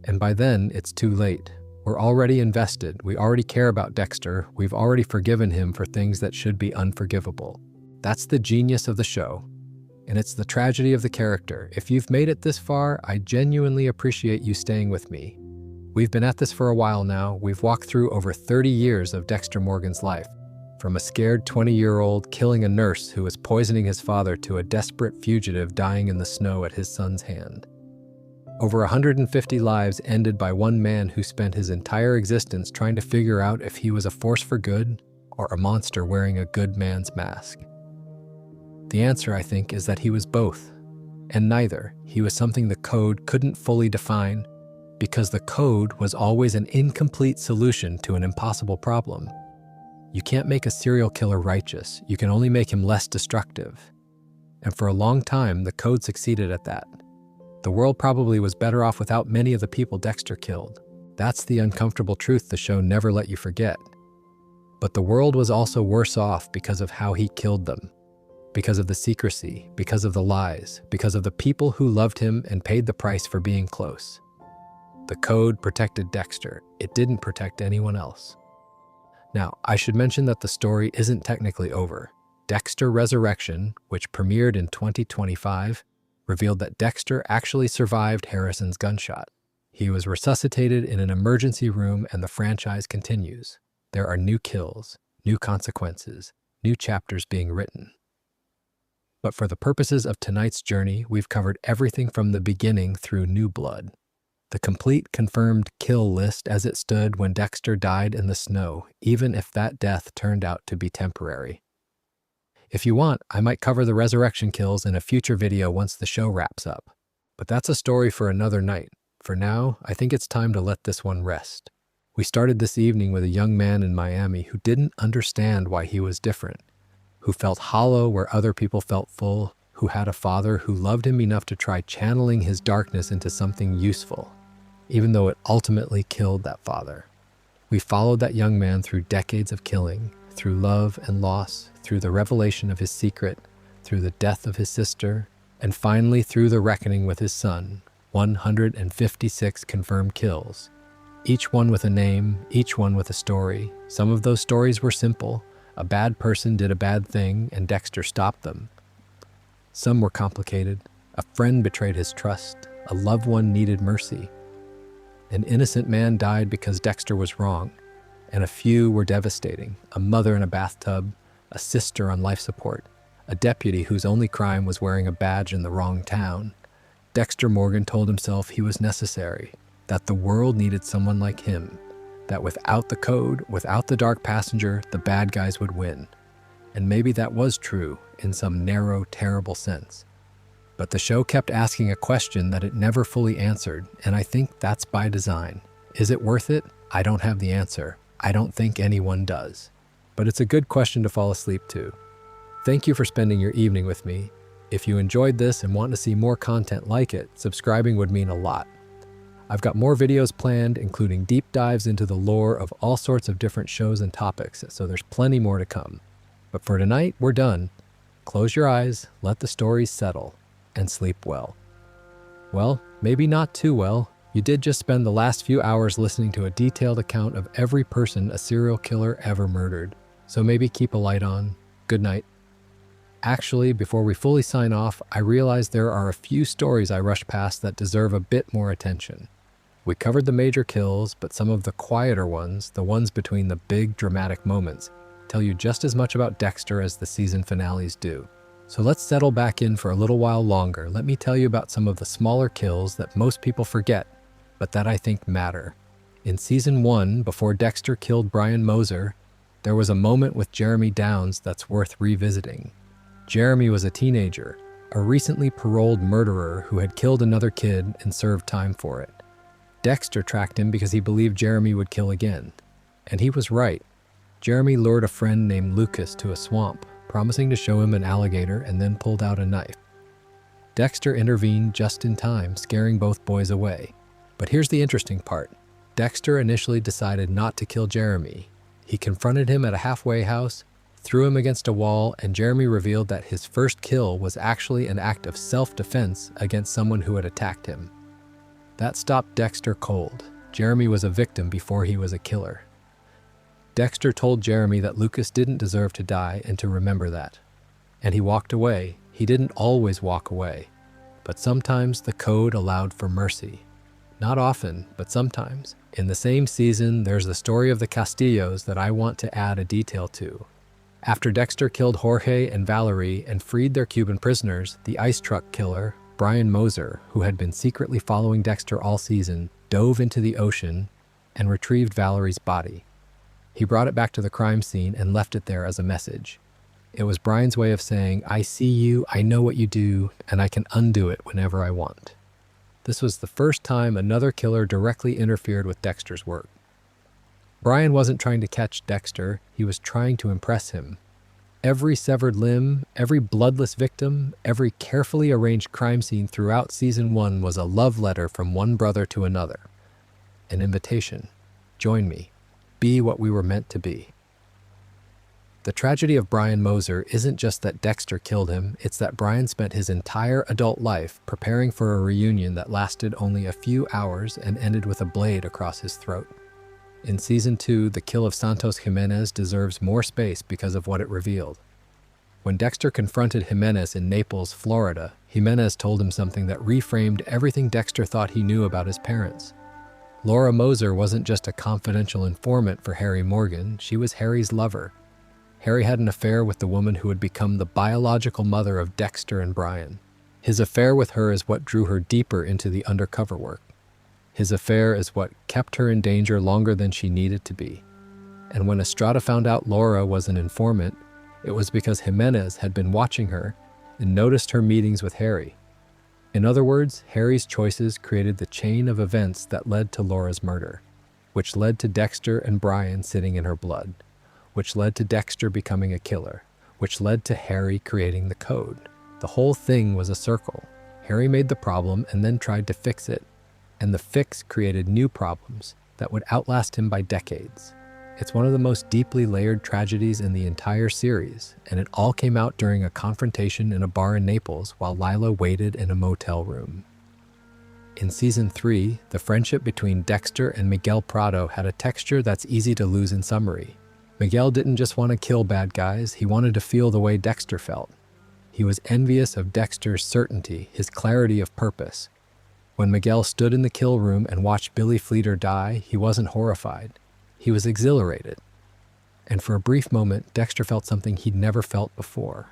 And by then, it's too late. We're already invested, we already care about Dexter, we've already forgiven him for things that should be unforgivable. That's the genius of the show. And it's the tragedy of the character. If you've made it this far, I genuinely appreciate you staying with me. We've been at this for a while now. We've walked through over 30 years of Dexter Morgan's life. From a scared 20-year-old killing a nurse who was poisoning his father to a desperate fugitive dying in the snow at his son's hand. Over 150 lives ended by one man who spent his entire existence trying to figure out if he was a force for good or a monster wearing a good man's mask. The answer, I think, is that he was both, and neither. He was something the code couldn't fully define, because the code was always an incomplete solution to an impossible problem. You can't make a serial killer righteous, you can only make him less destructive. And for a long time, the code succeeded at that. The world probably was better off without many of the people Dexter killed. That's the uncomfortable truth the show never let you forget. But the world was also worse off because of how he killed them. Because of the secrecy, because of the lies, because of the people who loved him and paid the price for being close. The code protected Dexter. It didn't protect anyone else. Now, I should mention that the story isn't technically over. Dexter Resurrection, which premiered in 2025, revealed that Dexter actually survived Harrison's gunshot. He was resuscitated in an emergency room, and the franchise continues. There are new kills, new consequences, new chapters being written. But for the purposes of tonight's journey, we've covered everything from the beginning through New Blood. The complete confirmed kill list as it stood when Dexter died in the snow, even if that death turned out to be temporary. If you want, I might cover the resurrection kills in a future video once the show wraps up. But that's a story for another night. For now, I think it's time to let this one rest. We started this evening with a young man in Miami who didn't understand why he was different, who felt hollow where other people felt full, who had a father who loved him enough to try channeling his darkness into something useful, even though it ultimately killed that father. We followed that young man through decades of killing, through love and loss, through the revelation of his secret, through the death of his sister, and finally through the reckoning with his son. 156 confirmed kills, each one with a name, each one with a story. Some of those stories were simple. A bad person did a bad thing and Dexter stopped them. Some were complicated. A friend betrayed his trust. A loved one needed mercy. An innocent man died because Dexter was wrong. And a few were devastating. A mother in a bathtub, a sister on life support, a deputy whose only crime was wearing a badge in the wrong town. Dexter Morgan told himself he was necessary, that the world needed someone like him, that without the code, without the dark passenger, the bad guys would win. And maybe that was true in some narrow, terrible sense. But the show kept asking a question that it never fully answered, and I think that's by design. Is it worth it? I don't have the answer. I don't think anyone does. But it's a good question to fall asleep to. Thank you for spending your evening with me. If you enjoyed this and want to see more content like it, subscribing would mean a lot. I've got more videos planned, including deep dives into the lore of all sorts of different shows and topics, so there's plenty more to come. But for tonight, we're done. Close your eyes, let the stories settle, and sleep well. Well, maybe not too well. You did just spend the last few hours listening to a detailed account of every person a serial killer ever murdered. So maybe keep a light on. Good night. Actually, before we fully sign off, I realize there are a few stories I rushed past that deserve a bit more attention. We covered the major kills, but some of the quieter ones, the ones between the big dramatic moments, tell you just as much about Dexter as the season finales do. So let's settle back in for a little while longer. Let me tell you about some of the smaller kills that most people forget, but that I think matter. In season 1, before Dexter killed Brian Moser, there was a moment with Jeremy Downs that's worth revisiting. Jeremy was a teenager, a recently paroled murderer who had killed another kid and served time for it. Dexter tracked him because he believed Jeremy would kill again. And he was right. Jeremy lured a friend named Lucas to a swamp, promising to show him an alligator, and then pulled out a knife. Dexter intervened just in time, scaring both boys away. But here's the interesting part. Dexter initially decided not to kill Jeremy. He confronted him at a halfway house, threw him against a wall, and Jeremy revealed that his first kill was actually an act of self-defense against someone who had attacked him. That stopped Dexter cold. Jeremy was a victim before he was a killer. Dexter told Jeremy that Lucas didn't deserve to die and to remember that. And he walked away. He didn't always walk away, but sometimes the code allowed for mercy. Not often, but sometimes. In the same season, there's the story of the Castillos that I want to add a detail to. After Dexter killed Jorge and Valerie and freed their Cuban prisoners, the ice truck killer, Brian Moser, who had been secretly following Dexter all season, dove into the ocean and retrieved Valerie's body. He brought it back to the crime scene and left it there as a message. It was Brian's way of saying, I see you, I know what you do, and I can undo it whenever I want. This was the first time another killer directly interfered with Dexter's work. Brian wasn't trying to catch Dexter, he was trying to impress him. Every severed limb, every bloodless victim, every carefully arranged crime scene throughout Season 1 was a love letter from one brother to another. An invitation. Join me. Be what we were meant to be. The tragedy of Brian Moser isn't just that Dexter killed him, it's that Brian spent his entire adult life preparing for a reunion that lasted only a few hours and ended with a blade across his throat. In Season 2, the kill of Santos Jimenez deserves more space because of what it revealed. When Dexter confronted Jimenez in Naples, Florida, Jimenez told him something that reframed everything Dexter thought he knew about his parents. Laura Moser wasn't just a confidential informant for Harry Morgan, she was Harry's lover. Harry had an affair with the woman who would become the biological mother of Dexter and Brian. His affair with her is what drew her deeper into the undercover work. His affair is what kept her in danger longer than she needed to be. And when Estrada found out Laura was an informant, it was because Jimenez had been watching her and noticed her meetings with Harry. In other words, Harry's choices created the chain of events that led to Laura's murder, which led to Dexter and Brian sitting in her blood, which led to Dexter becoming a killer, which led to Harry creating the code. The whole thing was a circle. Harry made the problem and then tried to fix it, and the fix created new problems that would outlast him by decades. It's one of the most deeply layered tragedies in the entire series, and it all came out during a confrontation in a bar in Naples while Lila waited in a motel room. In Season 3, the friendship between Dexter and Miguel Prado had a texture that's easy to lose in summary. Miguel didn't just want to kill bad guys, he wanted to feel the way Dexter felt. He was envious of Dexter's certainty, his clarity of purpose. When Miguel stood in the kill room and watched Billy Fleeter die, he wasn't horrified. He was exhilarated. And for a brief moment, Dexter felt something he'd never felt before.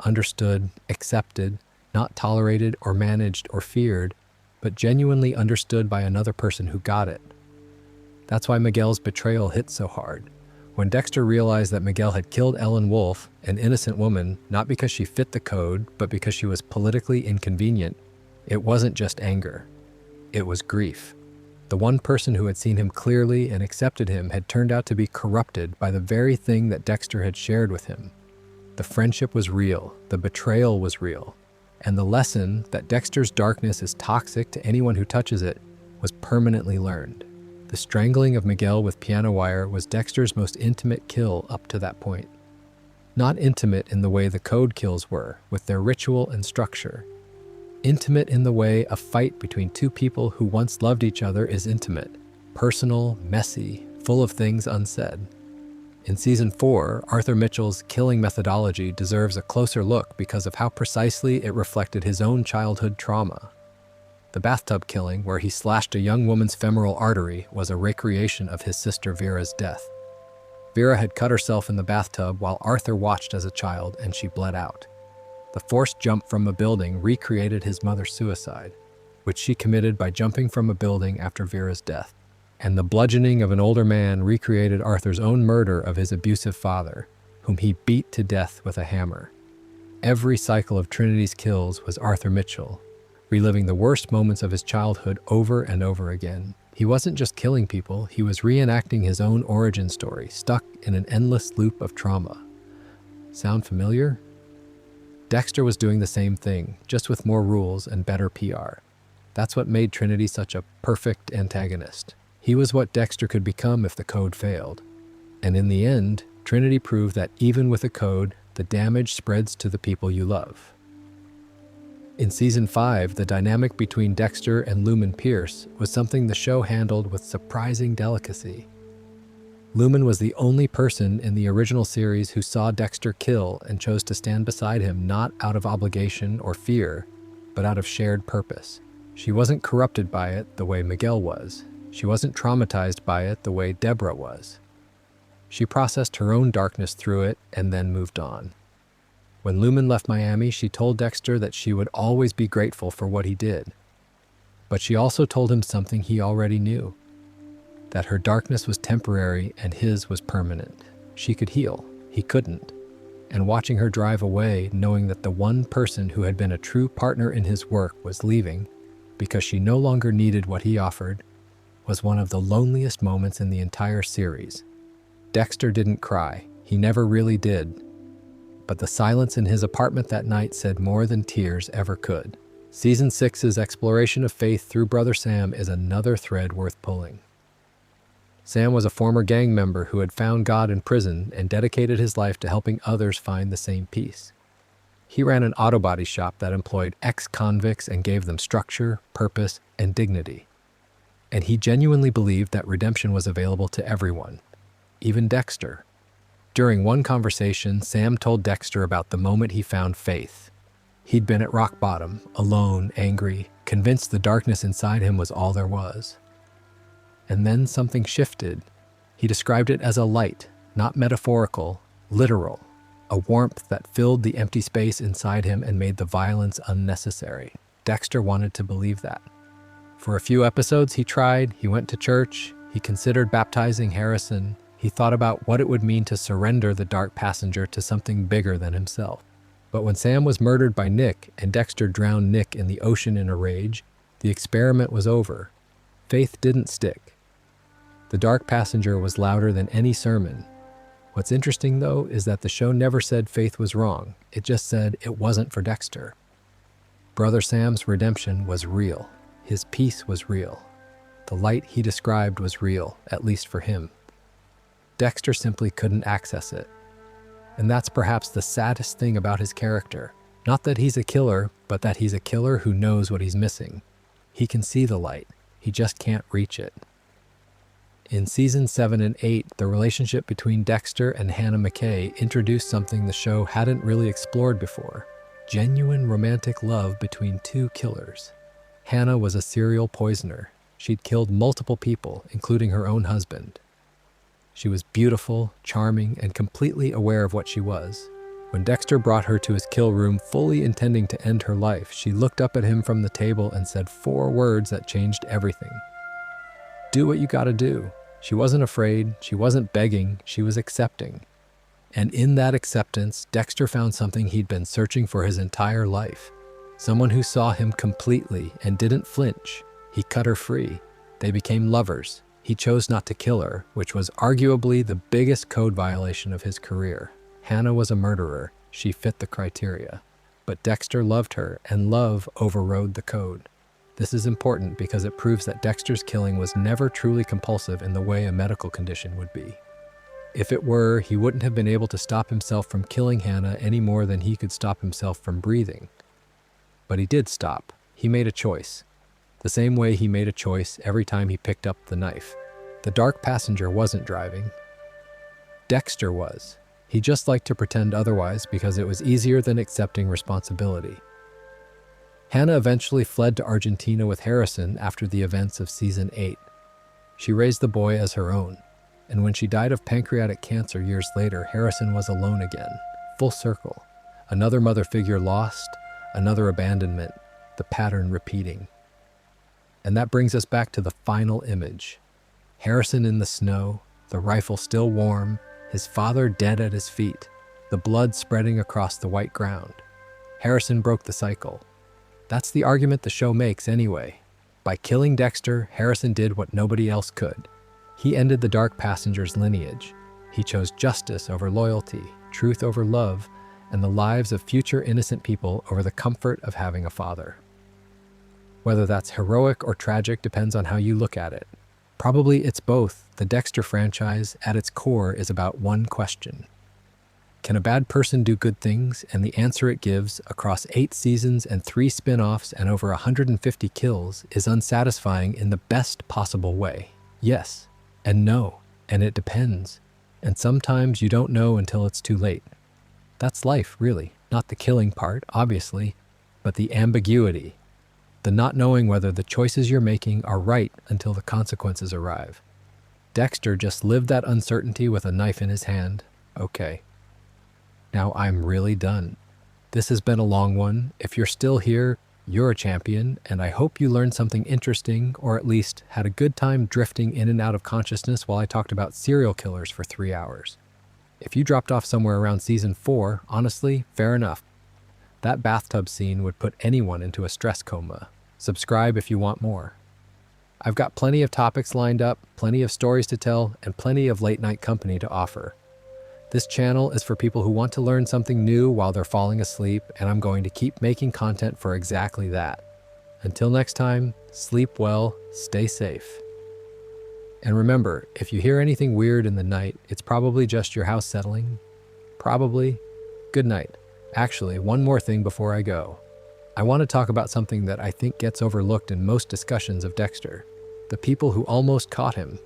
Understood, accepted, not tolerated or managed or feared, but genuinely understood by another person who got it. That's why Miguel's betrayal hit so hard. When Dexter realized that Miguel had killed Ellen Wolf, an innocent woman, not because she fit the code, but because she was politically inconvenient, it wasn't just anger. It was grief. The one person who had seen him clearly and accepted him had turned out to be corrupted by the very thing that Dexter had shared with him. The friendship was real, the betrayal was real, and the lesson that Dexter's darkness is toxic to anyone who touches it was permanently learned. The strangling of Miguel with piano wire was Dexter's most intimate kill up to that point. Not intimate in the way the code kills were, with their ritual and structure. Intimate in the way a fight between two people who once loved each other is intimate, personal, messy, full of things unsaid. In Season 4, Arthur Mitchell's killing methodology deserves a closer look because of how precisely it reflected his own childhood trauma. The bathtub killing, where he slashed a young woman's femoral artery, was a recreation of his sister Vera's death. Vera had cut herself in the bathtub while Arthur watched as a child, and she bled out. The forced jump from a building recreated his mother's suicide, which she committed by jumping from a building after Vera's death. And the bludgeoning of an older man recreated Arthur's own murder of his abusive father, whom he beat to death with a hammer. Every cycle of Trinity's kills was Arthur Mitchell, reliving the worst moments of his childhood over and over again. He wasn't just killing people, he was reenacting his own origin story, stuck in an endless loop of trauma. Sound familiar? Dexter was doing the same thing, just with more rules and better PR. That's what made Trinity such a perfect antagonist. He was what Dexter could become if the code failed. And in the end, Trinity proved that even with a code, the damage spreads to the people you love. In Season 5, the dynamic between Dexter and Lumen Pierce was something the show handled with surprising delicacy. Lumen was the only person in the original series who saw Dexter kill and chose to stand beside him not out of obligation or fear, but out of shared purpose. She wasn't corrupted by it the way Miguel was. She wasn't traumatized by it the way Deborah was. She processed her own darkness through it and then moved on. When Lumen left Miami, she told Dexter that she would always be grateful for what he did. But she also told him something he already knew, that her darkness was temporary and his was permanent. She could heal, he couldn't. And watching her drive away, knowing that the one person who had been a true partner in his work was leaving because she no longer needed what he offered, was one of the loneliest moments in the entire series. Dexter didn't cry. He never really did. But the silence in his apartment that night said more than tears ever could. Season 6's exploration of faith through Brother Sam is another thread worth pulling. Sam was a former gang member who had found God in prison and dedicated his life to helping others find the same peace. He ran an auto body shop that employed ex-convicts and gave them structure, purpose, and dignity. And he genuinely believed that redemption was available to everyone, even Dexter. During one conversation, Sam told Dexter about the moment he found faith. He'd been at rock bottom, alone, angry, convinced the darkness inside him was all there was. And then something shifted. He described it as a light, not metaphorical, literal, a warmth that filled the empty space inside him and made the violence unnecessary. Dexter wanted to believe that. For a few episodes he tried, he went to church, he considered baptizing Harrison, he thought about what it would mean to surrender the dark passenger to something bigger than himself. But when Sam was murdered by Nick and Dexter drowned Nick in the ocean in a rage, the experiment was over. Faith didn't stick. The dark passenger was louder than any sermon. What's interesting, though, is that the show never said faith was wrong. It just said it wasn't for Dexter. Brother Sam's redemption was real. His peace was real. The light he described was real, at least for him. Dexter simply couldn't access it. And that's perhaps the saddest thing about his character. Not that he's a killer, but that he's a killer who knows what he's missing. He can see the light. He just can't reach it. In Season 7 and 8, the relationship between Dexter and Hannah McKay introduced something the show hadn't really explored before. Genuine romantic love between two killers. Hannah was a serial poisoner. She'd killed multiple people, including her own husband. She was beautiful, charming, and completely aware of what she was. When Dexter brought her to his kill room, fully intending to end her life, she looked up at him from the table and said 4 words that changed everything. Do what you gotta do. She wasn't afraid, she wasn't begging, she was accepting. And in that acceptance, Dexter found something he'd been searching for his entire life. Someone who saw him completely and didn't flinch. He cut her free. They became lovers. He chose not to kill her, which was arguably the biggest code violation of his career. Hannah was a murderer. She fit the criteria. But Dexter loved her, and love overrode the code. This is important because it proves that Dexter's killing was never truly compulsive in the way a medical condition would be. If it were, he wouldn't have been able to stop himself from killing Hannah any more than he could stop himself from breathing. But he did stop. He made a choice. The same way he made a choice every time he picked up the knife. The dark passenger wasn't driving. Dexter was. He just liked to pretend otherwise because it was easier than accepting responsibility. Hannah eventually fled to Argentina with Harrison after the events of Season 8. She raised the boy as her own, and when she died of pancreatic cancer years later, Harrison was alone again. Full circle. Another mother figure lost, another abandonment, the pattern repeating. And that brings us back to the final image. Harrison in the snow, the rifle still warm, his father dead at his feet, the blood spreading across the white ground. Harrison broke the cycle. That's the argument the show makes anyway. By killing Dexter, Harrison did what nobody else could. He ended the Dark Passenger's lineage. He chose justice over loyalty, truth over love, and the lives of future innocent people over the comfort of having a father. Whether that's heroic or tragic depends on how you look at it. Probably it's both. The Dexter franchise, at its core, is about one question. Can a bad person do good things? And the answer it gives, across 8 seasons and 3 spin-offs and over 150 kills, is unsatisfying in the best possible way. Yes, and no, and it depends. And sometimes you don't know until it's too late. That's life, really. Not the killing part, obviously, but the ambiguity. The not knowing whether the choices you're making are right until the consequences arrive. Dexter just lived that uncertainty with a knife in his hand. Okay. Now I'm really done. This has been a long one. If you're still here, you're a champion, and I hope you learned something interesting, or at least had a good time drifting in and out of consciousness while I talked about serial killers for 3 hours. If you dropped off somewhere around season 4, honestly, fair enough. That bathtub scene would put anyone into a stress coma. Subscribe if you want more. I've got plenty of topics lined up, plenty of stories to tell, and plenty of late-night company to offer. This channel is for people who want to learn something new while they're falling asleep, and I'm going to keep making content for exactly that. Until next time, sleep well, stay safe. And remember, if you hear anything weird in the night, it's probably just your house settling. Probably. Good night. Actually, one more thing before I go. I want to talk about something that I think gets overlooked in most discussions of Dexter. The people who almost caught him.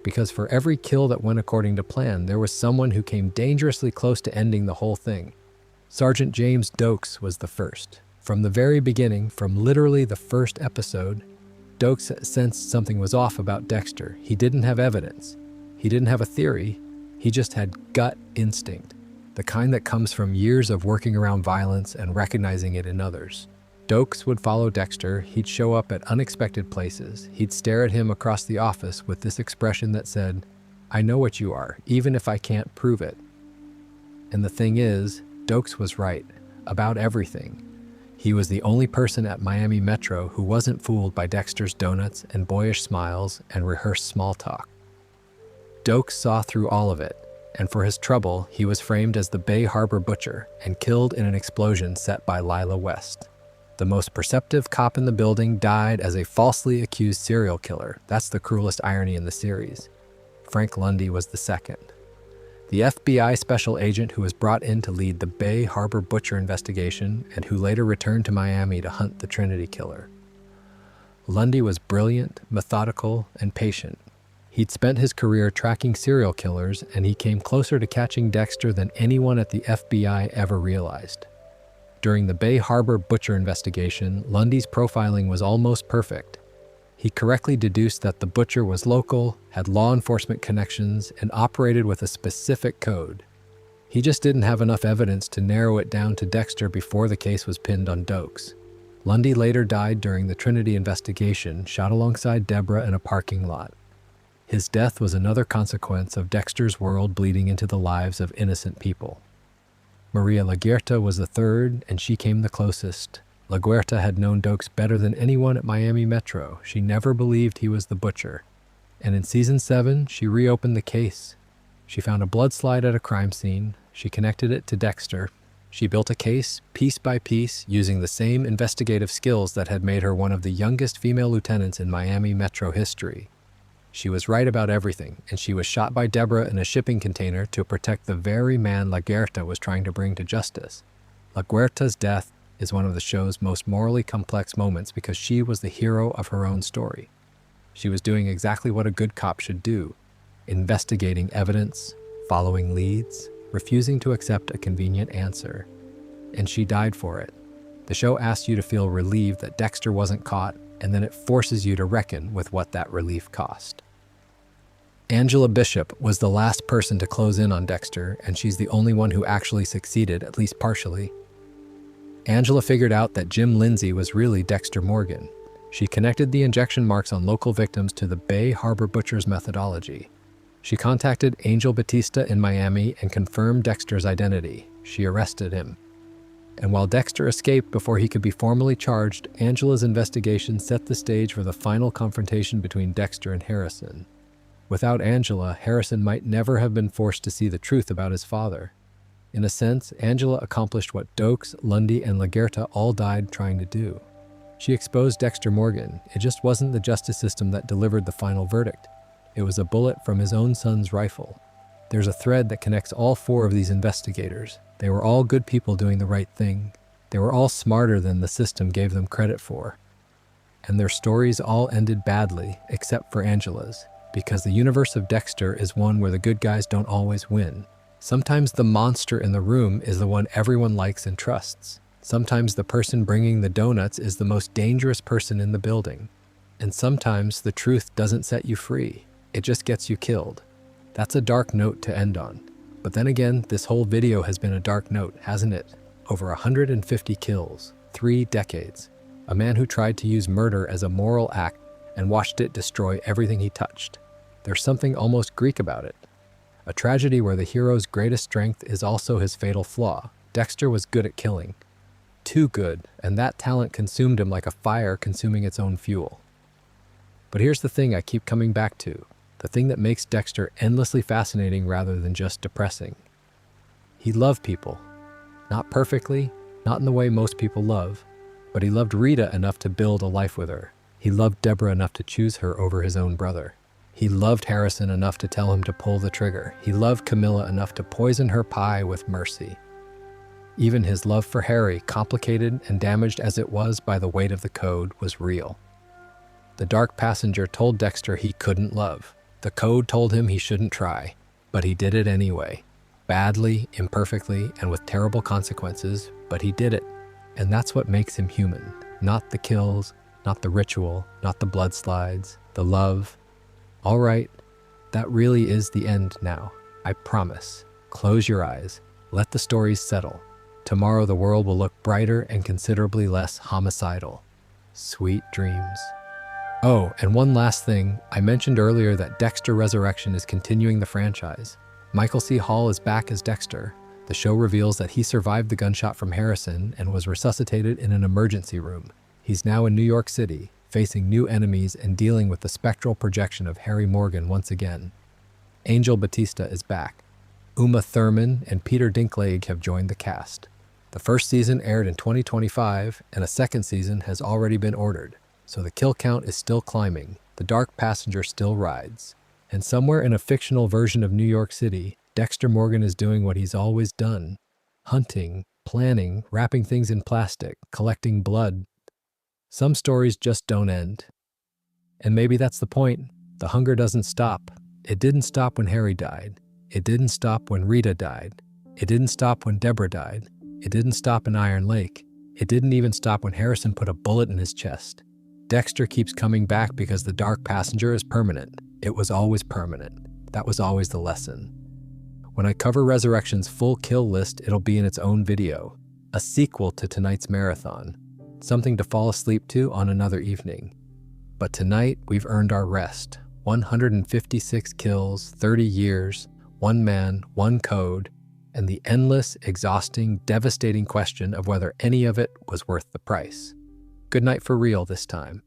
Because for every kill that went according to plan, there was someone who came dangerously close to ending the whole thing. Sergeant James Dokes was the first. From the very beginning, from literally the first episode, Dokes sensed something was off about Dexter. He didn't have evidence. He didn't have a theory. He just had gut instinct, the kind that comes from years of working around violence and recognizing it in others. Dokes would follow Dexter. He'd show up at unexpected places. He'd stare at him across the office with this expression that said, "I know what you are, even if I can't prove it." And the thing is, Dokes was right about everything. He was the only person at Miami Metro who wasn't fooled by Dexter's donuts and boyish smiles and rehearsed small talk. Dokes saw through all of it, and for his trouble, he was framed as the Bay Harbor Butcher and killed in an explosion set by Lila West. The most perceptive cop in the building died as a falsely accused serial killer. That's the cruelest irony in the series. Frank Lundy was the second. The FBI special agent who was brought in to lead the Bay Harbor Butcher investigation and who later returned to Miami to hunt the Trinity killer. Lundy was brilliant, methodical, and patient. He'd spent his career tracking serial killers, and he came closer to catching Dexter than anyone at the FBI ever realized. During the Bay Harbor Butcher investigation, Lundy's profiling was almost perfect. He correctly deduced that the butcher was local, had law enforcement connections, and operated with a specific code. He just didn't have enough evidence to narrow it down to Dexter before the case was pinned on Dokes. Lundy later died during the Trinity investigation, shot alongside Deborah in a parking lot. His death was another consequence of Dexter's world bleeding into the lives of innocent people. Maria LaGuerta was the third, and she came the closest. LaGuerta had known Dokes better than anyone at Miami Metro. She never believed he was the butcher. And in season 7, she reopened the case. She found a blood slide at a crime scene. She connected it to Dexter. She built a case, piece by piece, using the same investigative skills that had made her one of the youngest female lieutenants in Miami Metro history. She was right about everything, and she was shot by Deborah in a shipping container to protect the very man LaGuerta was trying to bring to justice. LaGuerta's death is one of the show's most morally complex moments because she was the hero of her own story. She was doing exactly what a good cop should do, investigating evidence, following leads, refusing to accept a convenient answer. And she died for it. The show asks you to feel relieved that Dexter wasn't caught, and then it forces you to reckon with what that relief cost. Angela Bishop was the last person to close in on Dexter, and she's the only one who actually succeeded, at least partially. Angela figured out that Jim Lindsay was really Dexter Morgan. She connected the injection marks on local victims to the Bay Harbor Butcher's methodology. She contacted Angel Batista in Miami and confirmed Dexter's identity. She arrested him. And while Dexter escaped before he could be formally charged, Angela's investigation set the stage for the final confrontation between Dexter and Harrison. Without Angela, Harrison might never have been forced to see the truth about his father. In a sense, Angela accomplished what Dokes, Lundy, and Lagerta all died trying to do. She exposed Dexter Morgan. It just wasn't the justice system that delivered the final verdict. It was a bullet from his own son's rifle. There's a thread that connects all four of these investigators. They were all good people doing the right thing. They were all smarter than the system gave them credit for. And their stories all ended badly, except for Angela's, because the universe of Dexter is one where the good guys don't always win. Sometimes the monster in the room is the one everyone likes and trusts. Sometimes the person bringing the donuts is the most dangerous person in the building. And sometimes the truth doesn't set you free. It just gets you killed. That's a dark note to end on. But then again, this whole video has been a dark note, hasn't it? Over 150 kills, 3 decades. A man who tried to use murder as a moral act and watched it destroy everything he touched. There's something almost Greek about it. A tragedy where the hero's greatest strength is also his fatal flaw. Dexter was good at killing. Too good, and that talent consumed him like a fire consuming its own fuel. But here's the thing I keep coming back to. The thing that makes Dexter endlessly fascinating rather than just depressing. He loved people. Not perfectly, not in the way most people love, but he loved Rita enough to build a life with her. He loved Deborah enough to choose her over his own brother. He loved Harrison enough to tell him to pull the trigger. He loved Camilla enough to poison her pie with mercy. Even his love for Harry, complicated and damaged as it was by the weight of the code, was real. The dark passenger told Dexter he couldn't love. The code told him he shouldn't try, but he did it anyway. Badly, imperfectly, and with terrible consequences, but he did it. And that's what makes him human. Not the kills, not the ritual, not the blood slides, the love. All right, that really is the end now. I promise. Close your eyes. Let the stories settle. Tomorrow the world will look brighter and considerably less homicidal. Sweet dreams. Oh, and one last thing. I mentioned earlier that Dexter Resurrection is continuing the franchise. Michael C. Hall is back as Dexter. The show reveals that he survived the gunshot from Harrison and was resuscitated in an emergency room. He's now in New York City, facing new enemies and dealing with the spectral projection of Harry Morgan once again. Angel Batista is back. Uma Thurman and Peter Dinklage have joined the cast. The first season aired in 2025, and a second season has already been ordered. So the kill count is still climbing. The dark passenger still rides. And somewhere in a fictional version of New York City, Dexter Morgan is doing what he's always done. Hunting, planning, wrapping things in plastic, collecting blood. Some stories just don't end. And maybe that's the point. The hunger doesn't stop. It didn't stop when Harry died. It didn't stop when Rita died. It didn't stop when Deborah died. It didn't stop in Iron Lake. It didn't even stop when Harrison put a bullet in his chest. Dexter keeps coming back because the dark passenger is permanent. It was always permanent. That was always the lesson. When I cover Resurrection's full kill list, it'll be in its own video. A sequel to tonight's marathon. Something to fall asleep to on another evening. But tonight, we've earned our rest. 156 kills, 30 years, 1 man, 1 code, and the endless, exhausting, devastating question of whether any of it was worth the price. Good night for real this time.